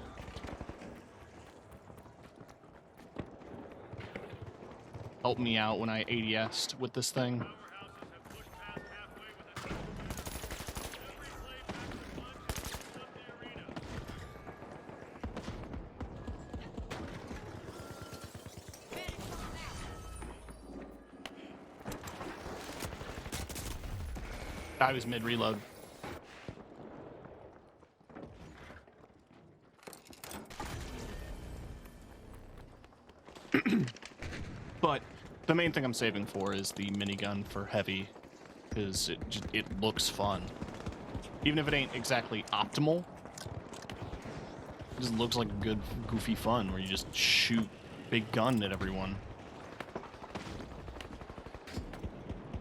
help me out when I ADS'd with this thing. I was mid-reload. But the main thing I'm saving for is the minigun for heavy, because it looks fun. Even if it ain't exactly optimal, it just looks like good, goofy fun where you just shoot big gun at everyone.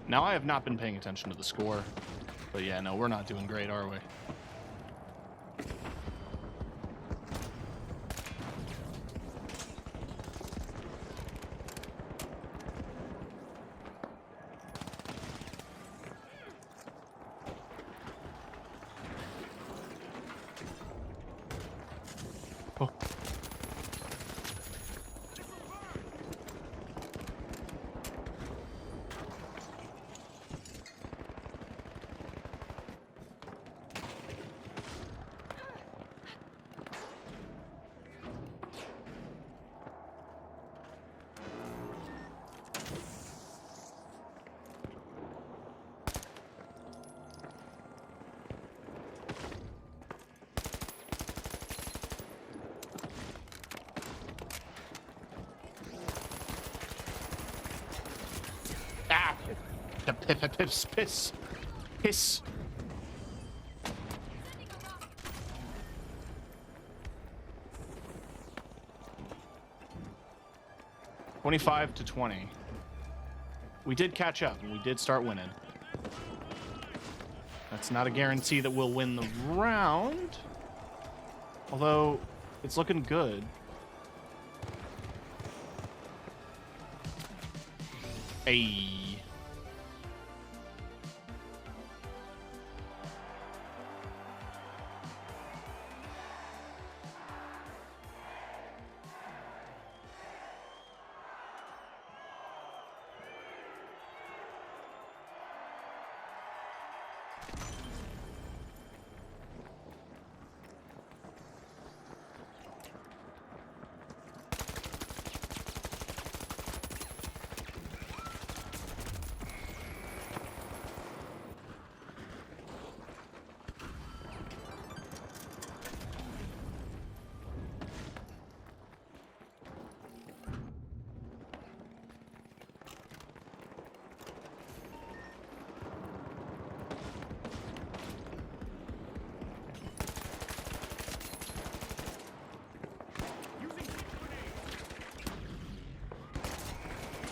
Now, I have not been paying attention to the score, but yeah, no, we're not doing great, are we? Oh. Ah! Piss. Piss. $25-20. We did catch up and we did start winning. That's not a guarantee that we'll win the round. Although, it's looking good. Hey.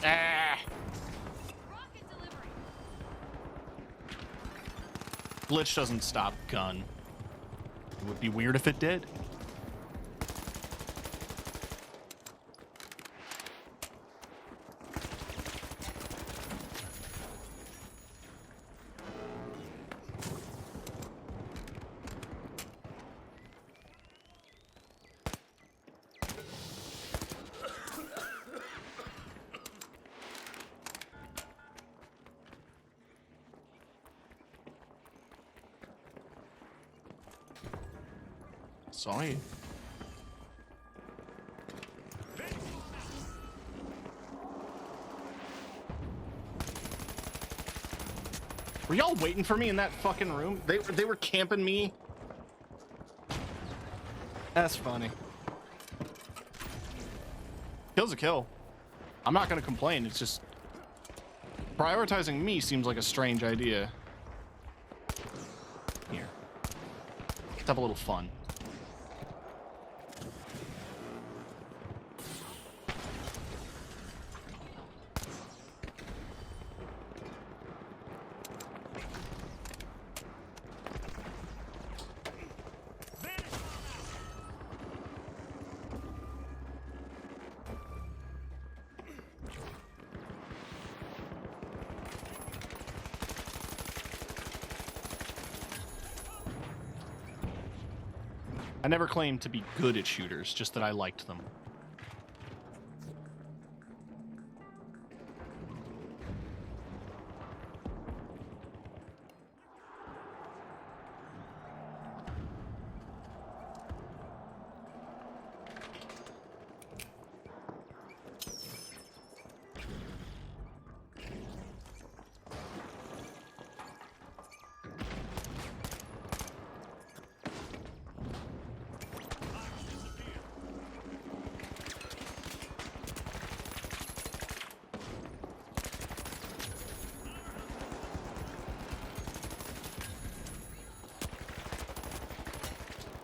Ah. Glitch doesn't stop gun. It would be weird if it did. Saw you. Were y'all waiting for me in that fucking room? They were camping me. That's funny. Kill's a kill. I'm not gonna complain. It's just prioritizing me seems like a strange idea. Here. Let's have a little fun. I never claimed to be good at shooters, just that I liked them.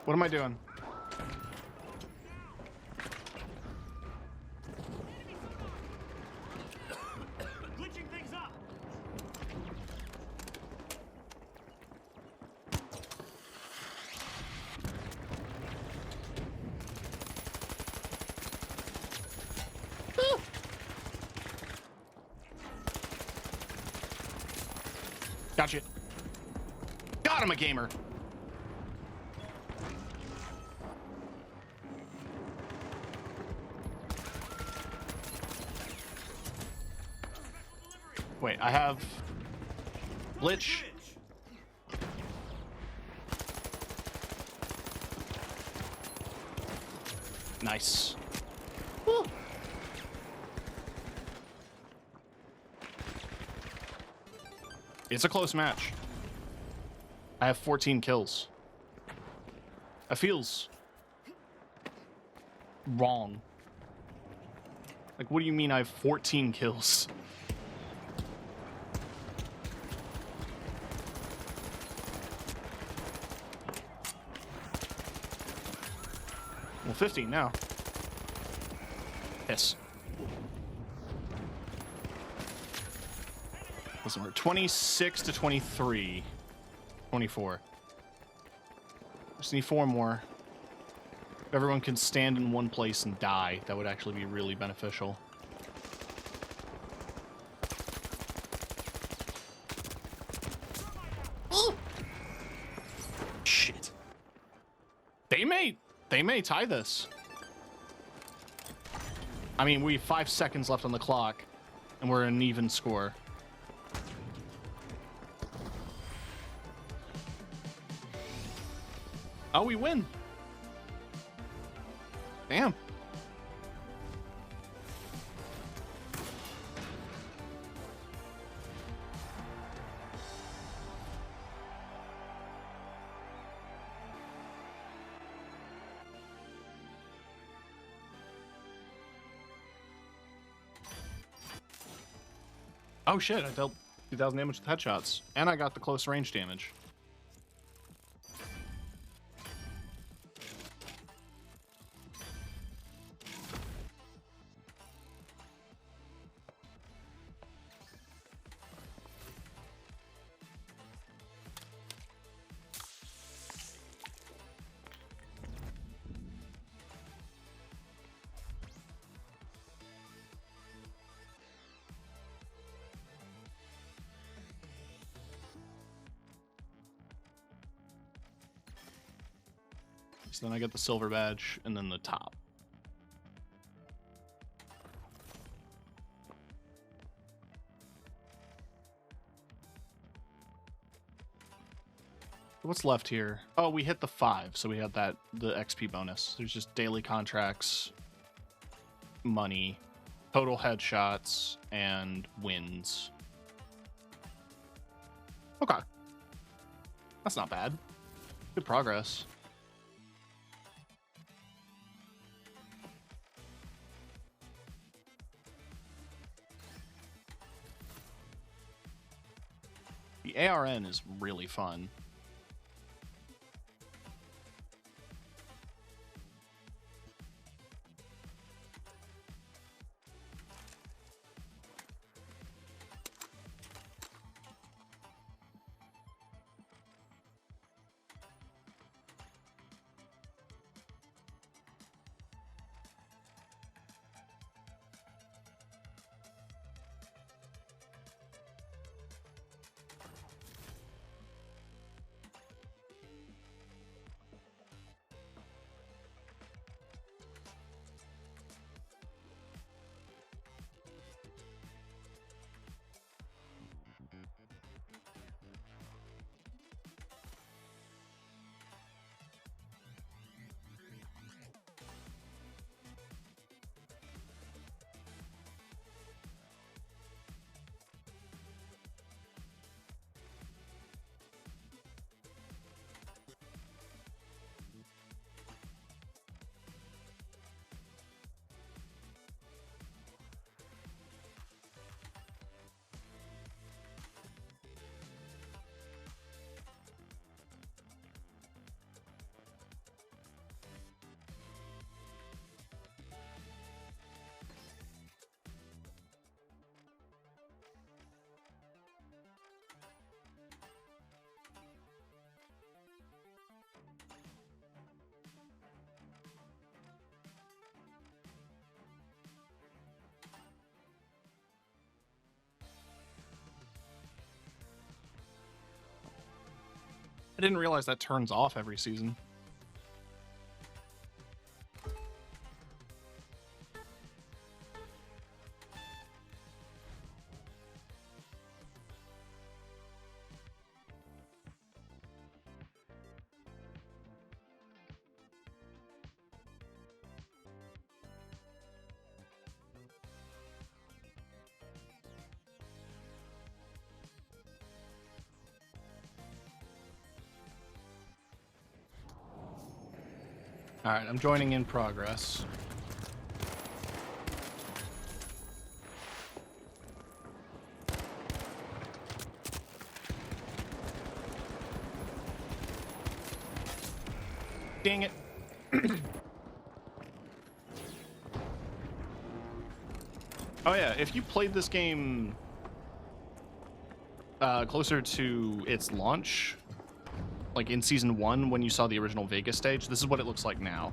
What am I doing? Glitching things up. Gotcha. God, I'm a gamer. Wait, I have Glitch. Nice. Woo. It's a close match. I have 14 kills. That feels wrong. Like, what do you mean I have 14 kills? Well, 15 now. Yes. Listen, we're 26 to 23. 24. Just need 4 more. If everyone can stand in one place and die, that would actually be really beneficial. Shit. They may tie this. I mean, we have 5 seconds left on the clock, and we're an even score. Oh, we win. Damn. Oh shit, I dealt 2,000 damage with headshots. And I got the close range damage. So then I get the silver badge and then the top. What's left here? Oh, we hit the 5, so we had the XP bonus. There's just daily contracts, money, total headshots, and wins. Okay. That's not bad. Good progress. The ARN is really fun. I didn't realize that turns off every season. Alright, I'm joining in progress. Dang it. Oh yeah, if you played this game closer to its launch, like in Season 1 when you saw the original Vegas stage, this is what it looks like now.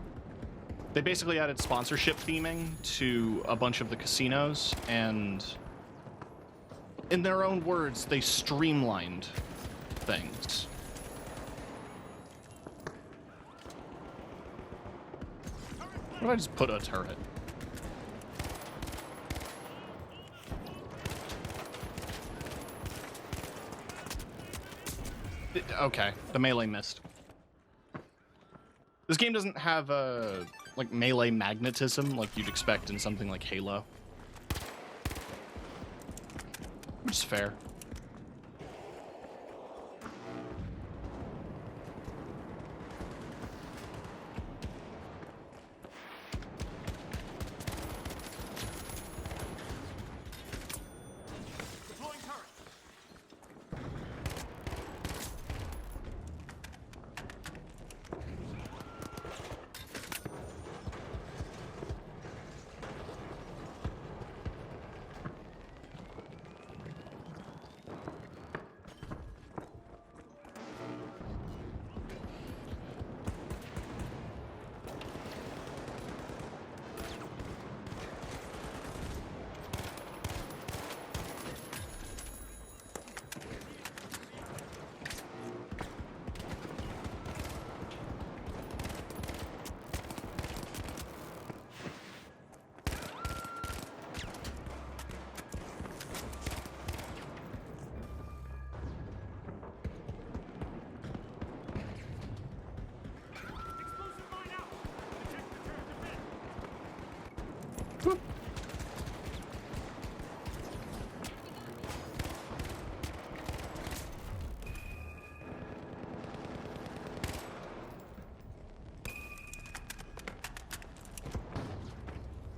They basically added sponsorship theming to a bunch of the casinos, and in their own words, they streamlined things. Why did I just put a turret? Okay, the melee missed. This game doesn't have like melee magnetism like you'd expect in something like Halo, which is fair. Deploying turret. Explosive mine out. Detect the turret defense.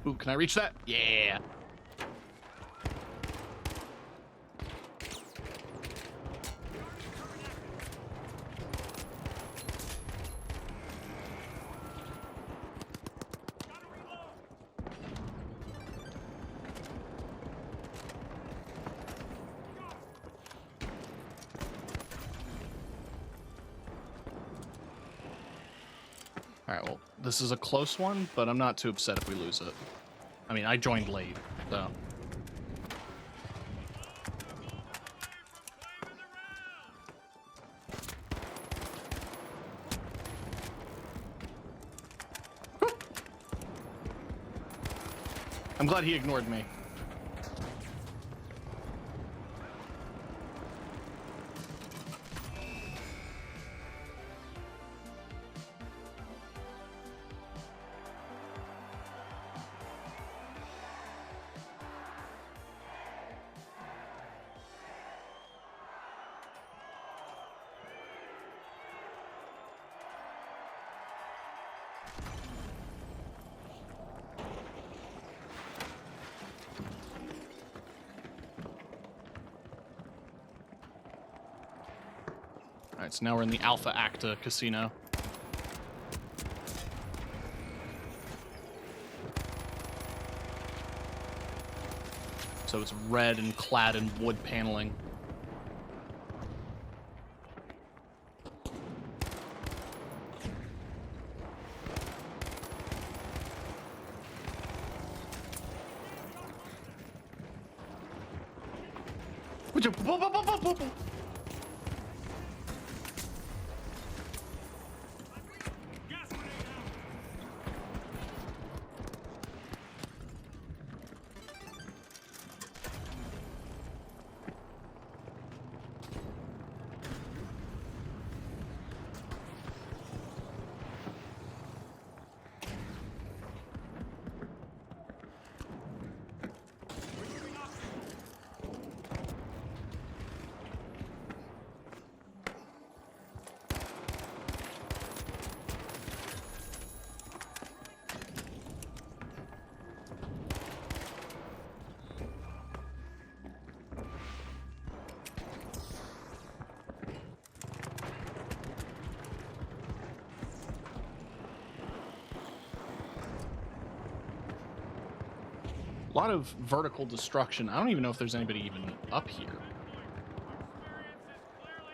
Ooh, can I reach that? Yeah. Gotta reload. Alright, well, this is a close one, but I'm not too upset if we lose it. I mean, I joined late, so. I'm glad he ignored me. Alright, so now we're in the Alpha Acta casino. So it's red and clad in wood paneling. Gas grenade out. Removing oxygen. A lot of vertical destruction. I don't even know if there's anybody even up here.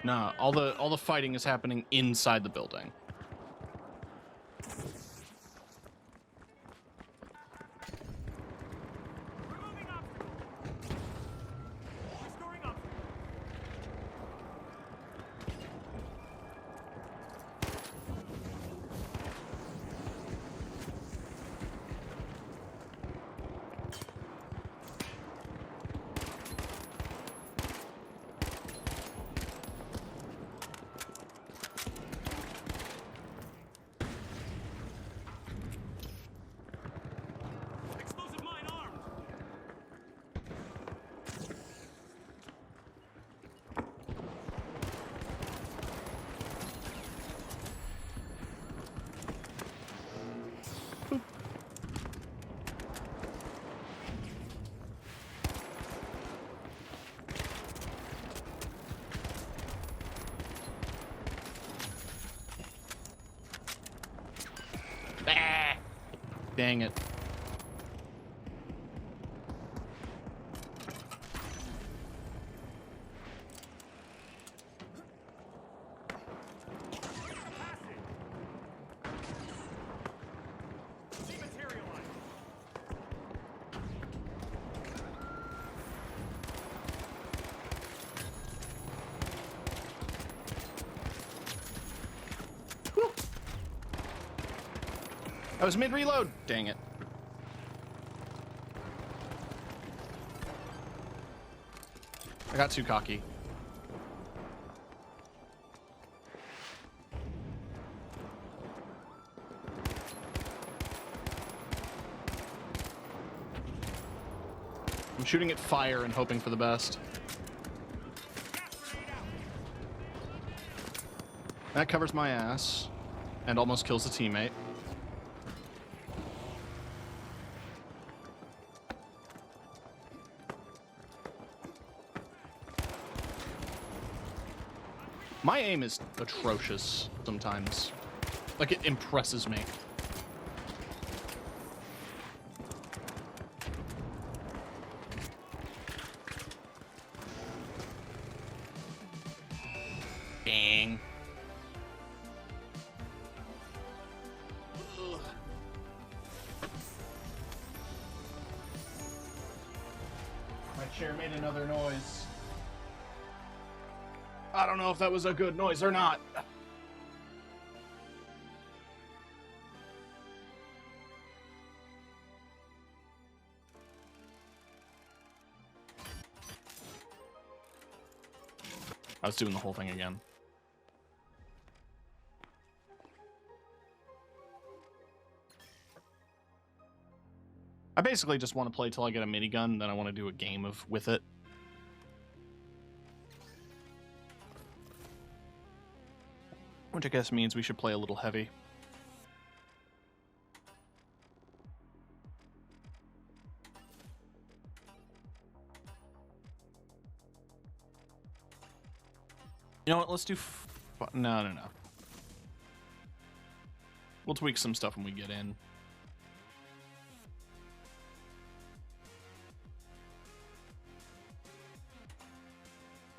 No, all the fighting is happening inside the building. Explosive mine armed. Ah! Dang it. Dematerialize. I was mid-reload. Dang it. I got too cocky. I'm shooting at fire and hoping for the best. That covers my ass and almost kills a teammate. My aim is atrocious sometimes. Like, it impresses me. Dang. Ugh. My chair made another noise. I don't know if that was a good noise or not. I was doing the whole thing again. I basically just want to play till I get a minigun, then I want to do a game with it. Which I guess means we should play a little heavy. You know what? Let's do... No. We'll tweak some stuff when we get in.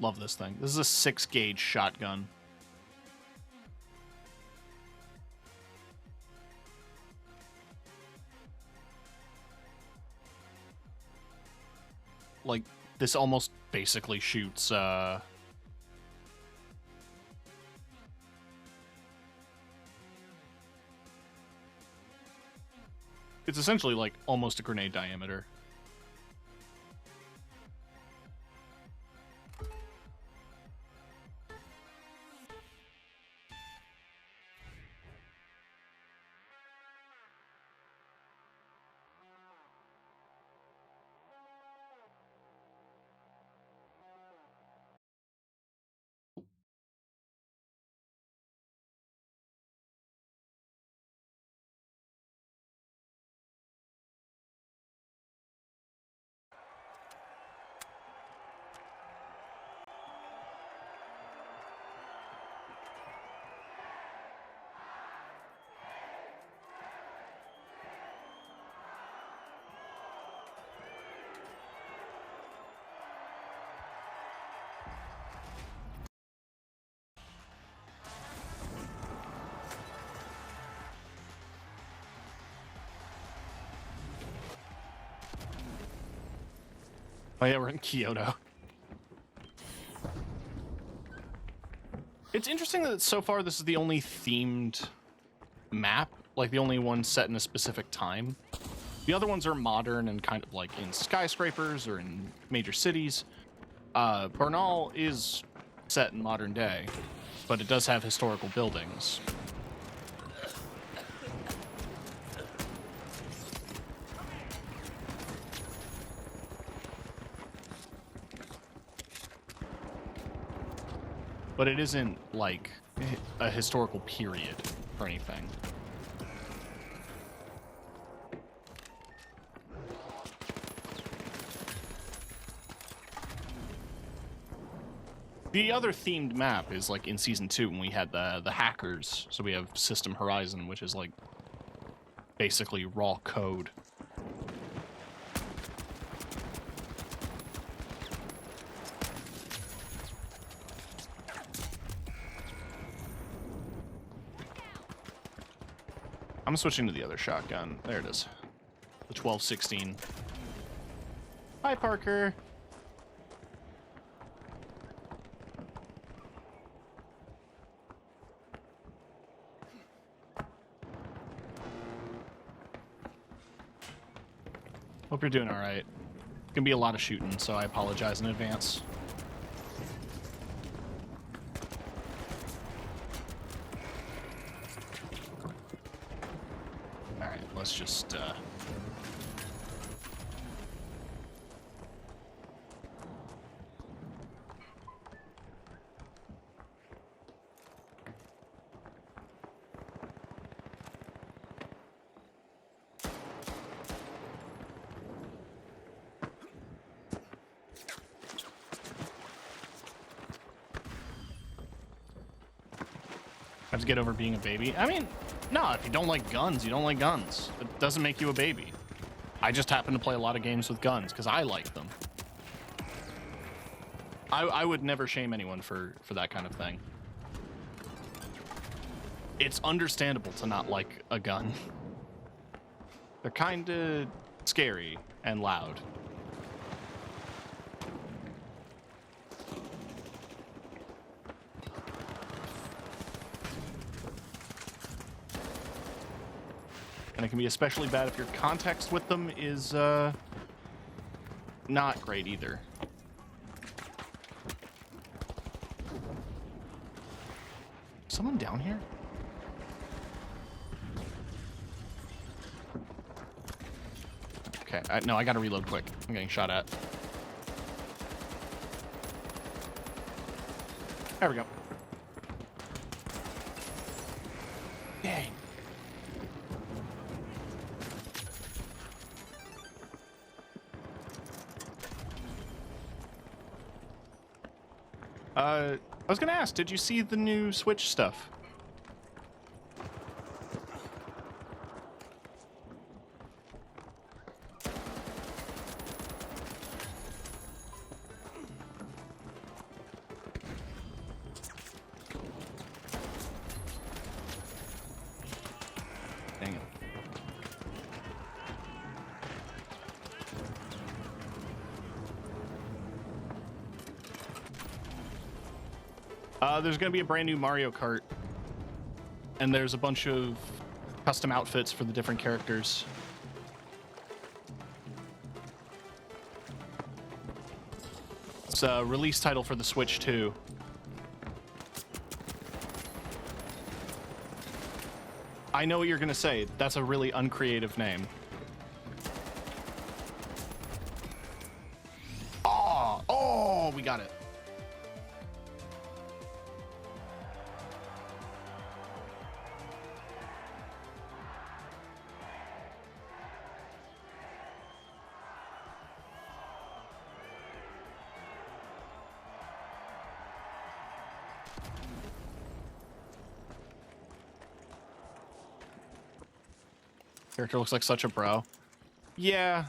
Love this thing. This is a 6-gauge shotgun. Like, this almost basically shoots, It's essentially, like, almost a grenade diameter. Oh yeah, we're in Kyoto. It's interesting that so far this is the only themed map, like the only one set in a specific time. The other ones are modern and kind of like in skyscrapers or in major cities. Bernal is set in modern day, but it does have historical buildings. But it isn't like a historical period or anything. The other themed map is like in season 2 when we had the hackers. So we have System Horizon, which is like basically raw code. I'm switching to the other shotgun. There it is. The 1216. Hi, Parker. Hope you're doing all right. Gonna be a lot of shooting, so I apologize in advance. All right, let's just have to get over being a baby. I mean, no, if you don't like guns, you don't like guns. It doesn't make you a baby. I just happen to play a lot of games with guns because I like them. I would never shame anyone for that kind of thing. It's understandable to not like a gun. They're kind of scary and loud. And it can be especially bad if your context with them is not great either. Someone down here? Okay, no, I gotta reload quick. I'm getting shot at. There we go. Dang. I was gonna ask, did you see the new Switch stuff? Dang it. There's going to be a brand new Mario Kart, and there's a bunch of custom outfits for the different characters. It's a release title for the Switch 2. I know what you're going to say. That's a really uncreative name. Oh, we got it. Character looks like such a bro. Yeah.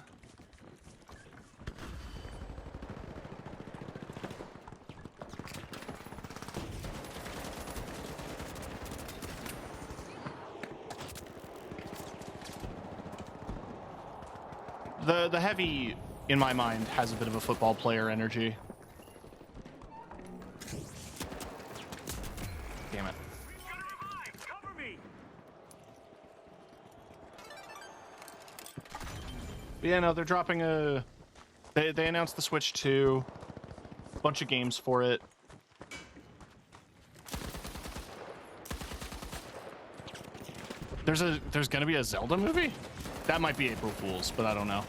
The heavy in my mind, has a bit of a football player energy. Damn it. Cover me! Yeah, no, they're dropping a... They announced the Switch 2. A bunch of games for it. There's gonna be a Zelda movie? That might be April Fool's, but I don't know.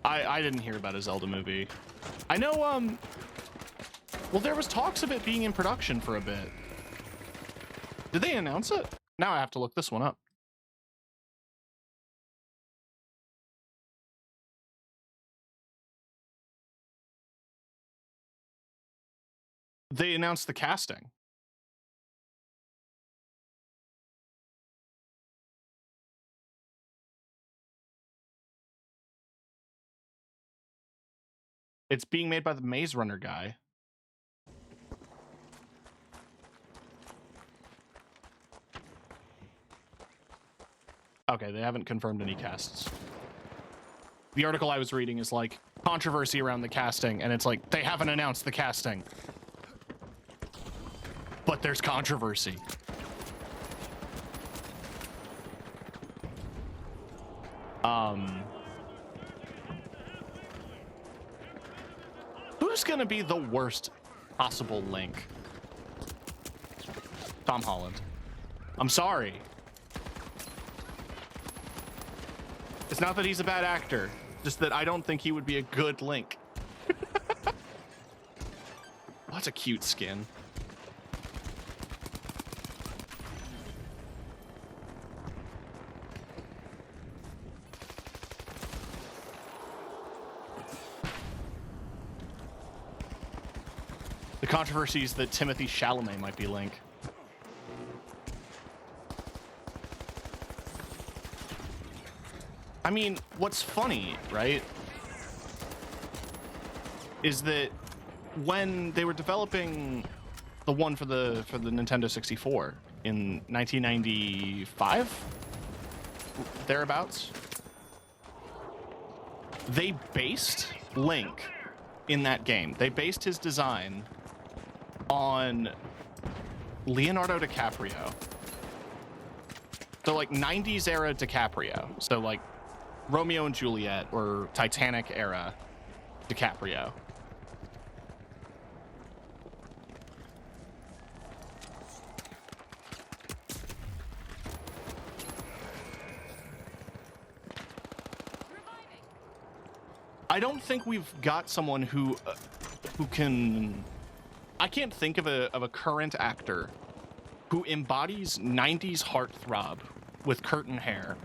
I didn't hear about a Zelda movie. I know, well, there was talks of it being in production for a bit. Did they announce it? Now I have to look this one up. They announced the casting. It's being made by the Maze Runner guy. Okay, they haven't confirmed any casts. The article I was reading is like controversy around the casting, and it's like they haven't announced the casting. But there's controversy. Who's gonna be the worst possible Link? Tom Holland. I'm sorry. It's not that he's a bad actor, just that I don't think he would be a good Link. Oh, that's a cute skin. The controversy is that Timothy Chalamet might be Link. I mean, what's funny, right, is that when they were developing the one for the Nintendo 64 in 1995, thereabouts, they based Link in that game. They based his design on Leonardo DiCaprio. So like 90s era DiCaprio. So like Romeo and Juliet or Titanic era DiCaprio. I don't think we've got someone who can. I can't think of a current actor who embodies 90s heartthrob with curtain hair.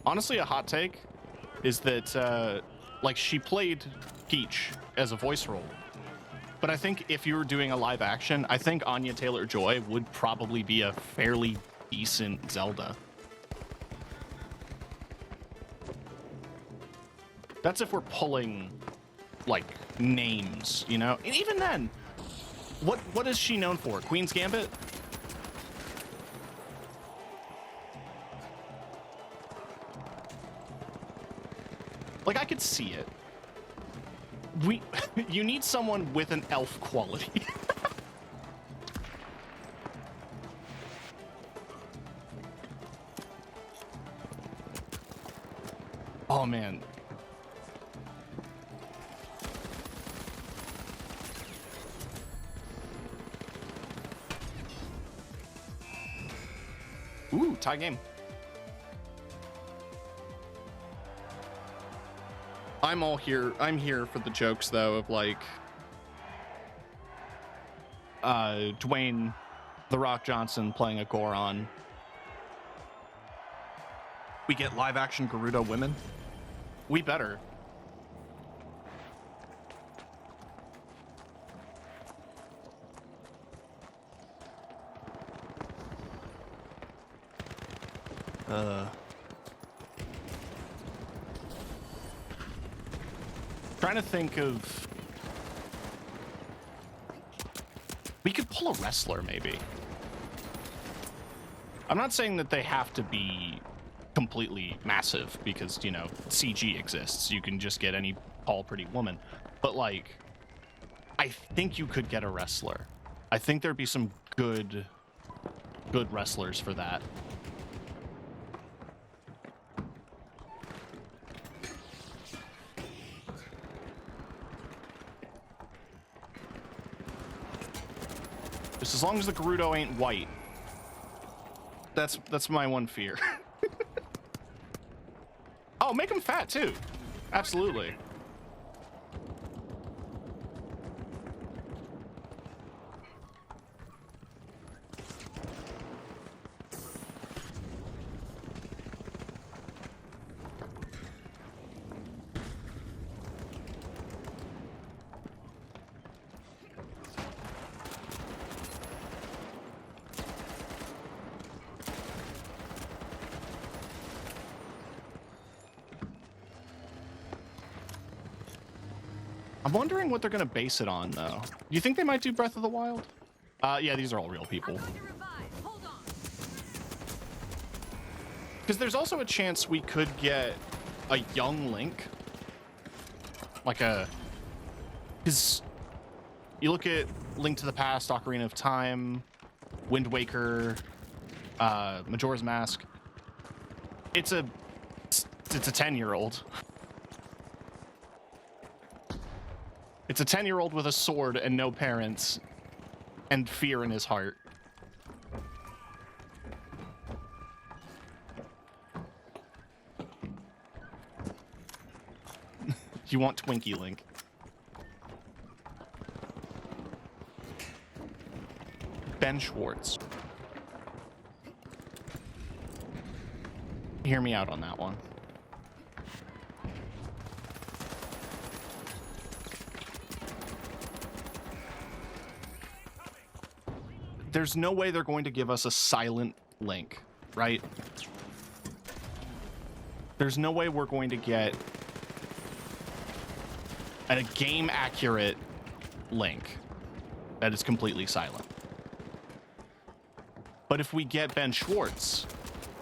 Honestly, a hot take is that, like, she played Peach as a voice role. But I think if you were doing a live action, I think Anya Taylor-Joy would probably be a fairly decent Zelda. That's if we're pulling, like, names, you know? And even then, what is she known for? Queen's Gambit? Like, I could see it. You need someone with an elf quality. Oh, man. Ooh, tie game. I'm here for the jokes, though, of, like, Dwayne "The Rock" Johnson playing a Goron. We get live-action Gerudo women. We better. Trying to think of... We could pull a wrestler, maybe. I'm not saying that they have to be completely massive, because, you know, CG exists. You can just get any tall, pretty woman. But, like, I think you could get a wrestler. I think there'd be some good wrestlers for that. Just as long as the Gerudo ain't white. That's my one fear. Oh, make him fat too. Absolutely. I'm wondering what they're going to base it on, though. Do you think they might do Breath of the Wild? Yeah, these are all real people. Because there's also a chance we could get a young Link. Like a... Because you look at Link to the Past, Ocarina of Time, Wind Waker, Majora's Mask. It's a 10-year-old. It's a 10-year-old with a sword and no parents and fear in his heart. You want Twinkie Link. Ben Schwartz. Hear me out on that one. There's no way they're going to give us a silent Link, right? There's no way we're going to get a game-accurate Link that is completely silent. But if we get Ben Schwartz,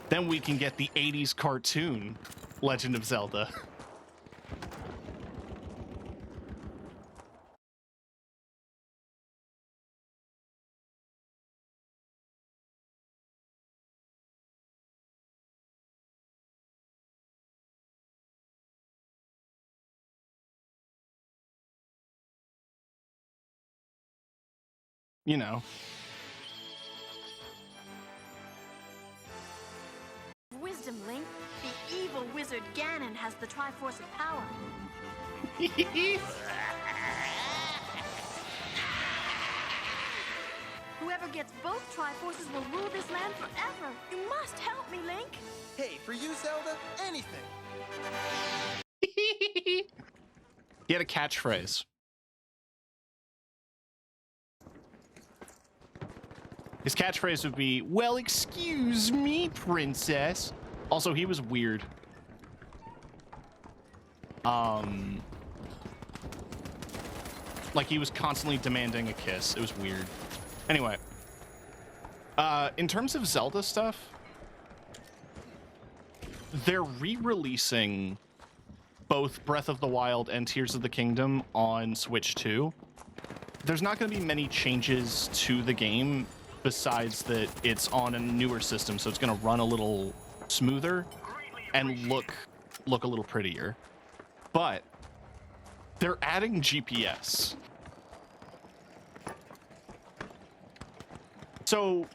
then we can get the 80s cartoon Legend of Zelda. You know. Wisdom, Link. The evil wizard Ganon has the Triforce of Power. Whoever gets both Triforces will rule this land forever. You must help me, Link. Hey, for you, Zelda, anything. He had a catchphrase. His catchphrase would be, "Well, excuse me, princess." Also, he was weird. Like he was constantly demanding a kiss. It was weird. Anyway, in terms of Zelda stuff, they're re-releasing both Breath of the Wild and Tears of the Kingdom on Switch 2. There's not going to be many changes to the game besides that it's on a newer system, so it's going to run a little smoother and look a little prettier. But they're adding GPS. So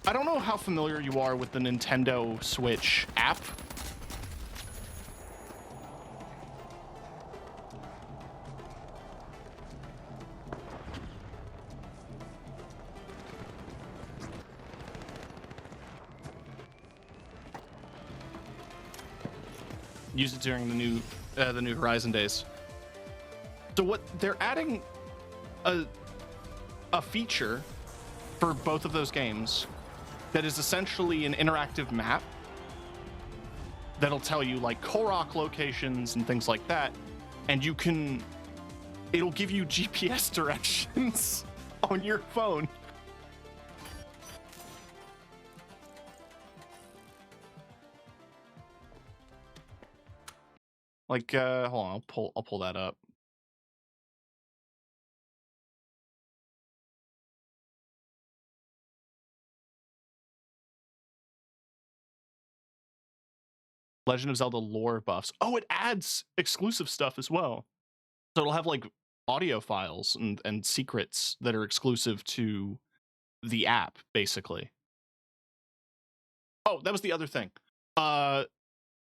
I don't know how familiar you are with the Nintendo Switch app. Use it during the new Horizon days. So what they're adding a feature for both of those games that is essentially an interactive map that'll tell you like Korok locations and things like that, and it'll give you GPS directions on your phone. Like, hold on, I'll pull that up. Legend of Zelda lore buffs. Oh, it adds exclusive stuff as well. So it'll have like audio files and secrets that are exclusive to the app, basically. Oh, that was the other thing.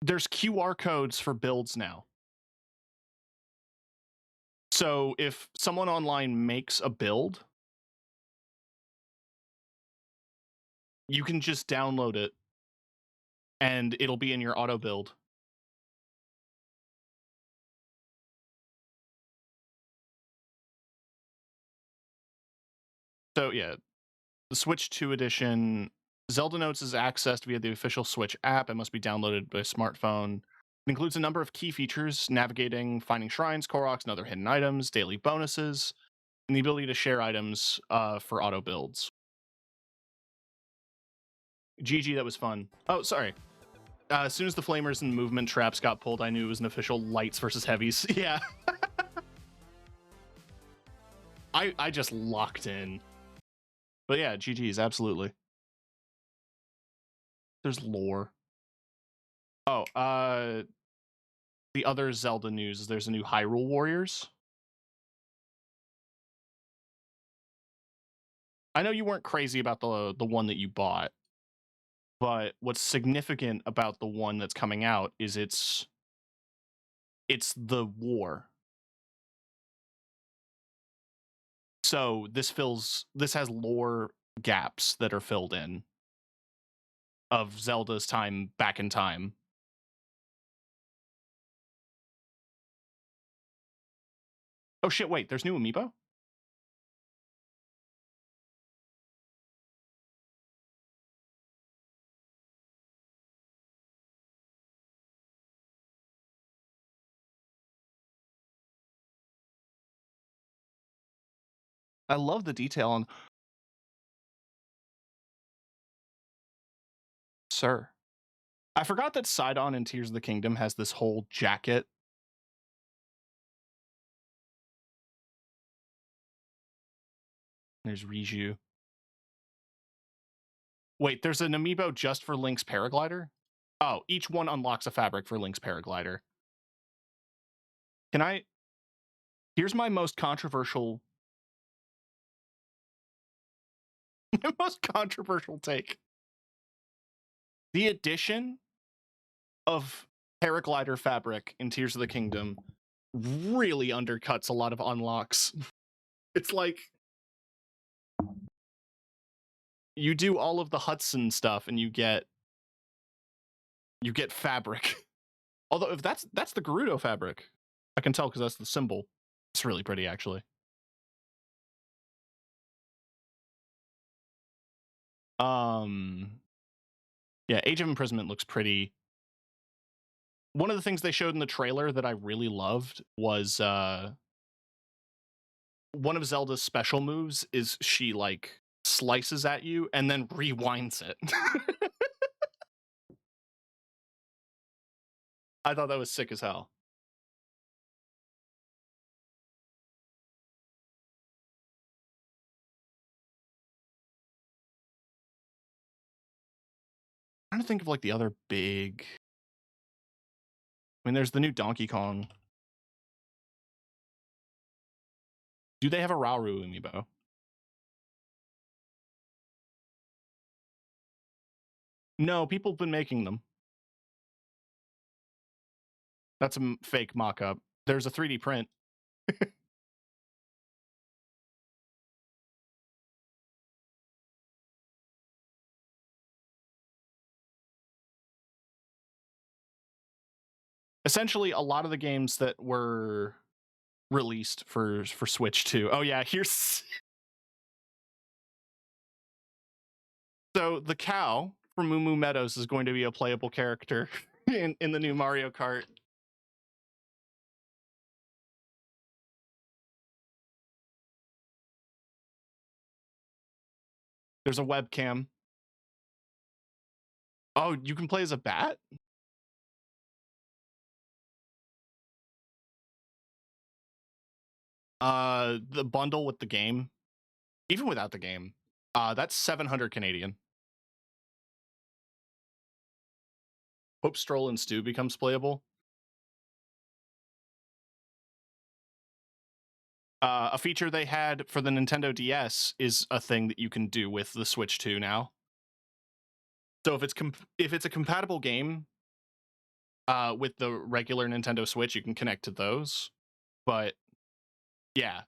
There's QR codes for builds now. So if someone online makes a build, you can just download it and it'll be in your auto build. So yeah, the Switch 2 edition, Zelda Notes is accessed via the official Switch app. It must be downloaded by smartphone. It includes a number of key features: navigating, finding shrines, Koroks, and other hidden items, daily bonuses, and the ability to share items for auto builds. GG, that was fun. Oh, sorry. As soon as the flamers and movement traps got pulled, I knew it was an official lights versus heavies. Yeah. I just locked in. But yeah, GG's, absolutely. There's lore. Oh, the other Zelda news is there's a new Hyrule Warriors. I know you weren't crazy about the one that you bought, but what's significant about the one that's coming out is it's the war. So this has lore gaps that are filled in of Zelda's time back in time. Oh shit, wait, there's new amiibo? I love the detail on... Sir. I forgot that Sidon in Tears of the Kingdom has this whole jacket. There's Riju. Wait, there's an amiibo just for Link's paraglider? Oh, each one unlocks a fabric for Link's paraglider. Can I... Here's my most controversial... my most controversial take. The addition of paraglider fabric in Tears of the Kingdom really undercuts a lot of unlocks. It's like you do all of the Hudson stuff and you get fabric. Although if that's the Gerudo fabric, I can tell because that's the symbol. It's really pretty, actually. Yeah, Age of Imprisonment looks pretty. One of the things they showed in the trailer that I really loved was one of Zelda's special moves is she like slices at you and then rewinds it. I thought that was sick as hell. I'm trying to think of like the other big... I mean, there's the new Donkey Kong. Do they have a Rauru amiibo? No, people have been making them. That's a fake mock-up. There's a 3D print. Essentially, a lot of the games that were released for Switch 2. Oh yeah, here's... So the cow from Moo Moo Meadows is going to be a playable character. in the new Mario Kart. There's a webcam. Oh, you can play as a bat? The bundle with the game, even without the game, that's 700 Canadian. Hope Stroll and Stu becomes playable. A feature they had for the Nintendo DS is a thing that you can do with the Switch 2 now. So if it's a compatible game with the regular Nintendo Switch, you can connect to those. But yeah,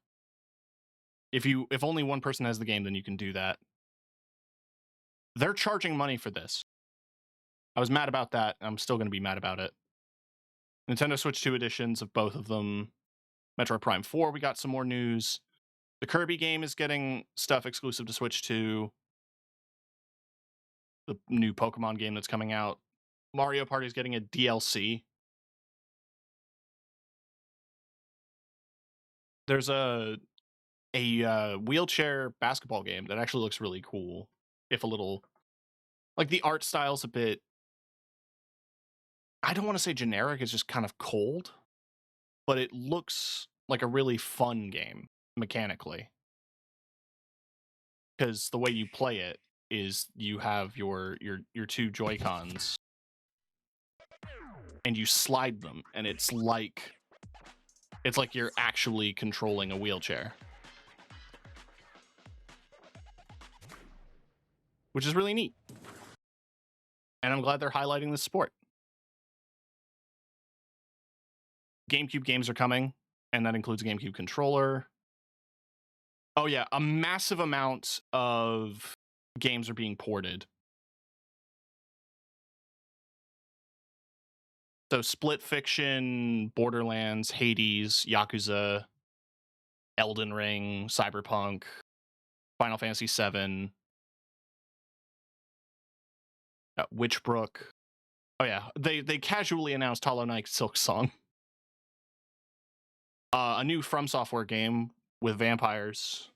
if only one person has the game, then you can do that. They're charging money for this. I was mad about that. I'm still going to be mad about it. Nintendo Switch 2 editions of both of them. Metroid Prime 4, we got some more news. The Kirby game is getting stuff exclusive to Switch 2. The new Pokemon game that's coming out. Mario Party is getting a DLC. There's a wheelchair basketball game that actually looks really cool. If a little... Like, the art style's a bit... I don't want to say generic, it's just kind of cold. But it looks like a really fun game, mechanically. Because the way you play it is you have your two Joy-Cons and you slide them, and it's like you're actually controlling a wheelchair, which is really neat. And I'm glad they're highlighting this sport. GameCube games are coming, and that includes a GameCube controller. Oh yeah, a massive amount of games are being ported. So Split Fiction, Borderlands, Hades, Yakuza, Elden Ring, Cyberpunk, Final Fantasy VII, Witchbrook. Oh yeah, they casually announced Hollow Knight Silksong. A new From Software game with vampires.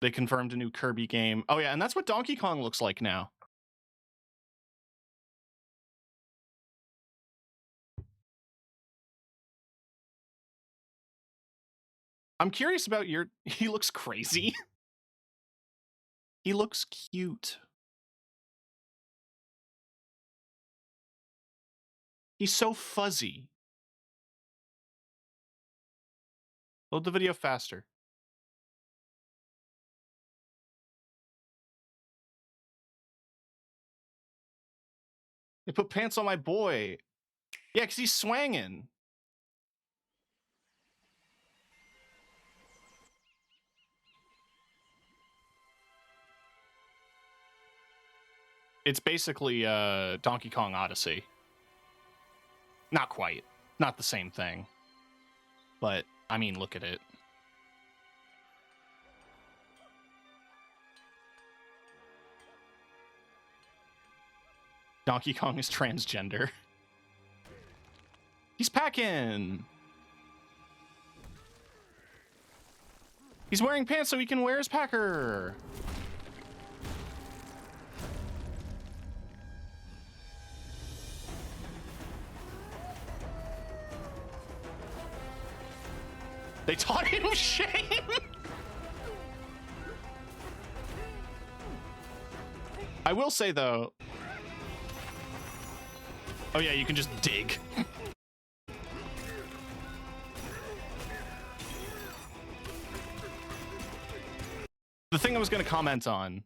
They confirmed a new Kirby game. Oh yeah, and that's what Donkey Kong looks like now. I'm curious about your... He looks crazy. He looks cute. He's so fuzzy. Load the video faster. They put pants on my boy. Yeah, because he's swanging. It's basically Donkey Kong Odyssey. Not quite. Not the same thing. But, I mean, look at it. Donkey Kong is transgender. He's packing! He's wearing pants so he can wear his packer! They taught him shame! I will say, though... Oh yeah, you can just dig. The thing I was going to comment on,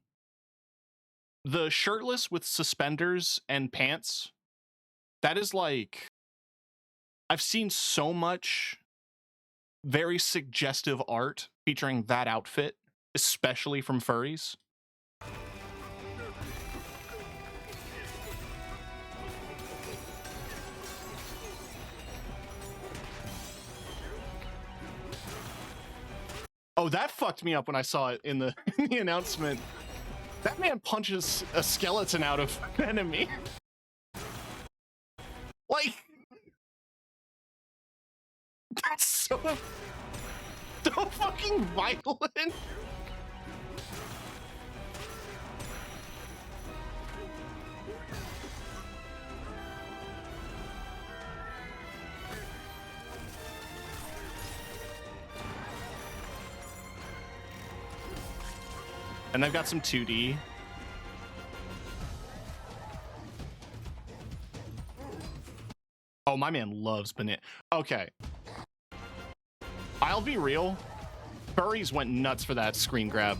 the shirtless with suspenders and pants, that is like... I've seen so much very suggestive art featuring that outfit, especially from furries. Oh, that fucked me up when I saw it in the announcement. That man punches a skeleton out of an enemy. Like, that's so fucking violent. And I've got some 2D. Oh, my man loves banana. Okay. I'll be real. Furries went nuts for that screen grab.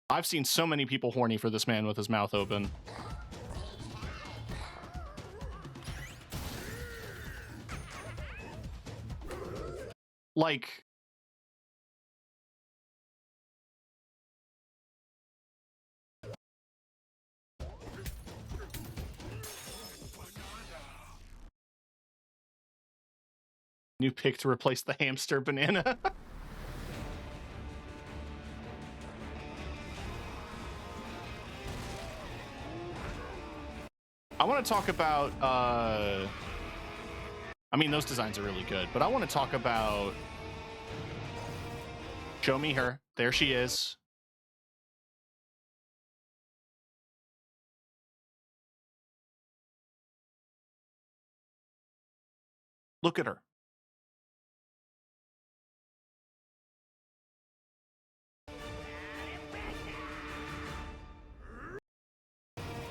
I've seen so many people horny for this man with his mouth open. Like, new pick to replace the hamster banana. I want to talk about, I mean, those designs are really good, but I want to talk about, show me her. There she is. Look at her.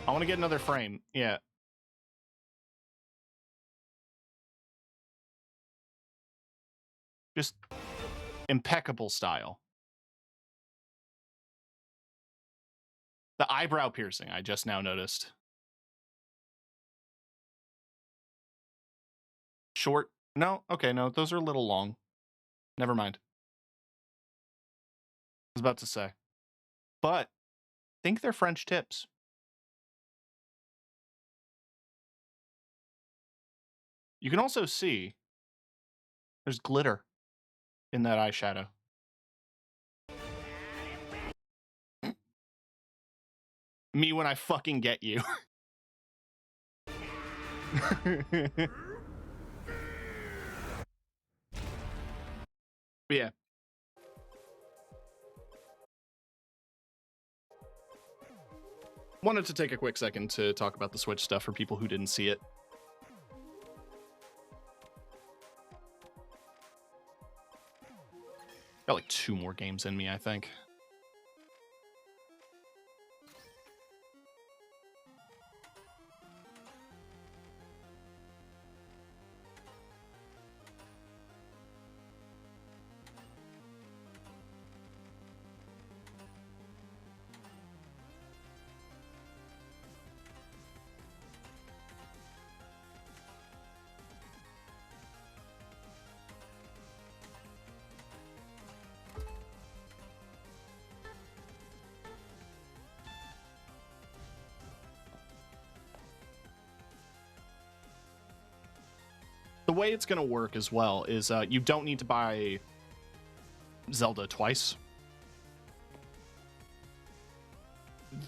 I want to get another frame. Yeah. Just impeccable style. The eyebrow piercing, I just now noticed. Short? No? Okay, no, those are a little long. Never mind. I was about to say. But I think they're French tips. You can also see there's glitter in that eyeshadow. Me when I fucking get you. But yeah. Wanted to take a quick second to talk about the Switch stuff for people who didn't see it. Got like 2 more games in me, I think. The way it's going to work as well is you don't need to buy Zelda twice.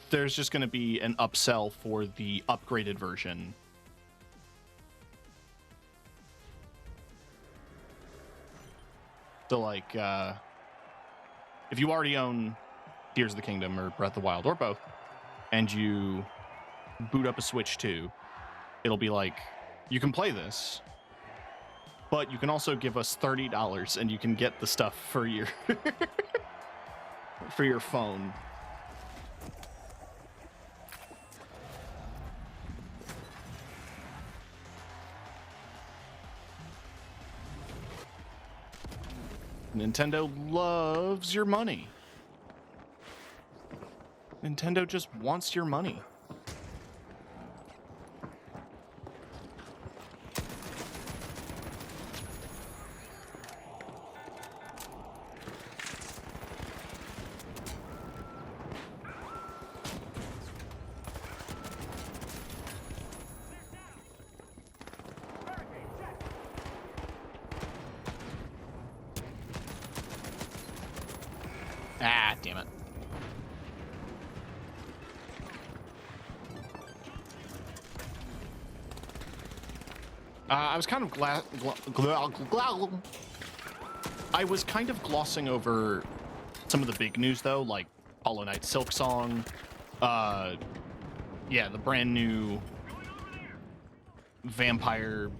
There's just going to be an upsell for the upgraded version. So like, if you already own Tears of the Kingdom or Breath of the Wild or both, and you boot up a Switch 2, it'll be like, you can play this, but you can also give us $30 and you can get the stuff for your for your phone. Nintendo loves your money. Nintendo just wants your money. damn it. I was kind of I was kind of glossing over some of the big news though, like Hollow Knight Silksong, yeah, the brand new vampire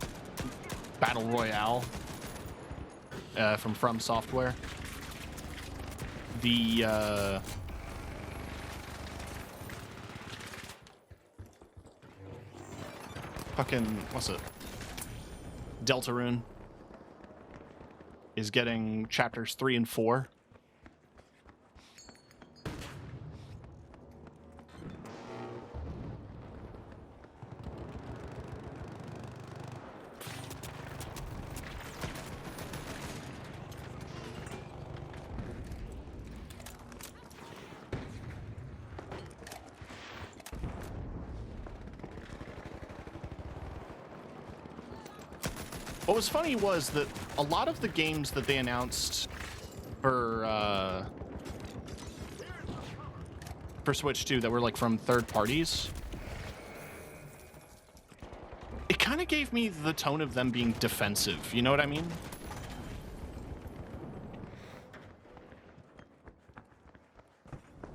battle royale from Software. The fucking what's it? Deltarune is getting chapters 3 and 4. What was funny was that a lot of the games that they announced for Switch 2 that were like from third parties, it kind of gave me the tone of them being defensive. You know what I mean?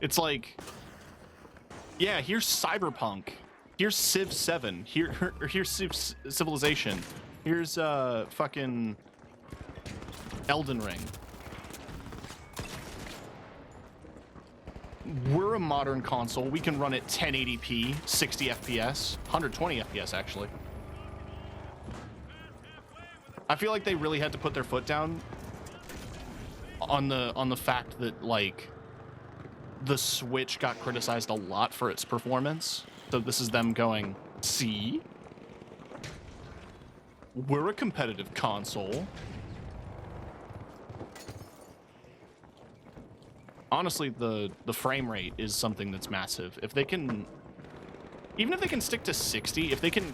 It's like, yeah, here's Cyberpunk, here's Civ 7, here's Civilization. Here's fucking Elden Ring. We're a modern console. We can run at 1080p, 60 FPS, 120 FPS actually. I feel like they really had to put their foot down on the fact that like the Switch got criticized a lot for its performance. So this is them going, see? We're a competitive console. Honestly, the frame rate is something that's massive. If they can, even if they can stick to 60, if they can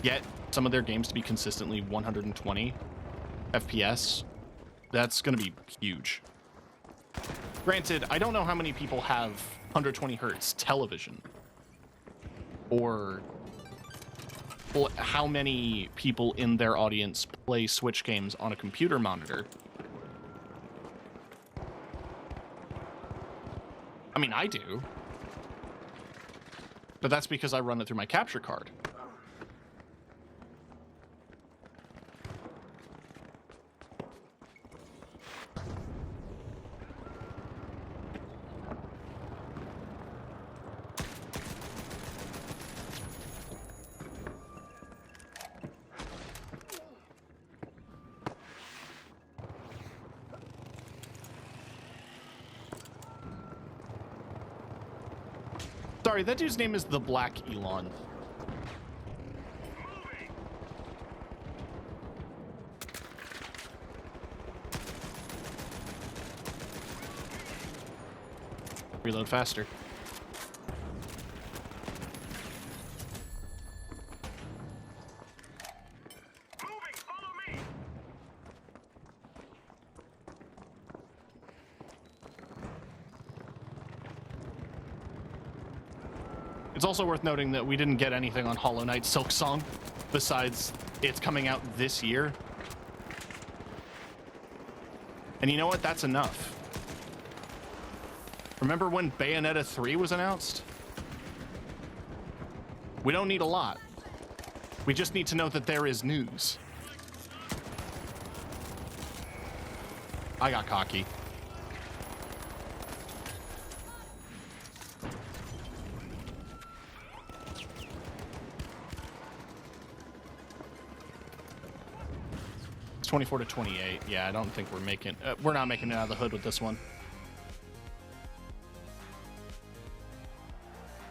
get some of their games to be consistently 120 FPS, that's going to be huge. Granted, I don't know how many people have 120 hertz television, or how many people in their audience play Switch games on a computer monitor. I mean, I do. But that's because I run it through my capture card. Sorry, that dude's name is the Black Elon. Reload faster. It's also worth noting that we didn't get anything on Hollow Knight Silksong besides it's coming out this year. And you know what? That's enough. Remember when Bayonetta 3 was announced? We don't need a lot. We just need to know that there is news. I got cocky. It's 24 to 28. Yeah, I don't think we're making... we're not making it out of the hood with this one.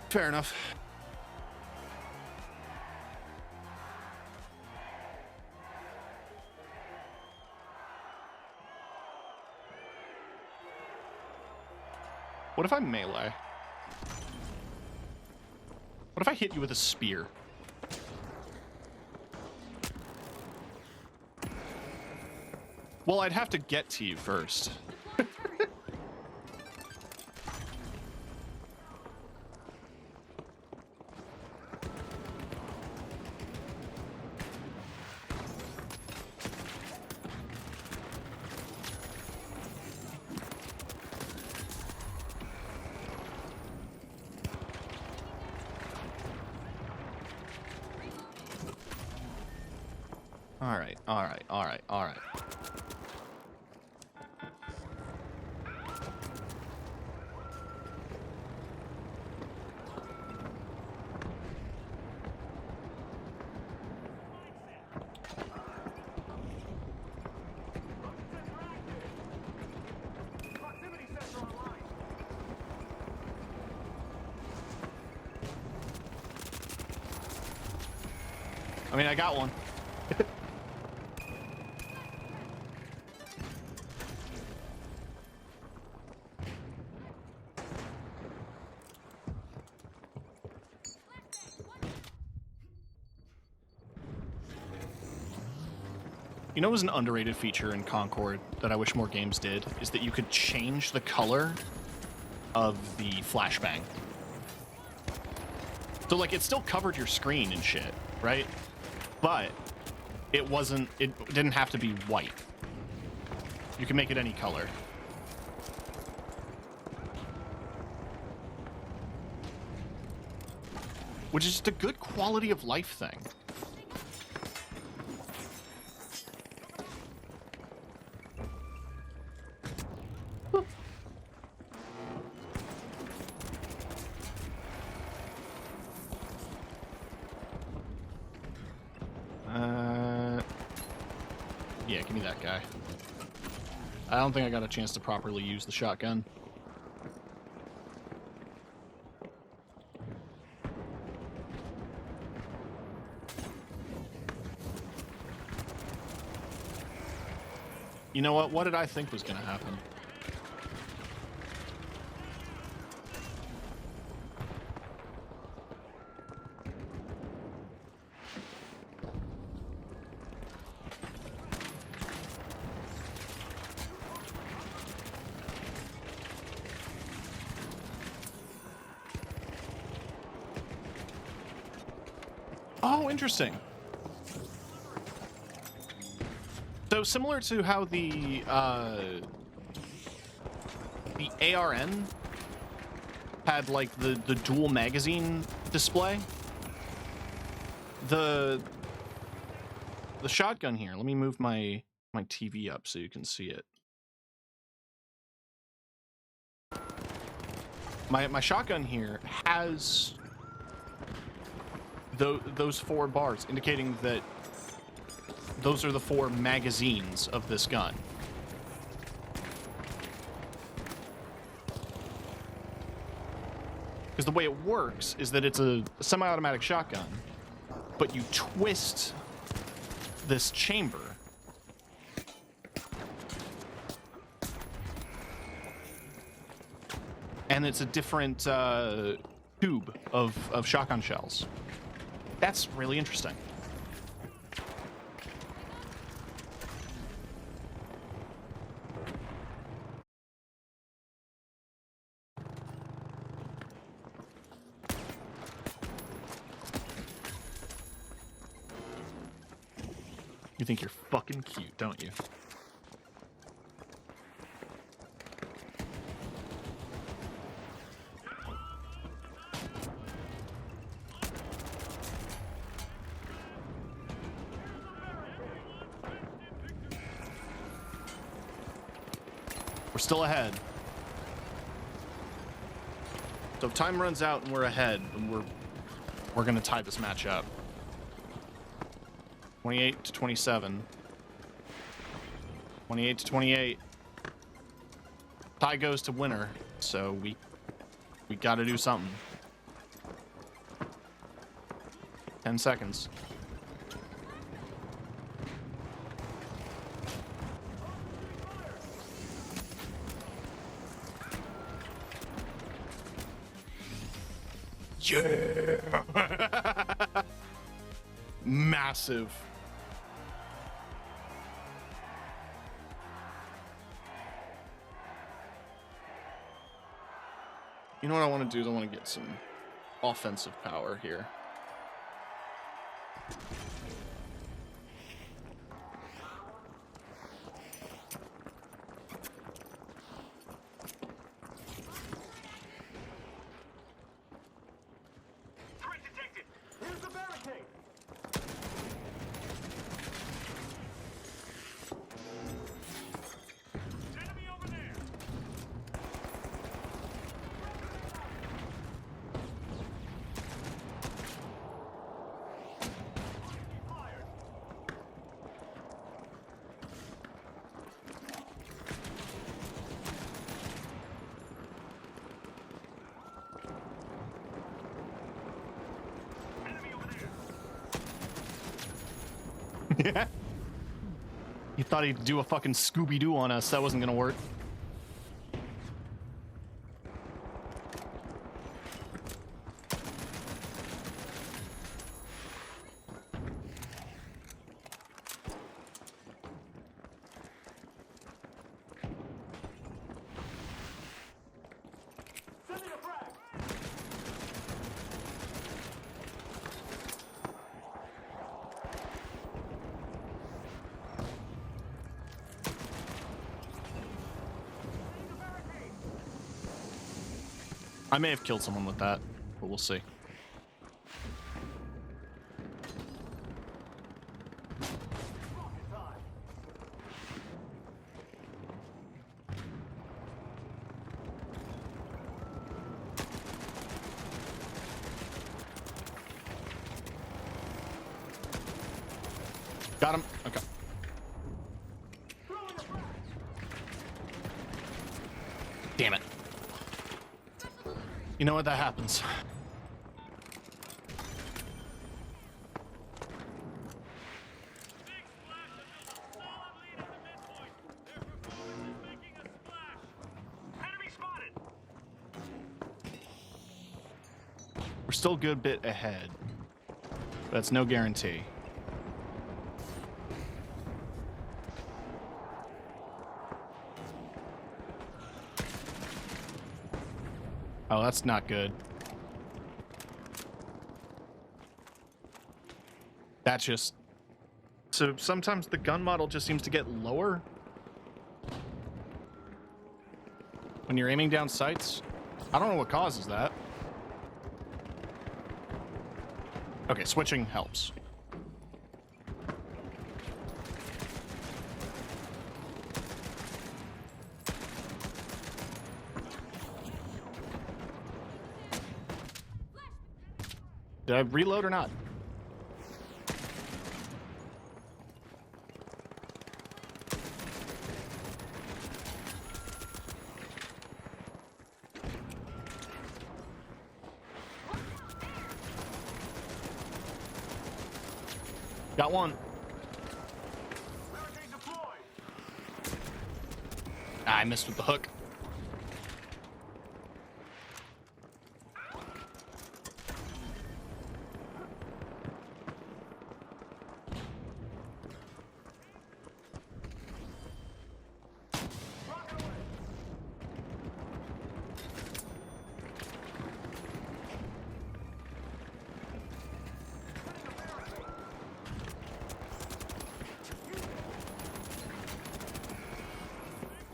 Fair enough. What if I melee? What if I hit you with a spear? Well, I'd have to get to you first. Alright, alright, alright, alright. I mean, I got one. You know what was an underrated feature in Concord that I wish more games did? Is that you could change the color of the flashbang. So, like, it still covered your screen and shit, right? But it didn't have to be white. You can make it any color. Which is just a good quality of life thing. Yeah, give me that guy. I don't think I got a chance to properly use the shotgun. You know what? What did I think was going to happen? Oh, interesting. So similar to how the ARN had like the dual magazine display, the shotgun here. Let me move my TV up so you can see it. My shotgun here has those 4 bars, indicating that those are the 4 magazines of this gun. Because the way it works is that it's a semi-automatic shotgun, but you twist this chamber and it's a different tube of shotgun shells. That's really interesting. You think you're fucking cute, don't you? We're still ahead. So if time runs out and we're ahead, then we're gonna tie this match up. 28 to 27. 28 to 28. Tie goes to winner, so we gotta do something. 10 seconds. Yeah! Massive. You know what I want to do is I want to get some offensive power here. Yeah. He thought he'd do a fucking Scooby-Doo on us. That wasn't gonna work. I may have killed someone with that, but we'll see. Got him. Okay. Damn it. You know what? That happens. Big splash has built a solid lead at the midpoint. Their performance is making a splash. Enemy spotted. We're still a good bit ahead. That's no guarantee. Oh, that's not good. That's just... So sometimes the gun model just seems to get lower when you're aiming down sights. I don't know what causes that. Okay, switching helps. Did I reload or not? Got one. Ah, I missed with the hook.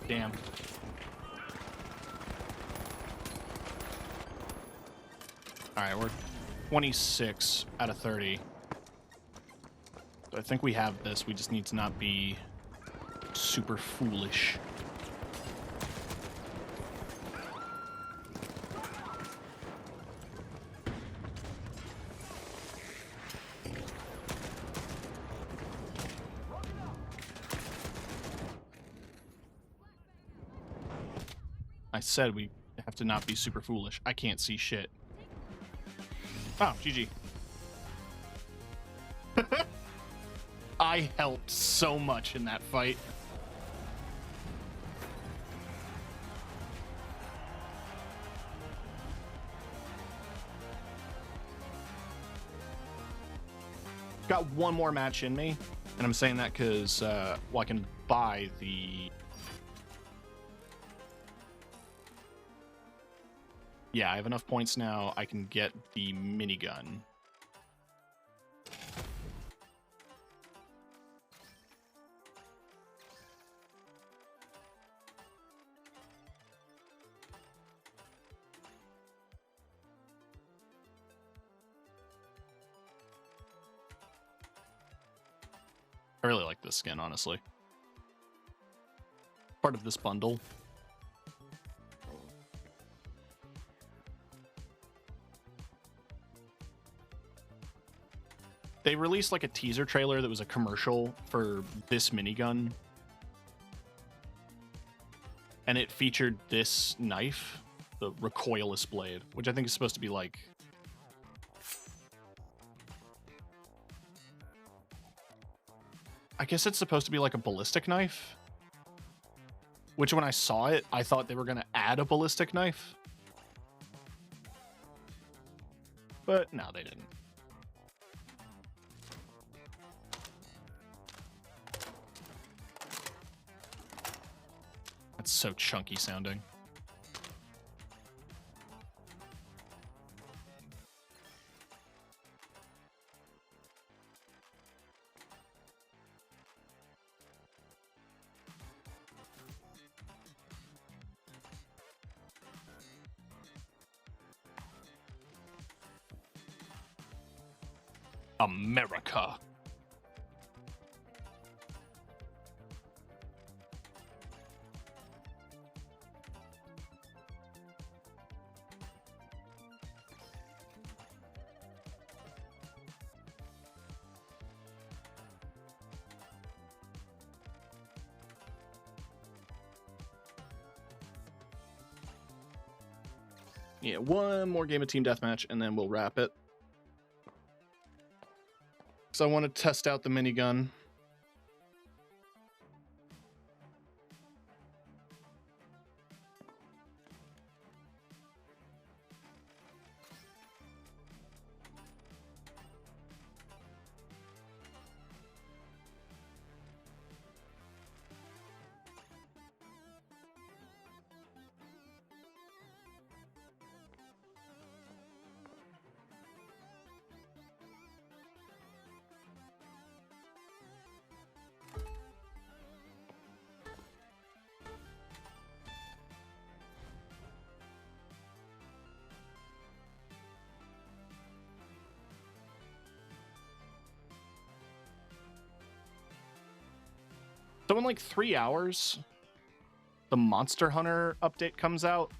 Damn. Alright, we're 26 out of 30. So I think we have this. We just need to not be super foolish. I said we have to not be super foolish. I can't see shit. Oh, GG. I helped so much in that fight. Got one more match in me, and I'm saying that because, well, I can buy the... Yeah, I have enough points now. I can get the minigun. I really like this skin, honestly. Part of this bundle. They released like a teaser trailer that was a commercial for this minigun. And it featured this knife, the recoilless blade, which I think is supposed to be like... I guess it's supposed to be like a ballistic knife. Which when I saw it, I thought they were going to add a ballistic knife. But no, they didn't. That's so chunky sounding. America. Yeah, one more game of Team Deathmatch, and then we'll wrap it. So I want to test out the minigun. So in like 3 hours, the Monster Hunter update comes out.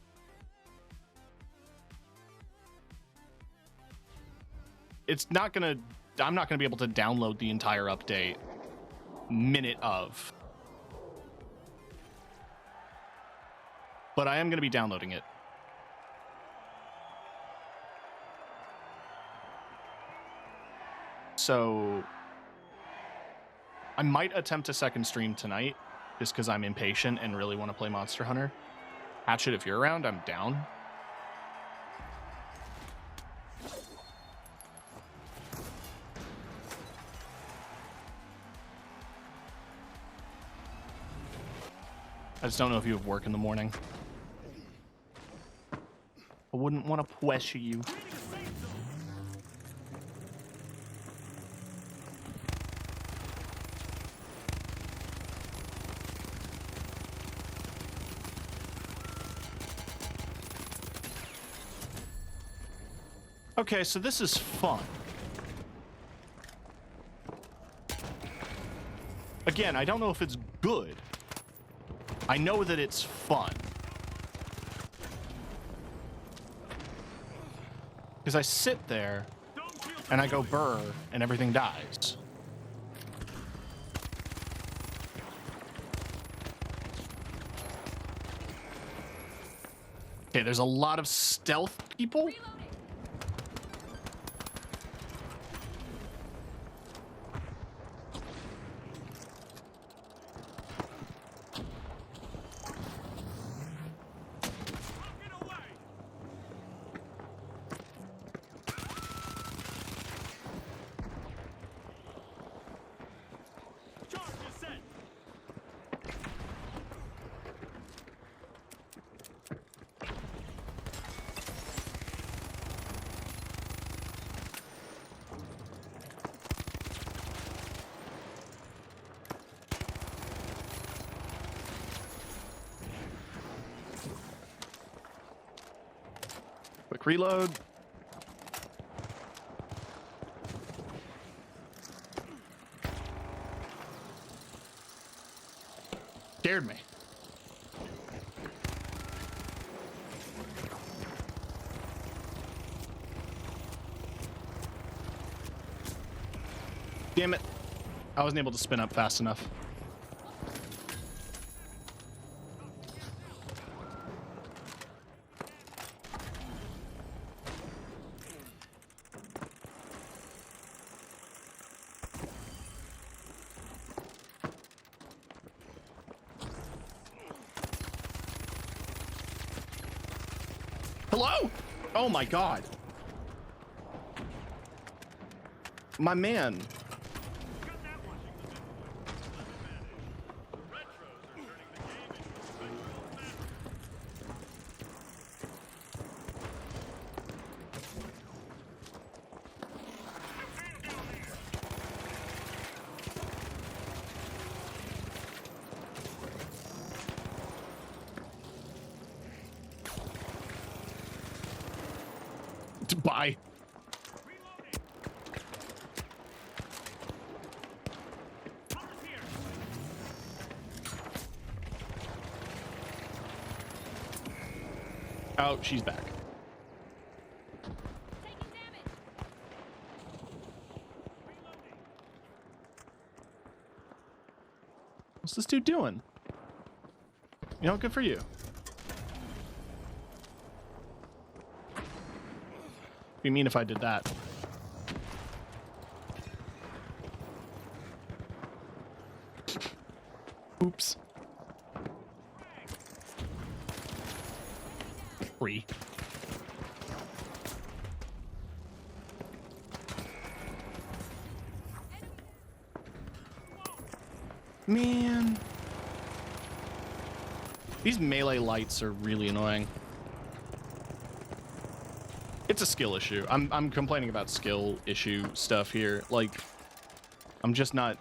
It's not gonna, I'm not gonna be able to download the entire update minute of. But I am gonna be downloading it. So I might attempt a second stream tonight, just because I'm impatient and really want to play Monster Hunter. Hatchet, if you're around, I'm down. I just don't know if you have work in the morning. I wouldn't want to pressure you. Okay, so this is fun. Again, I don't know if it's good. I know that it's fun. Because I sit there, and I go burr, and everything dies. Okay, there's a lot of stealth people. Quick reload. Scared me. Damn it. I wasn't able to spin up fast enough. Hello? Oh my god. My man. Got that watching the midpoint. The retros are turning the game into a retro massacre. Bye. Reloading. Cover's here. Oh, she's back. Taking damage. Reloading. What's this dude doing? You know, good for you. Be mean if I did that. Oops. 3. Man. These melee lights are really annoying. It's a skill issue. I'm complaining about skill issue stuff here. Like, I'm just not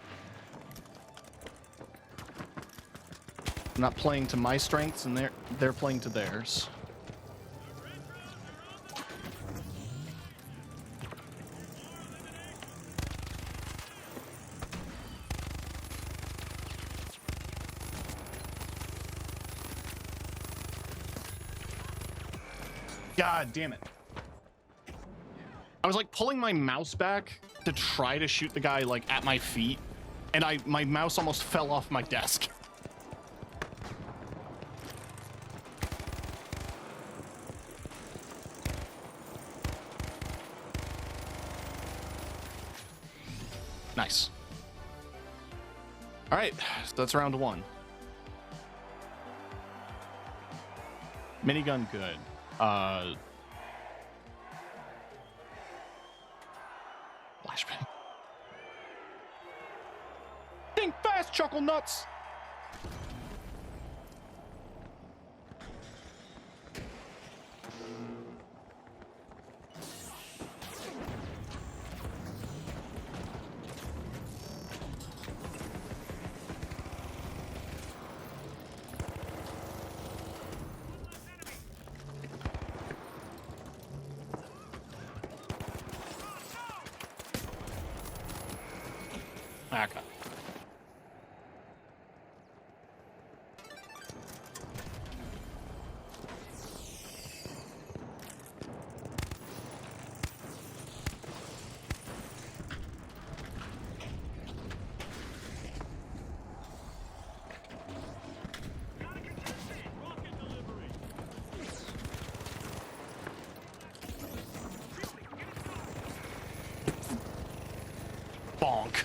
playing to my strengths, and they're playing to theirs. God damn it. I was like pulling my mouse back to try to shoot the guy like at my feet, and my mouse almost fell off my desk. Nice. All right, so that's round 1. Minigun, good. Flashbang. Think fast, chuckle nuts. Okay. Rocket delivery. Bonk.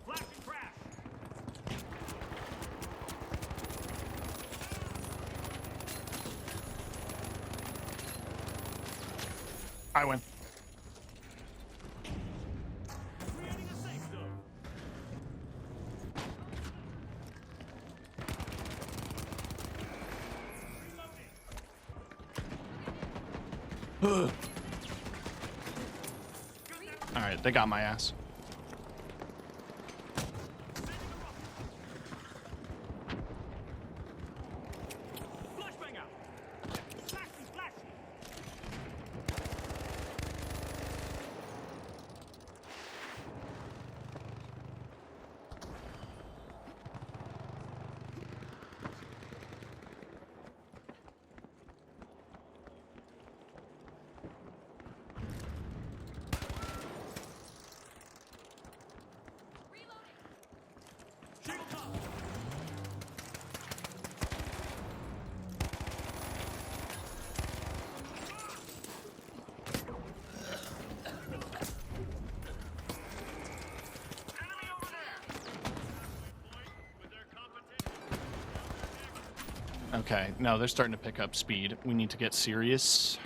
Flash and crash. I win. Creating a safe zone. Reloading. All right, they got my ass. Flashbang out. Flashy, flashy. Okay, no, they're starting to pick up speed. We need to get serious.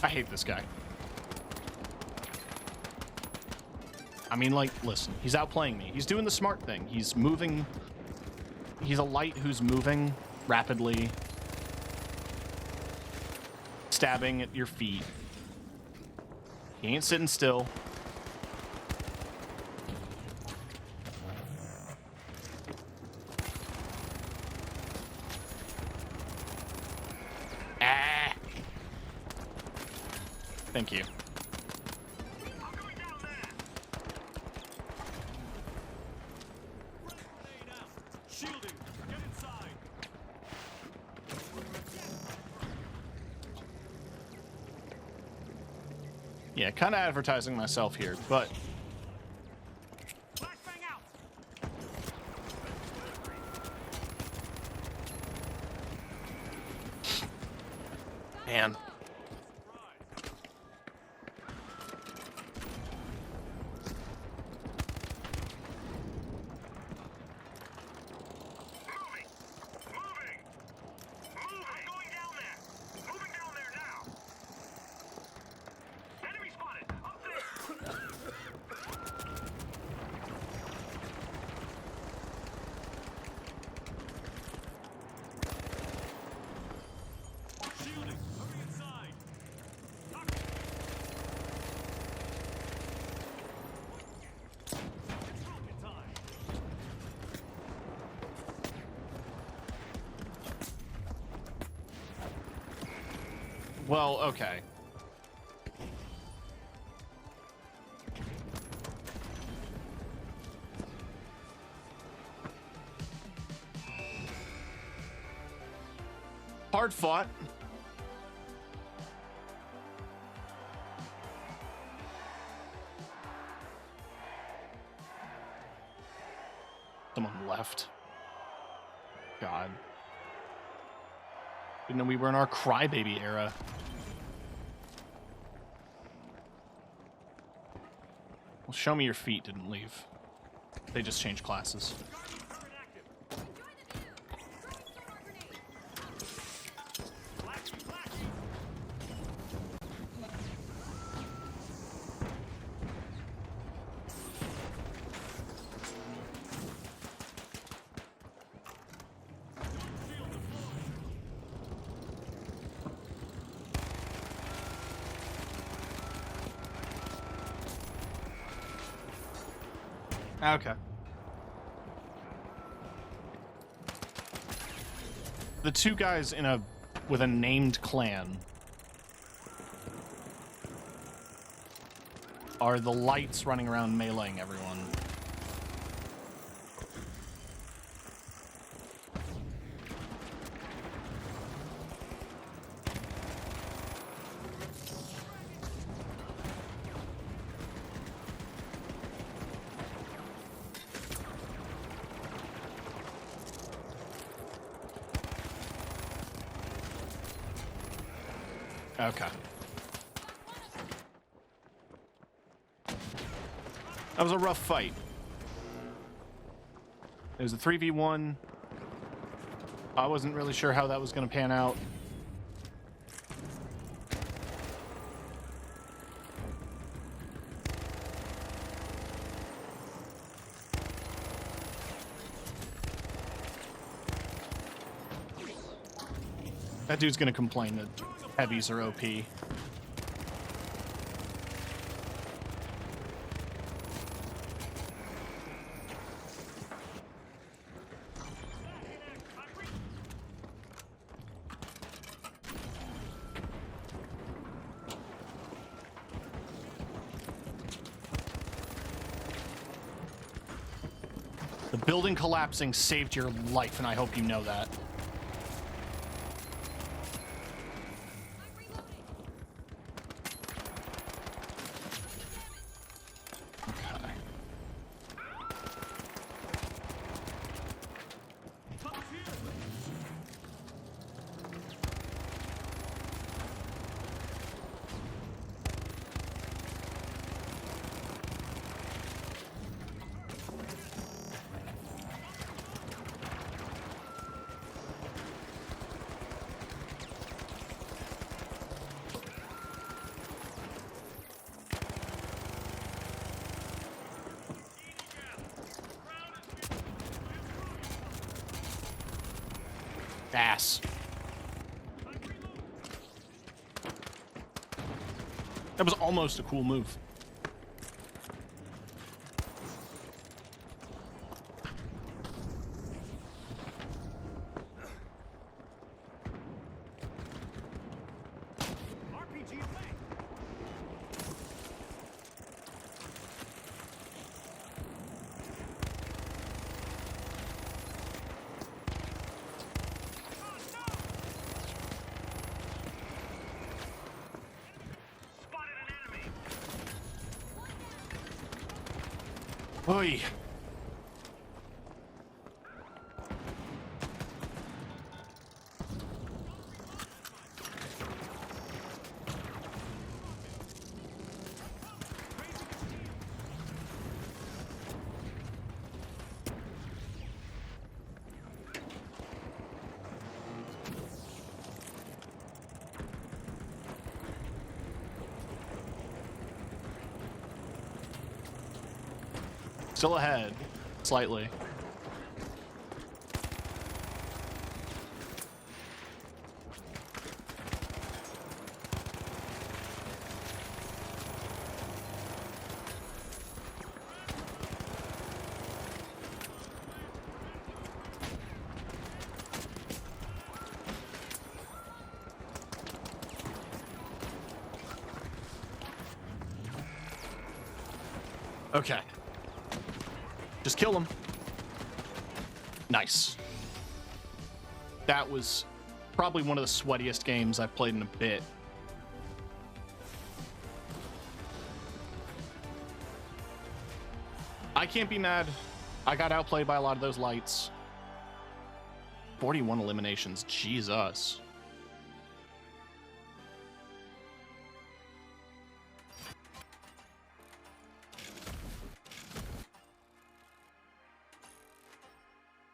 I hate this guy. I mean, like, listen, he's outplaying me. He's doing the smart thing. He's moving. He's a light who's moving rapidly, stabbing at your feet. He ain't sitting still. Ah! Thank you. Yeah, kind of advertising myself here, but man. Well, okay. Hard fought. Someone left. God. Didn't know we were in our crybaby era. Well, show me your feet didn't leave. They just changed classes. Okay. The two guys with a named clan are the lights running around meleeing everyone. Okay. That was a rough fight. It was a 3v1. I wasn't really sure how that was going to pan out. That dude's going to complain that heavies are OP. The building collapsing saved your life, and I hope you know that. Ass. That was almost a cool move. RPG away. Oi. Still ahead, slightly. Okay. Just kill him. Nice. That was probably one of the sweatiest games I've played in a bit. I can't be mad. I got outplayed by a lot of those lights. 41 eliminations. Jesus.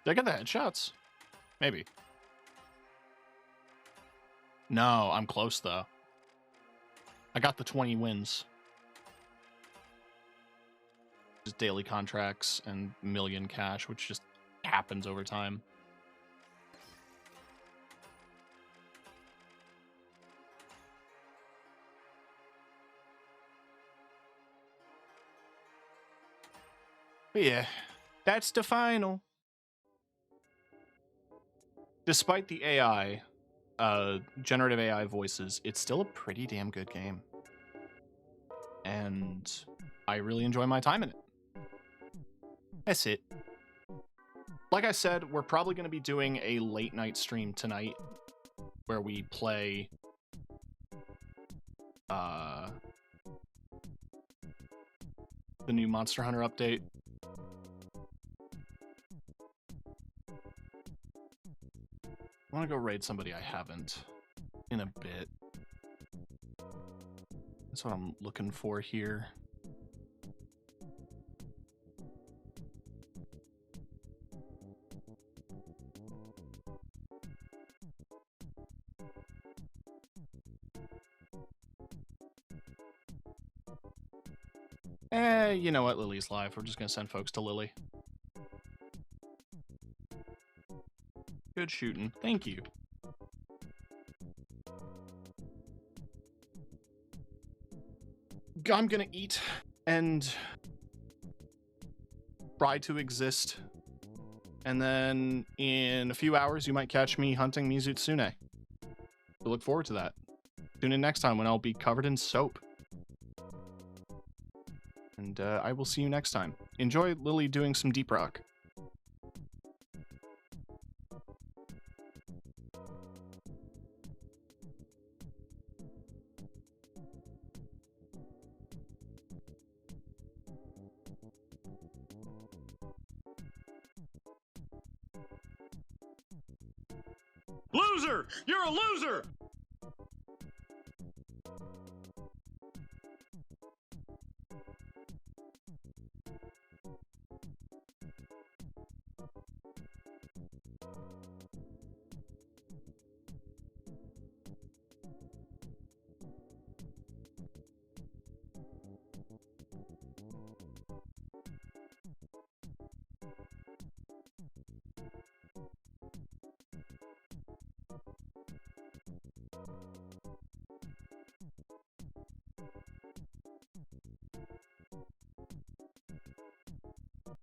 Did I get the headshots? Maybe. No, I'm close though. I got the 20 wins. Just daily contracts and million cash, which just happens over time. But yeah, that's the final. Despite the AI, generative AI voices, it's still a pretty damn good game. And I really enjoy my time in it. That's it. Like I said, we're probably going to be doing a late night stream tonight where we play the new Monster Hunter update. I want to go raid somebody I haven't in a bit. That's what I'm looking for here. You know what? Lily's live. We're just going to send folks to Lily. Good shooting. Thank you. I'm gonna eat and try to exist. And then in a few hours, you might catch me hunting Mizutsune. So look forward to that. Tune in next time when I'll be covered in soap. And I will see you next time. Enjoy Lily doing some deep rock. Loser! You're a loser!